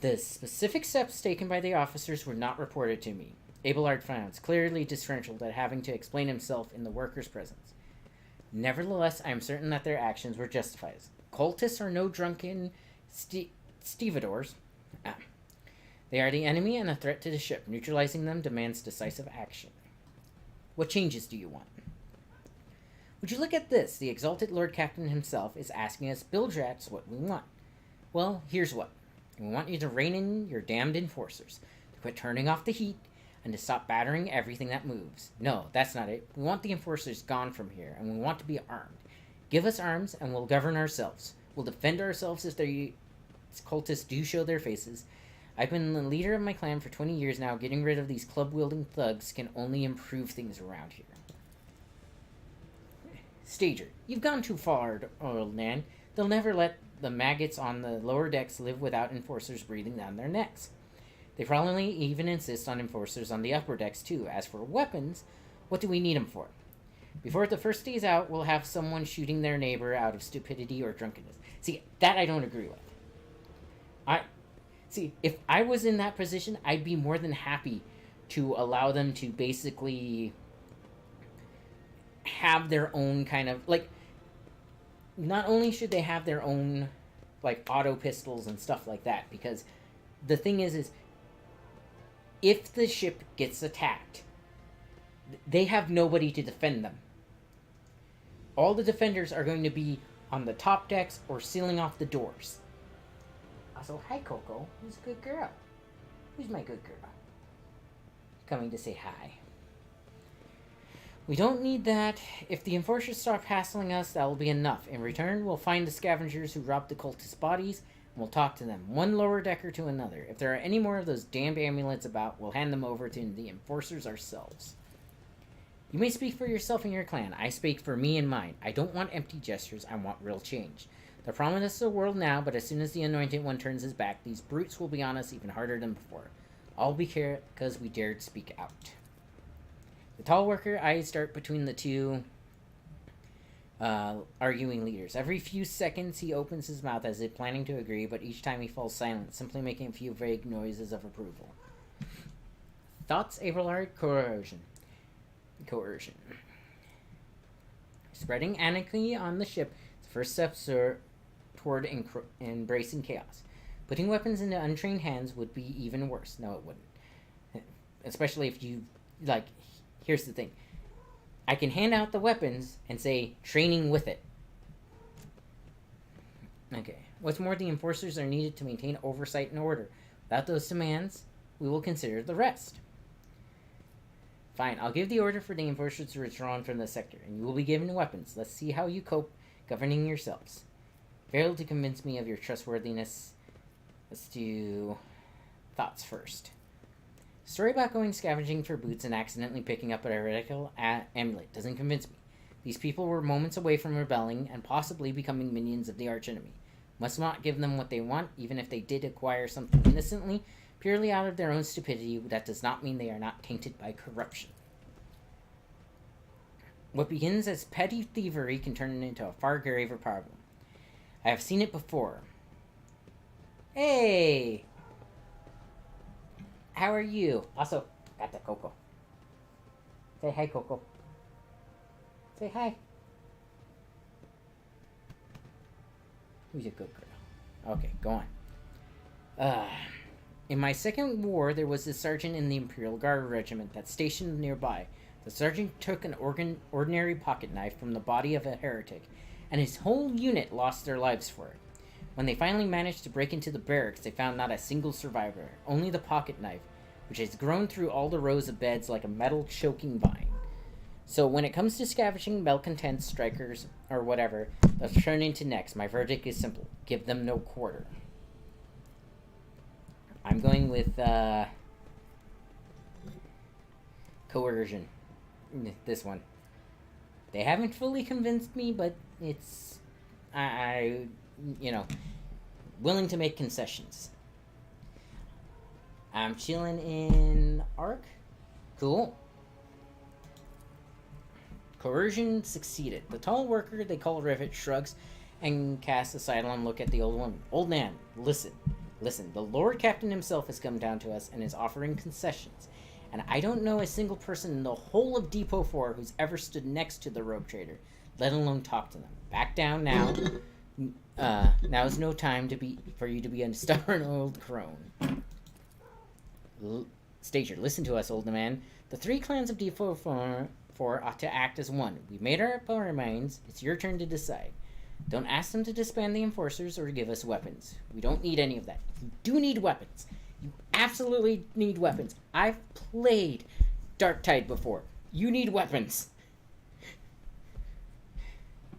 The specific steps taken by the officers were not reported to me. Abelard frowns, clearly disgruntled at having to explain himself in the workers' presence. Nevertheless, I am certain that their actions were justified. Cultists are no drunken stevedores. They are the enemy and a threat to the ship. Neutralizing them demands decisive action. What changes do you want? Would you look at this? The exalted Lord Captain himself is asking us Bildrats what we want. Well, here's what. We want you to rein in your damned enforcers, to quit turning off the heat, and to stop battering everything that moves. No, that's not it. We want the enforcers gone from here, and we want to be armed. Give us arms, and we'll govern ourselves. We'll defend ourselves if the cultists do show their faces. I've been the leader of my clan for 20 years now. Getting rid of these club-wielding thugs can only improve things around here. Stager, you've gone too far, old man. They'll never let the maggots on the lower decks live without enforcers breathing down their necks. They probably even insist on enforcers on the upper decks, too. As for weapons, what do we need them for? Before the first day's out, we'll have someone shooting their neighbor out of stupidity or drunkenness. See, that I don't agree with. See, if I was in that position, I'd be more than happy to allow them to basically have their own kind of, like, not only should they have their own, like, auto pistols and stuff like that, because the thing is if the ship gets attacked, they have nobody to defend them. All the defenders are going to be on the top decks or sealing off the doors. Also, hi, Coco. Who's a good girl? Who's my good girl? Coming to say hi. We don't need that. If the enforcers start hassling us, that will be enough. In return, we'll find the scavengers who robbed the cultist bodies, and we'll talk to them, one lower decker to another. If there are any more of those damned amulets about, we'll hand them over to the enforcers ourselves. You may speak for yourself and your clan. I speak for me and mine. I don't want empty gestures. I want real change. They're promising us the world now, but as soon as the Anointed One turns his back, these brutes will be on us even harder than before. All because we dared speak out. The tall worker eyes dart between the two arguing leaders. Every few seconds, he opens his mouth as if planning to agree, but each time he falls silent, simply making a few vague noises of approval. Thoughts, Abelard? Coercion. Spreading anarchy on the ship is the first step toward embracing chaos. Putting weapons into untrained hands would be even worse. No, it wouldn't. Especially if you, like, here's the thing. I can hand out the weapons and say, training with it. Okay. What's more, the enforcers are needed to maintain oversight and order. Without those demands, we will consider the rest. Fine, I'll give the order for the enforcers to withdraw from the sector, and you will be given weapons. Let's see how you cope governing yourselves. Failed to convince me of your trustworthiness. Let's do thoughts first. Story about going scavenging for boots and accidentally picking up a heretical amulet doesn't convince me. These people were moments away from rebelling and possibly becoming minions of the archenemy. Must not give them what they want, even if they did acquire something innocently, purely out of their own stupidity. That does not mean they are not tainted by corruption. What begins as petty thievery can turn into a far graver problem. I have seen it before. Hey! How are you? Also, got the Coco. Say hi, Coco. Say hi. Who's a good girl? Okay, go on. In my second war, there was a sergeant in the Imperial Guard regiment that's stationed nearby. The sergeant took an ordinary pocket knife from the body of a heretic, and his whole unit lost their lives for it. When they finally managed to break into the barracks, they found not a single survivor, only the pocket knife, which has grown through all the rows of beds like a metal choking vine. So when it comes to scavenging malcontents, strikers, or whatever, they'll turn into necks. My verdict is simple. Give them no quarter. I'm going with, coercion. This one. They haven't fully convinced me, but it's... you know, willing to make concessions. I'm chilling in Ark. Cool. Coercion succeeded. The tall worker they call Rivet shrugs and casts a sidelong look at the old woman. Old man, listen. Listen, the Lord Captain himself has come down to us and is offering concessions. And I don't know a single person in the whole of Depot 4 who's ever stood next to the rogue trader, let alone talk to them. Back down now. Now's no time for you to be a stubborn old crone. Stager, listen to us, old man. The 3 clans of Depot 4 ought to act as one. We've made up our minds. It's your turn to decide. Don't ask them to disband the enforcers or give us weapons. We don't need any of that. You do need weapons. You absolutely need weapons. I've played Darktide before. You need weapons.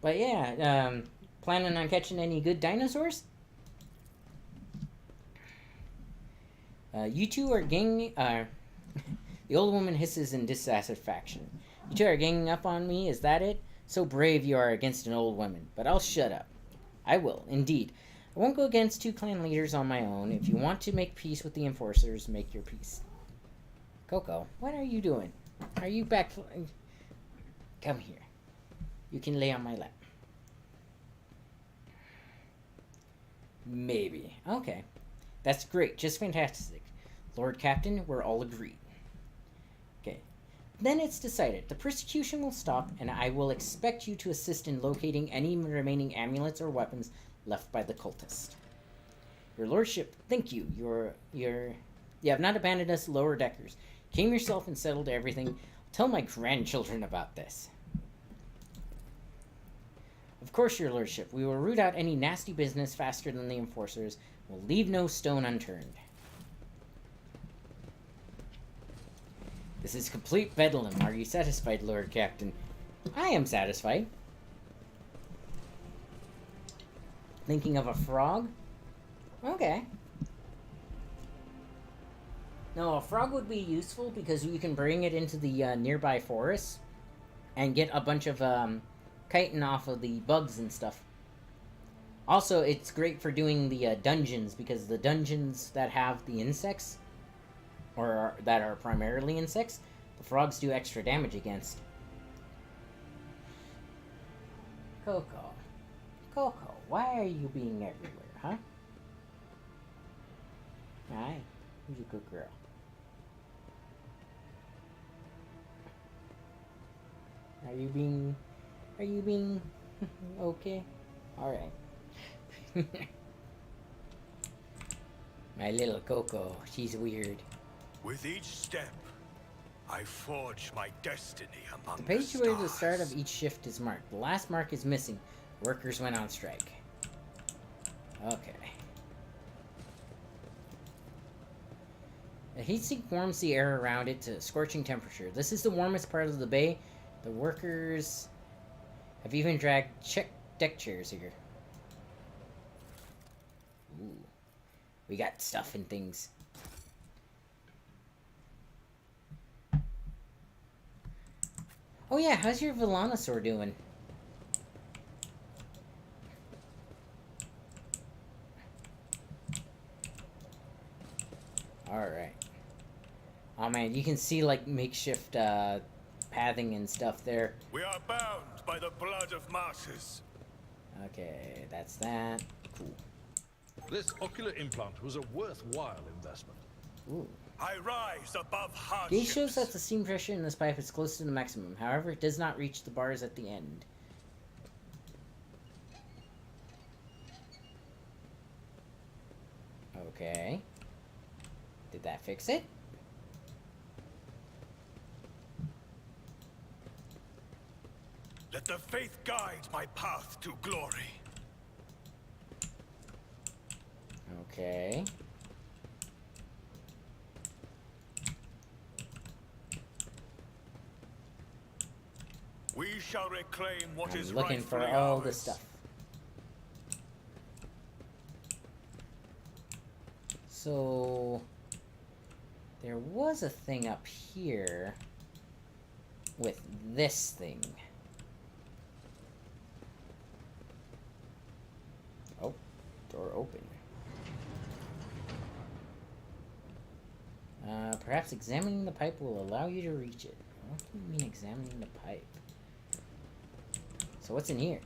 But yeah, planning on catching any good dinosaurs? You two are ganging... the old woman hisses in dissatisfaction. You two are ganging up on me, is that it? So brave you are against an old woman, but I'll shut up. I will, indeed. I won't go against 2 clan leaders on my own. If you want to make peace with the enforcers, make your peace. Coco, what are you doing? Are you back? Come here. You can lay on my lap. Maybe. Okay. That's great. Just fantastic. Lord Captain, we're all agreed. Okay. Then it's decided. The persecution will stop, and I will expect you to assist in locating any remaining amulets or weapons left by the cultist. Your lordship, thank you. You have not abandoned us lower deckers. Came yourself and settled everything. Tell my grandchildren about this. Of course, your lordship. We will root out any nasty business faster than the enforcers. We'll leave no stone unturned. This is complete bedlam. Are you satisfied, Lord Captain? I am satisfied. Thinking of a frog? Okay. No, a frog would be useful because you can bring it into the nearby forest and get a bunch of chitin off of the bugs and stuff. Also, it's great for doing the dungeons because the dungeons that have the insects, or that are primarily insects, the frogs do extra damage against. Coco. Coco, why are you being everywhere, huh? Hi. Who's a good girl? Are you being okay? Alright. My little Coco, she's weird. With each step, I forge my destiny among The page where the start stars. of each shift is marked. The last mark is missing. Workers went on strike. Okay. The heatsink warms the air around it to scorching temperature. This is the warmest part of the bay. The workers have even dragged deck chairs here. Ooh. We got stuff and things. Oh yeah, how's your Velonosaur doing? Alright. Oh man, you can see like makeshift pathing and stuff there. We are bound by the blood of martyrs. Okay, that's that. Cool. This ocular implant was a worthwhile investment. Ooh. I rise above Gauge hardships. shows that the steam pressure in this pipe is close to the maximum. However, it does not reach the bars at the end. Okay. Did that fix it? Let the faith guide my path to glory. Okay. We shall reclaim what is I'm looking for rightfully all ours. this stuff. So there was a thing up here. with this thing. Oh, door open. Perhaps examining the pipe will allow you to reach it. What do you mean examining the pipe? So what's in here?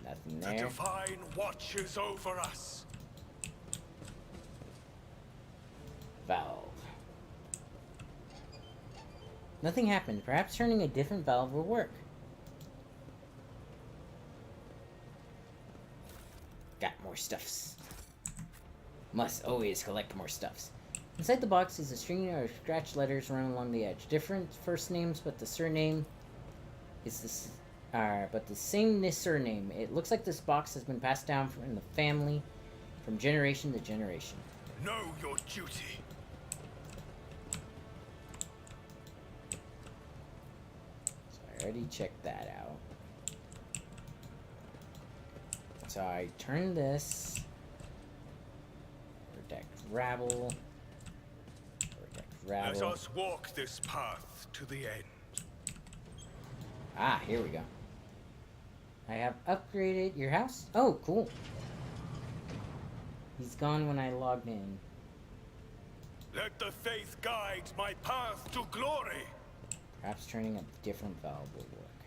Nothing there. The divine watches over us. Valve. Nothing happened. Perhaps turning a different valve will work. Got more stuffs. Must always collect more stuffs. Inside the box is a string of scratched letters run along the edge. Different first names, but the surname is this. But the same surname. It looks like this box has been passed down in the family from generation to generation. Know your duty. So I already checked that out. So I turn this. Protect rabble. Protect rabble. Let us walk this path to the end. Ah, here we go. I have upgraded your house. Oh, cool. He's gone when I logged in. Let the faith guide my path to glory. Perhaps turning a different valve will work.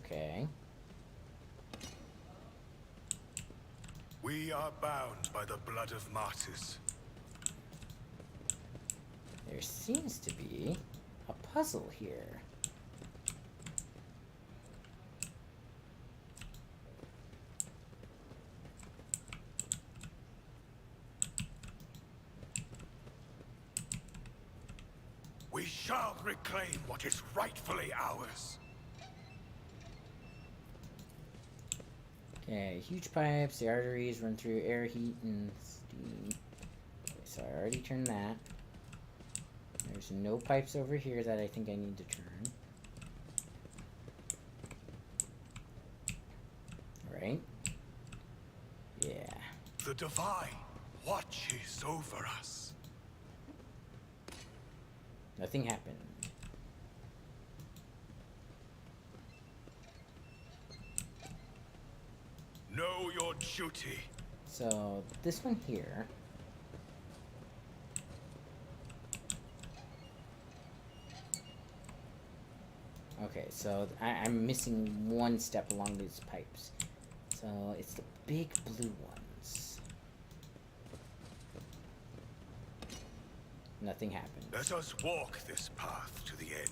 Okay. We are bound by the blood of martyrs. There seems to be a puzzle here. We shall reclaim what is rightfully ours. Okay, huge pipes, the arteries run through air, heat, and steam. Okay, so I already turned that. There's no pipes over here that I think I need to turn. Right? Yeah. The divine watches over us. Nothing happened. Know your duty. So, this one here. Okay, so I'm missing one step along these pipes. So, it's the big blue ones. Nothing happened. Let us walk this path to the end.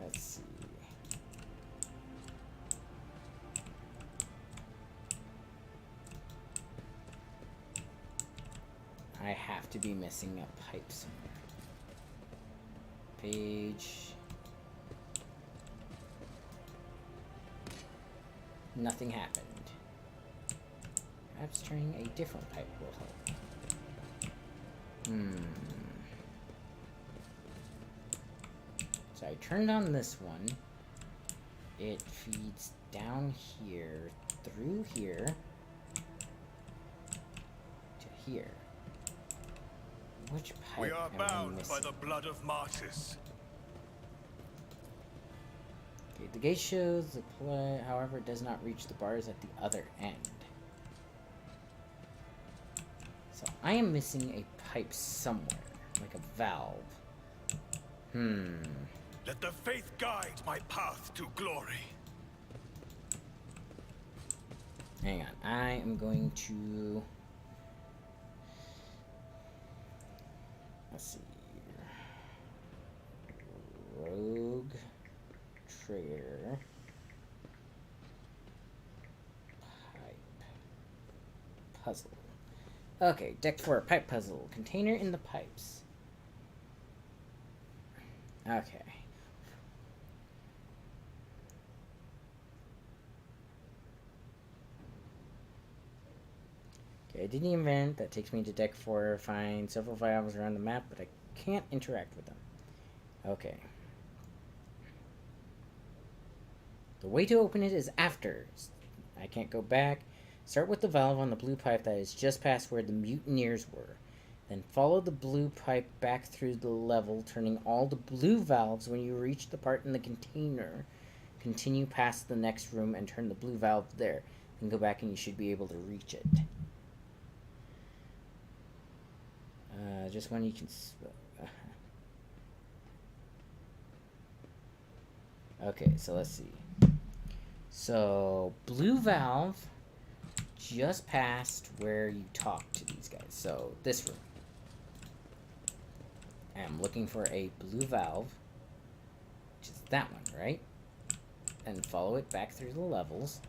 Let's see. I have to be missing a pipe somewhere. Page. Nothing happened. Perhaps turning a different pipe will help. So I turned on this one. It feeds down here, through here, to here. Which pipe We are am I bound missing? by the blood of martyrs. Okay, the gate shows the play, however, it does not reach the bars at the other end. So I am missing a pipe somewhere, like a valve. Let the faith guide my path to glory. Hang on, I am going to... Let's see. Rogue Trader. Pipe. Puzzle. Okay, deck 4, pipe puzzle. Container in the pipes. Okay. Okay, I did the event. That takes me to deck 4. Find several valves around the map, but I can't interact with them. Okay. The way to open it is after. I can't go back. Start with the valve on the blue pipe that is just past where the mutineers were. Then follow the blue pipe back through the level, turning all the blue valves when you reach the part in the container. Continue past the next room and turn the blue valve there. Then go back and you should be able to reach it. Just when you can... Okay, so let's see. So, blue valve just past where you talk to these guys. So, this room. I'm looking for a blue valve, which is that one, right? And follow it back through the levels.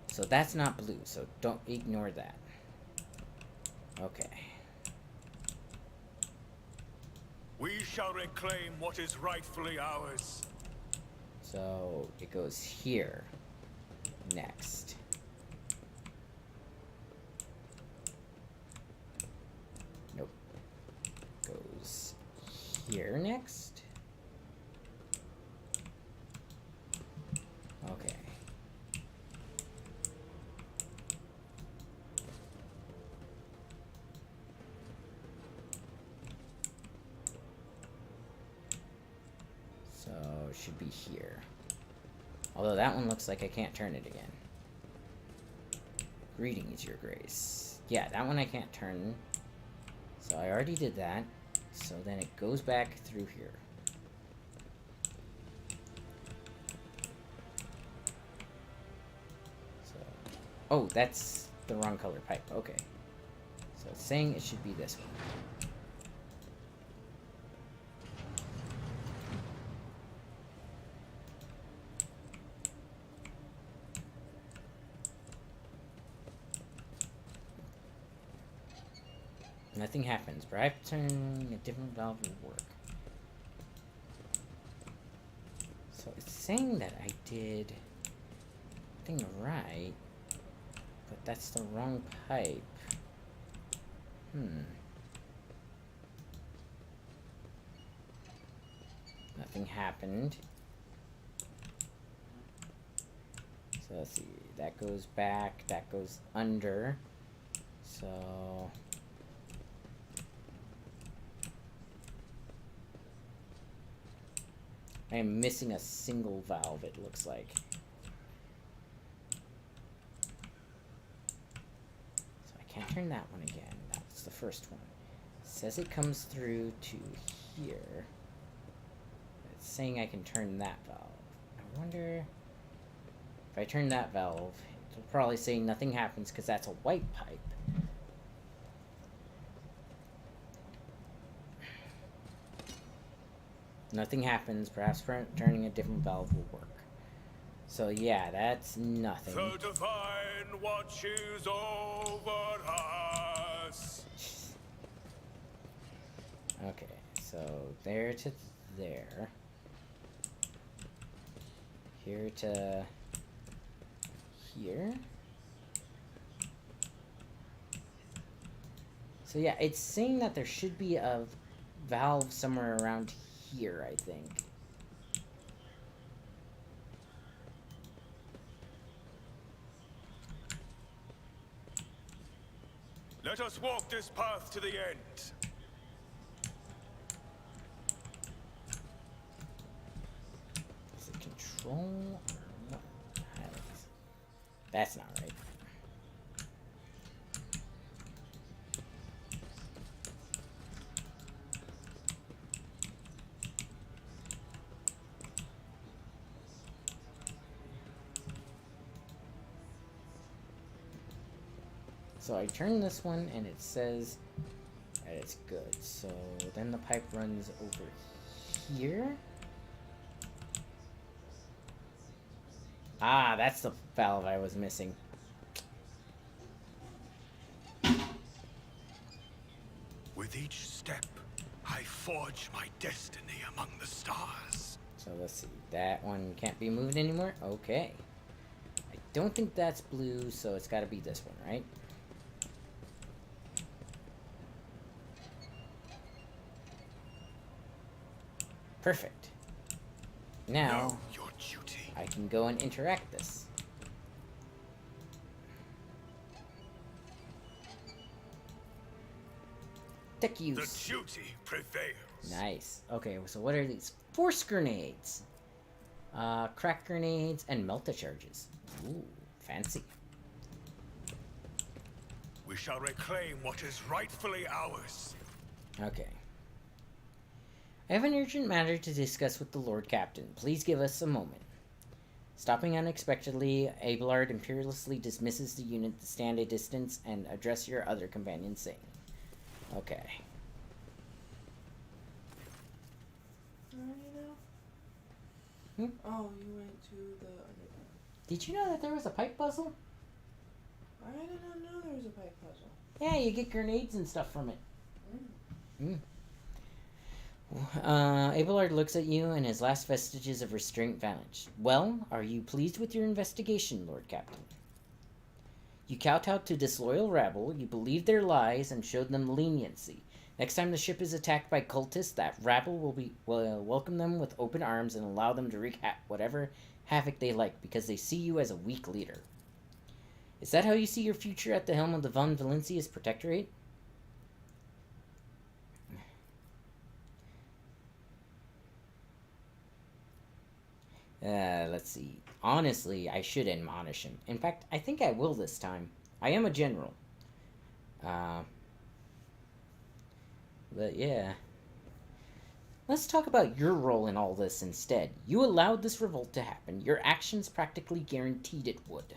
So that's not blue, so don't ignore that. Okay. We shall reclaim what is rightfully ours. So it goes here next. Nope. Goes here next. Okay. So it should be here. Although that one looks like I can't turn it again. Greetings, your grace. Yeah, that one I can't turn. So I already did that. So then it goes back through here. So, oh, that's the wrong color pipe. Okay. So it's saying it should be this one. Nothing happens. Perhaps turning a different valve will work. So it's saying that I did thing right, but that's the wrong pipe. Nothing happened. So let's see. That goes back. That goes under. So... I am missing a single valve, it looks like. So I can't turn that one again. That's the first one. It says it comes through to here. It's saying I can turn that valve. I wonder if I turn that valve, it'll probably say nothing happens because that's a white pipe. Nothing happens. Perhaps turning a different valve will work. So yeah, that's nothing. The divine watches over us. Okay, so there to there. Here to here. So yeah, it's saying that there should be a valve somewhere around here, I think. Let us walk this path to the end. Is it control or what? That's not right. So I turn this one and it says that it's good. So then the pipe runs over here. Ah, that's the valve I was missing. With each step, I forge my destiny among the stars. So let's see. That one can't be moved anymore? Okay. I don't think that's blue, so it's got to be this one, right? Perfect. Now, Know your duty. I can go and interact this. Tech The use. duty prevails. Nice. Okay, so what are these? Force grenades. Crack grenades and melta-charges. Ooh, fancy. We shall reclaim what is rightfully ours. Okay. I have an urgent matter to discuss with the Lord Captain. Please give us a moment. Stopping unexpectedly, Abelard imperiously dismisses the unit to stand a distance and address your other companions, saying, okay. Hmm? Oh, you went to the underground. Did you know that there was a pipe puzzle? I did not know there was a pipe puzzle. Yeah, you get grenades and stuff from it. Abelard looks at you, and his last vestiges of restraint vanish. Well, are you pleased with your investigation, Lord Captain? You kowtowed to disloyal rabble, you believed their lies, and showed them leniency. Next time the ship is attacked by cultists, that rabble will welcome them with open arms and allow them to wreak whatever havoc they like, because they see you as a weak leader. Is that how you see your future at the helm of the Von Valencia's Protectorate? Let's see. Honestly, I should admonish him. In fact, I think I will this time. I am a general. But yeah. Let's talk about your role in all this instead. You allowed this revolt to happen. Your actions practically guaranteed it would.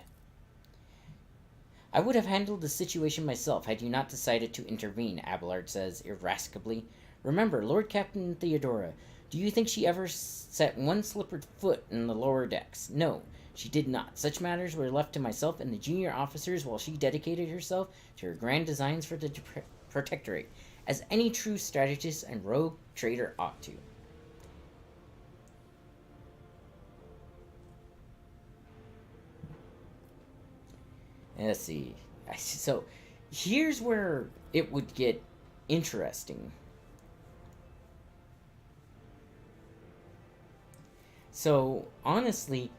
I would have handled the situation myself had you not decided to intervene, Abelard says irascibly. Remember, Lord Captain Theodora, do you think she ever set one slippered foot in the lower decks? No, she did not. Such matters were left to myself and the junior officers while she dedicated herself to her grand designs for the Protectorate, as any true strategist and rogue trader ought to. Let's see. So, here's where it would get interesting. So, honestly,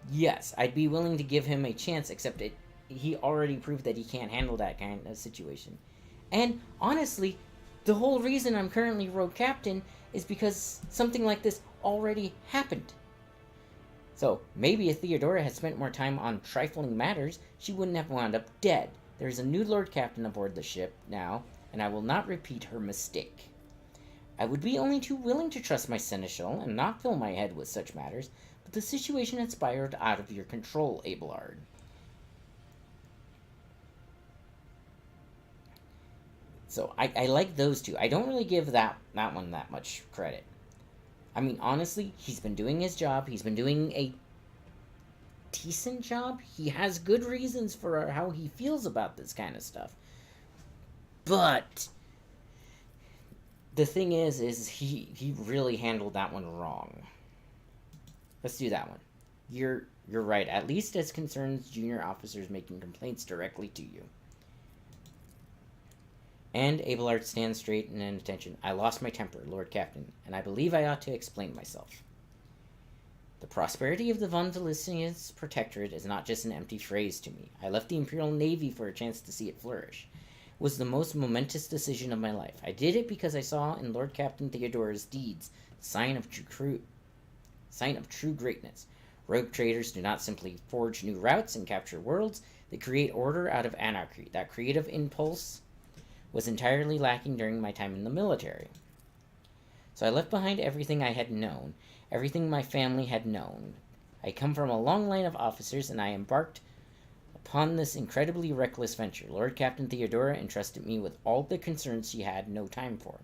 yes, I'd be willing to give him a chance, except he already proved that he can't handle that kind of situation. And, honestly, the whole reason I'm currently Rogue Captain is because something like this already happened. So, maybe if Theodora had spent more time on trifling matters, she wouldn't have wound up dead. There is a new Lord Captain aboard the ship now, and I will not repeat her mistake. I would be only too willing to trust my seneschal and not fill my head with such matters, but the situation had spiraled out of your control, Abelard. So, I like those two. I don't really give that one that much credit. I mean, honestly, he's been doing his job. He's been doing a decent job. He has good reasons for how he feels about this kind of stuff. But the thing is he really handled that one wrong. Let's do that one. You're right, at least as concerns junior officers making complaints directly to you. And Abelard stands straight and in attention. I lost my temper, Lord Captain, and I believe I ought to explain myself. The prosperity of the Von Valencia's Protectorate is not just an empty phrase to me. I left the Imperial Navy for a chance to see it flourish. It was the most momentous decision of my life. I did it because I saw in Lord Captain Theodora's deeds the sign of true greatness. Rogue traders do not simply forge new routes and capture worlds. They create order out of anarchy. That creative impulse was entirely lacking during my time in the military. So I left behind everything I had known, everything my family had known. I come from a long line of officers, and I embarked upon this incredibly reckless venture. Lord Captain Theodora entrusted me with all the concerns she had no time for.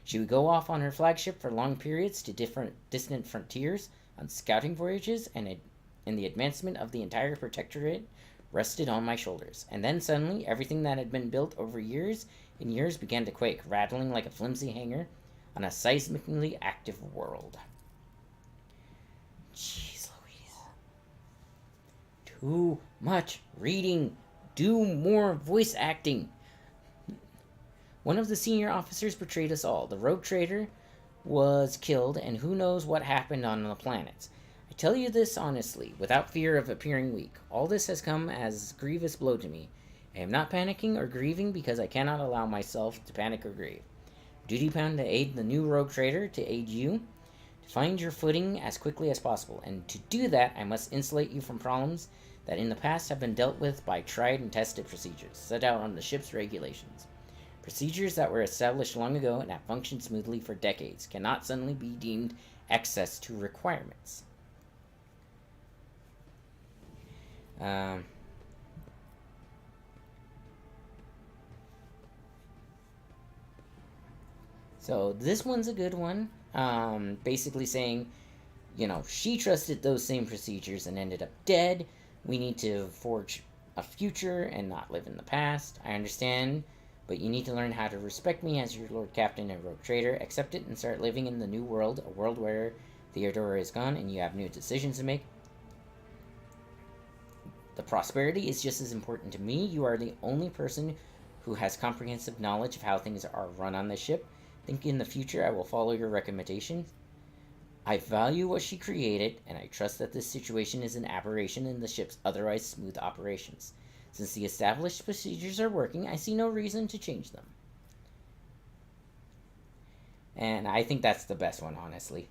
She would go off on her flagship for long periods to distant frontiers, on scouting voyages, and the advancement of the entire Protectorate rested on my shoulders. And then suddenly, everything that had been built over years and years began to quake, rattling like a flimsy hanger on a seismically active world. Jeez Louise. Too much reading. Do more voice acting. One of the senior officers betrayed us all. The rogue trader was killed, and who knows what happened on the planets. I tell you this honestly, without fear of appearing weak. All this has come as a grievous blow to me. I am not panicking or grieving because I cannot allow myself to panic or grieve. Duty bound to aid the new rogue trader, to aid you, to find your footing as quickly as possible. And to do that, I must insulate you from problems that in the past have been dealt with by tried and tested procedures set out on the ship's regulations. Procedures that were established long ago and have functioned smoothly for decades cannot suddenly be deemed excess to requirements. So this one's a good one. Basically saying, you know, she trusted those same procedures and ended up dead. We need to forge a future and not live in the past. I understand, but you need to learn how to respect me as your Lord Captain and Rogue Trader. Accept it and start living in the new world, a world where Theodora is gone and you have new decisions to make. The prosperity is just as important to me. You are the only person who has comprehensive knowledge of how things are run on this ship. Think in the future I will follow your recommendations. I value what she created, and I trust that this situation is an aberration in the ship's otherwise smooth operations. Since the established procedures are working, I see no reason to change them. And I think that's the best one, honestly.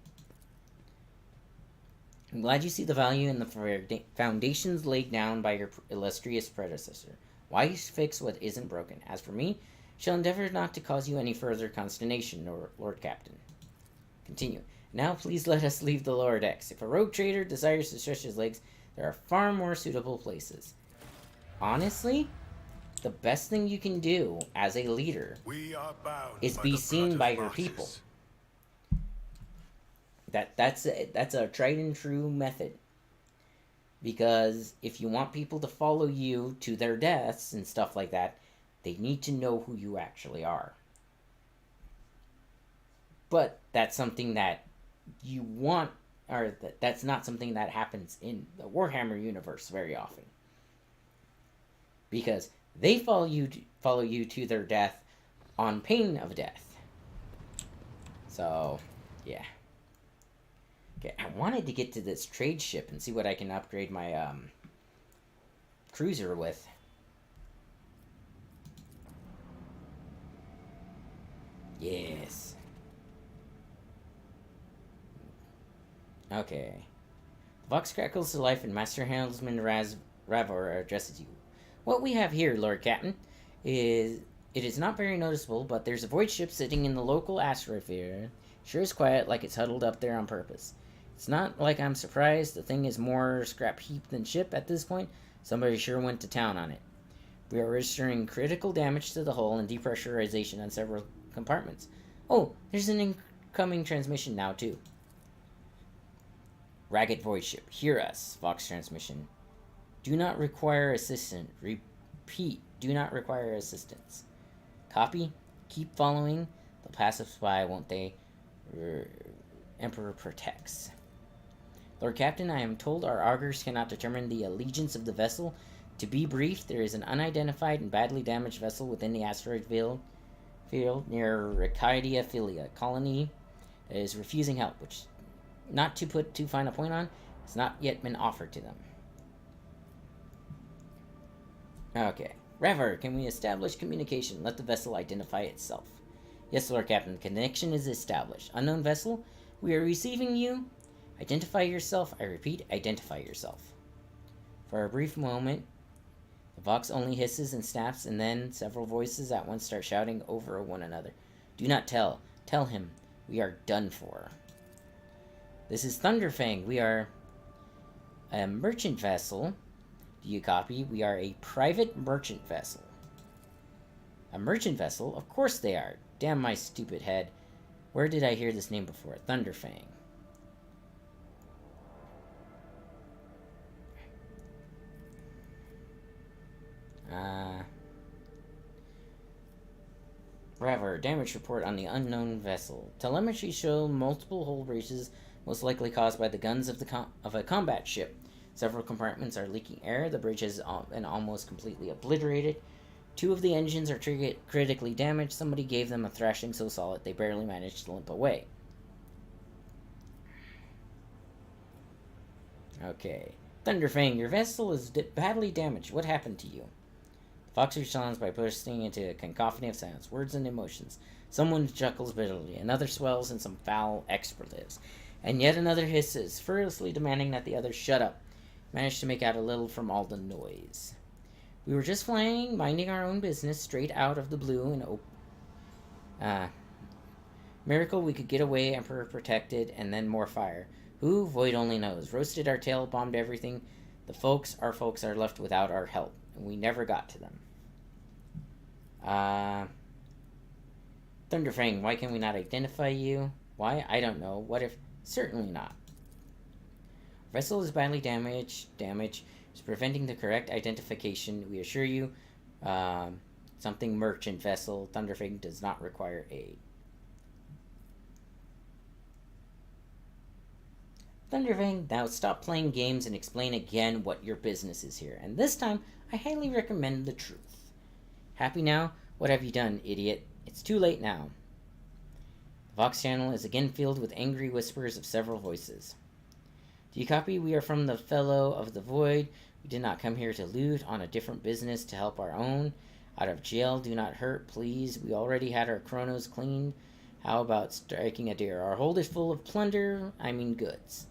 I'm glad you see the value in the foundations laid down by your illustrious predecessor. Why fix what isn't broken? As for me, shall endeavor not to cause you any further consternation, Lord Captain. Continue. Now please let us leave the lower decks. If a rogue trader desires to stretch his legs, there are far more suitable places. Honestly, the best thing you can do as a leader is be seen by your people. That's a tried and true method. Because if you want people to follow you to their deaths and stuff like that, they need to know who you actually are. But that's something that you want, or that's not something that happens in the Warhammer universe very often. Because they follow you to their death on pain of death. So, yeah. Okay, I wanted to get to this trade ship and see what I can upgrade my cruiser with. Yes. Okay. The Vox crackles to life and Master Helmsman Ravor addresses you. What we have here, Lord Captain, is... It is not very noticeable, but there's a void ship sitting in the local asteroid field. Sure is quiet, like it's huddled up there on purpose. It's not like I'm surprised. The thing is more scrap heap than ship at this point. Somebody sure went to town on it. We are registering critical damage to the hull and depressurization on several compartments. Oh, there's an incoming transmission now, too. Ragged void ship, hear us. Vox transmission. Do not require assistance. Repeat, do not require assistance. Copy. Keep following. They'll pass us by, won't they? Emperor protects. Lord Captain, I am told our augurs cannot determine the allegiance of the vessel. To be brief, there is an unidentified and badly damaged vessel within the asteroid field near Ricadia Philia colony that is refusing help, which, not to put too fine a point on, has not yet been offered to them. Okay. Ravor, can we establish communication? Let the vessel identify itself. Yes, Lord Captain, the connection is established. Unknown vessel, we are receiving you. Identify yourself. I repeat, identify yourself. For a brief moment, the Vox only hisses and snaps, and then several voices at once start shouting over one another. Do not tell. Tell him. We are done for. This is Thunderfang. We are a merchant vessel. Do you copy? We are a private merchant vessel. A merchant vessel? Of course they are. Damn my stupid head. Where did I hear this name before? Thunderfang. Ravor, damage report on the unknown vessel. Telemetry show multiple hull breaches, most likely caused by the guns of a combat ship. Several compartments are leaking air. The bridge has been almost completely obliterated. 2 of the engines are critically damaged. Somebody gave them a thrashing so solid they barely managed to limp away. Okay. Thunderfang, your vessel is badly damaged. What happened to you? The fox responds by bursting into a cacophony of sounds, words, and emotions. Someone chuckles bitterly, another swells in some foul expletives, and yet another hisses, furiously demanding that the other shut up. Managed to make out a little from all the noise. We were just flying, minding our own business, straight out of the blue, and miracle we could get away, Emperor protected, and then more fire. Who? Void only knows. Roasted our tail, bombed everything. Our folks are left without our help, and we never got to them. Thunderfang, why can we not identify you? Why? I don't know. What if? Certainly not. Vessel is badly damaged. Damage is preventing the correct identification. We assure you, something merchant vessel. Thunderfang does not require aid. Thunderfang, now stop playing games and explain again what your business is here. And this time, I highly recommend the truth. Happy now? What have you done, idiot? It's too late now. The Vox channel is again filled with angry whispers of several voices. Do you copy? We are from the Fellow of the Void. We did not come here to loot, on a different business to help our own. Out of jail, do not hurt, please. We already had our chronos cleaned. How about striking a deer? Our hold is full of plunder, goods.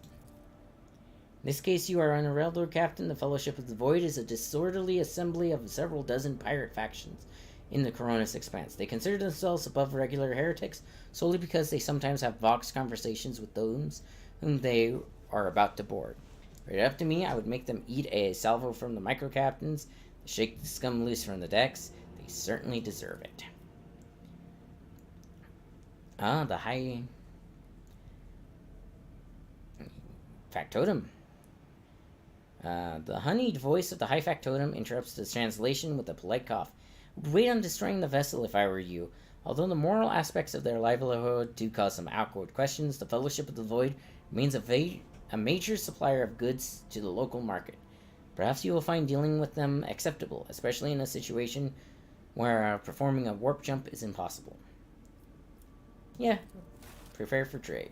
In this case, you are on a railroad captain. The Fellowship of the Void is a disorderly assembly of several dozen pirate factions in the Coronis Expanse. They consider themselves above regular heretics solely because they sometimes have Vox conversations with those whom they are about to board. Were it up to me, I would make them eat a salvo from the micro-captains, shake the scum loose from the decks. They certainly deserve it. The High Factotum. The honeyed voice of the High Factotum interrupts the translation with a polite cough. I would wait on destroying the vessel if I were you. Although the moral aspects of their livelihood do cause some awkward questions, the Fellowship of the Void remains a major supplier of goods to the local market. Perhaps you will find dealing with them acceptable, especially in a situation where performing a warp jump is impossible. Yeah, prepare for trade.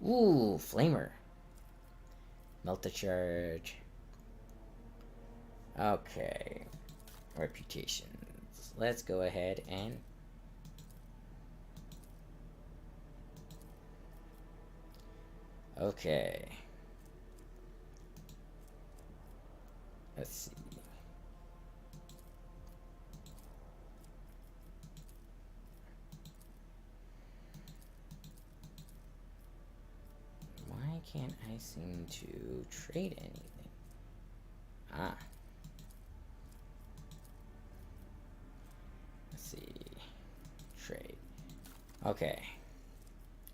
Ooh, Flamer. Melt the charge. Okay. Reputations. Let's go ahead and... Okay. Let's see. Why can't I seem to trade anything? Let's see. Trade. Okay.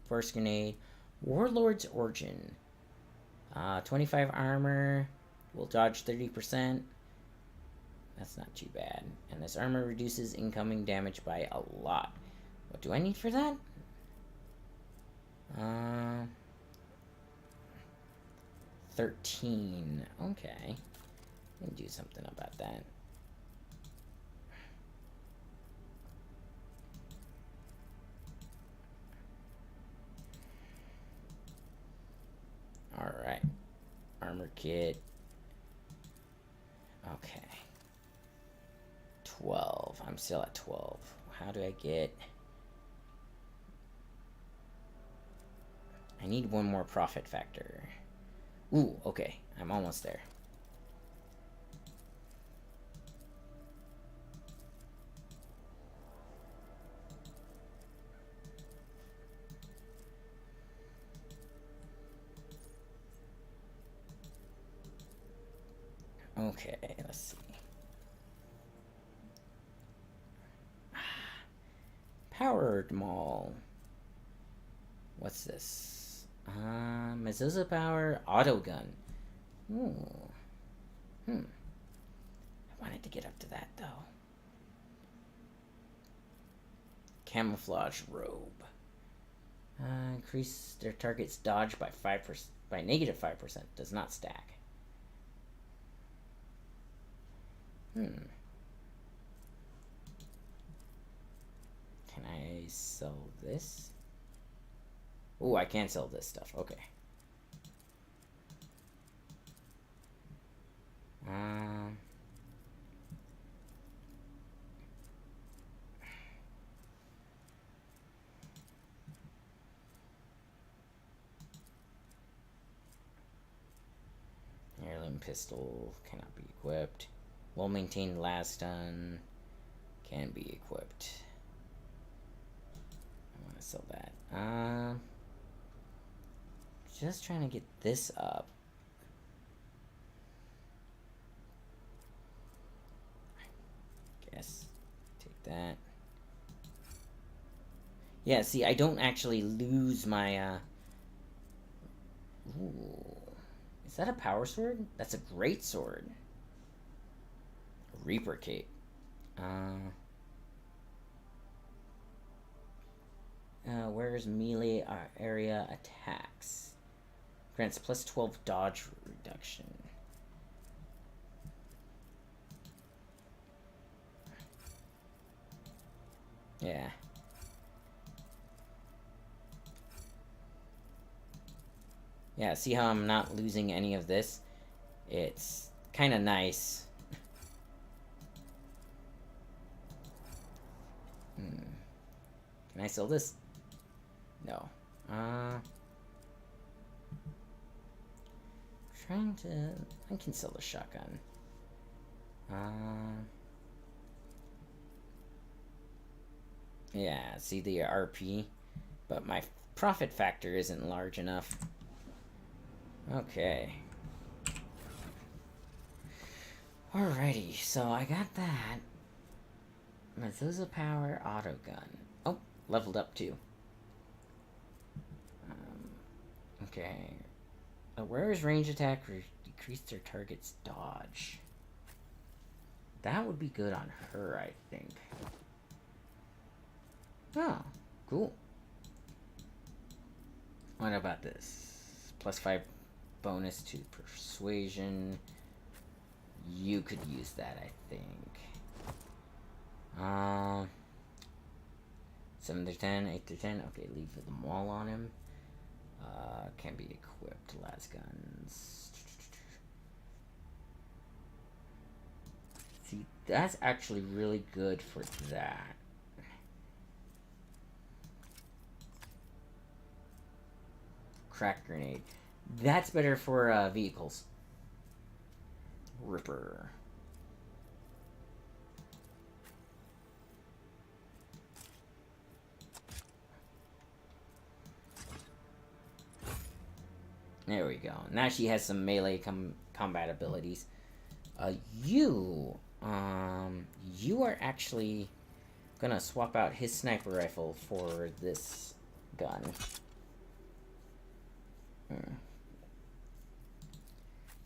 First grenade. Warlord's Origin. 25 armor. Will dodge 30%. That's not too bad. And this armor reduces incoming damage by a lot. What do I need for that? 13. Okay. I can do something about that. Alright. Armor kit. Okay. 12. I'm still at 12. How do I get... I need one more profit factor. Ooh, okay. I'm almost there. Okay, let's see. Powered Mall. What's this? Mezuzah Power Auto Gun. Ooh. I wanted to get up to that, though. Camouflage Robe. Increase their target's dodge by 5%, by negative 5%. Does not stack. Can I sell this? Oh, I can sell this stuff. Okay. Heirloom pistol cannot be equipped. Well maintained last stun can be equipped. I want to sell that. Just trying to get this up. Guess take that. Yeah, see, I don't actually lose my Ooh. Is that a power sword? That's a great sword. A Reaper cape. Where's melee area attacks? Grants plus 12 dodge reduction. Yeah. Yeah, see how I'm not losing any of this? It's kind of nice. Can I sell this? No. Trying to... I can sell the shotgun. Yeah, see the RP? But my profit factor isn't large enough. Okay. Alrighty, so I got that. Methuselah Power Auto Gun. Oh, leveled up too. Okay. Where's range attack decrease their target's dodge? That would be good on her, I think. Oh, cool. What about this? Plus 5 bonus to persuasion. You could use that, I think. 7 to 10, 8 to 10. Okay, leave them all on him. Can be equipped. Las guns. See, that's actually really good for that. Crack grenade. That's better for vehicles. Ripper. There we go. Now she has some melee combat abilities. You are actually gonna swap out his sniper rifle for this gun.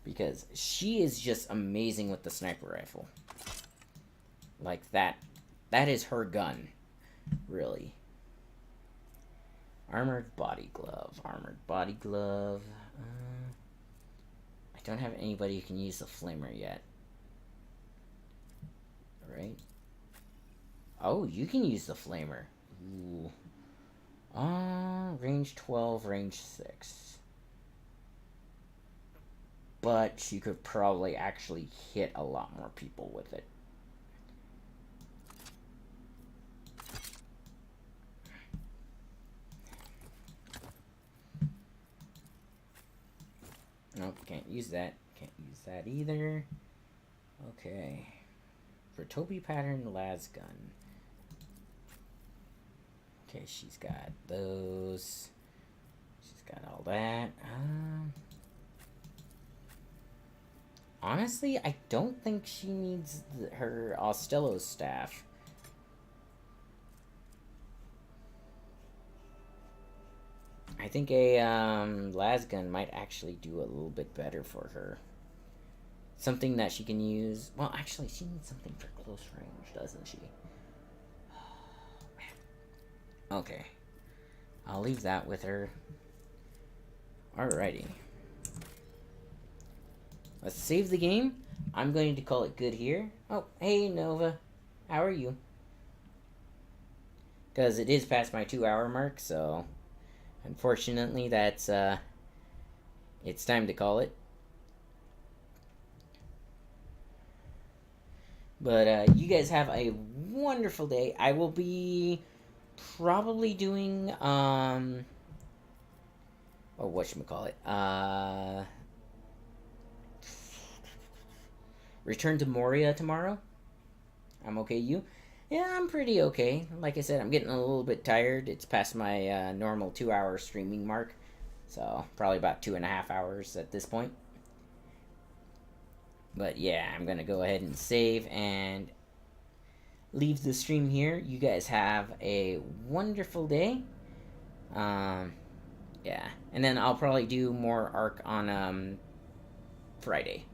Because she is just amazing with the sniper rifle. Like that is her gun, really. Armored body glove. Armored body glove. I don't have anybody who can use the flamer yet. Right? Oh, you can use the flamer. Ooh. Range 12, range 6. But she could probably actually hit a lot more people with it. Nope, can't use that. Can't use that either. Okay. For Toby pattern las gun. Okay, she's got those. She's got all that. Honestly, I don't think she needs her Ostello staff. I think a las gun might actually do a little bit better for her. Something that she can use. Well, actually, she needs something for close range, doesn't she? Oh, man. Okay. I'll leave that with her. Alrighty. Let's save the game. I'm going to call it good here. Oh, hey, Nova. How are you? Because it is past my 2-hour mark, so... Unfortunately, that's, it's time to call it. But you guys have a wonderful day. I will be probably doing whatchamacallit? Return to Moria tomorrow. I'm okay, you? Yeah, I'm pretty okay. Like I said, I'm getting a little bit tired. It's past my normal 2-hour streaming mark. So, probably about 2.5 hours at this point. But yeah, I'm going to go ahead and save and leave the stream here. You guys have a wonderful day. Yeah. And then I'll probably do more Ark on Friday.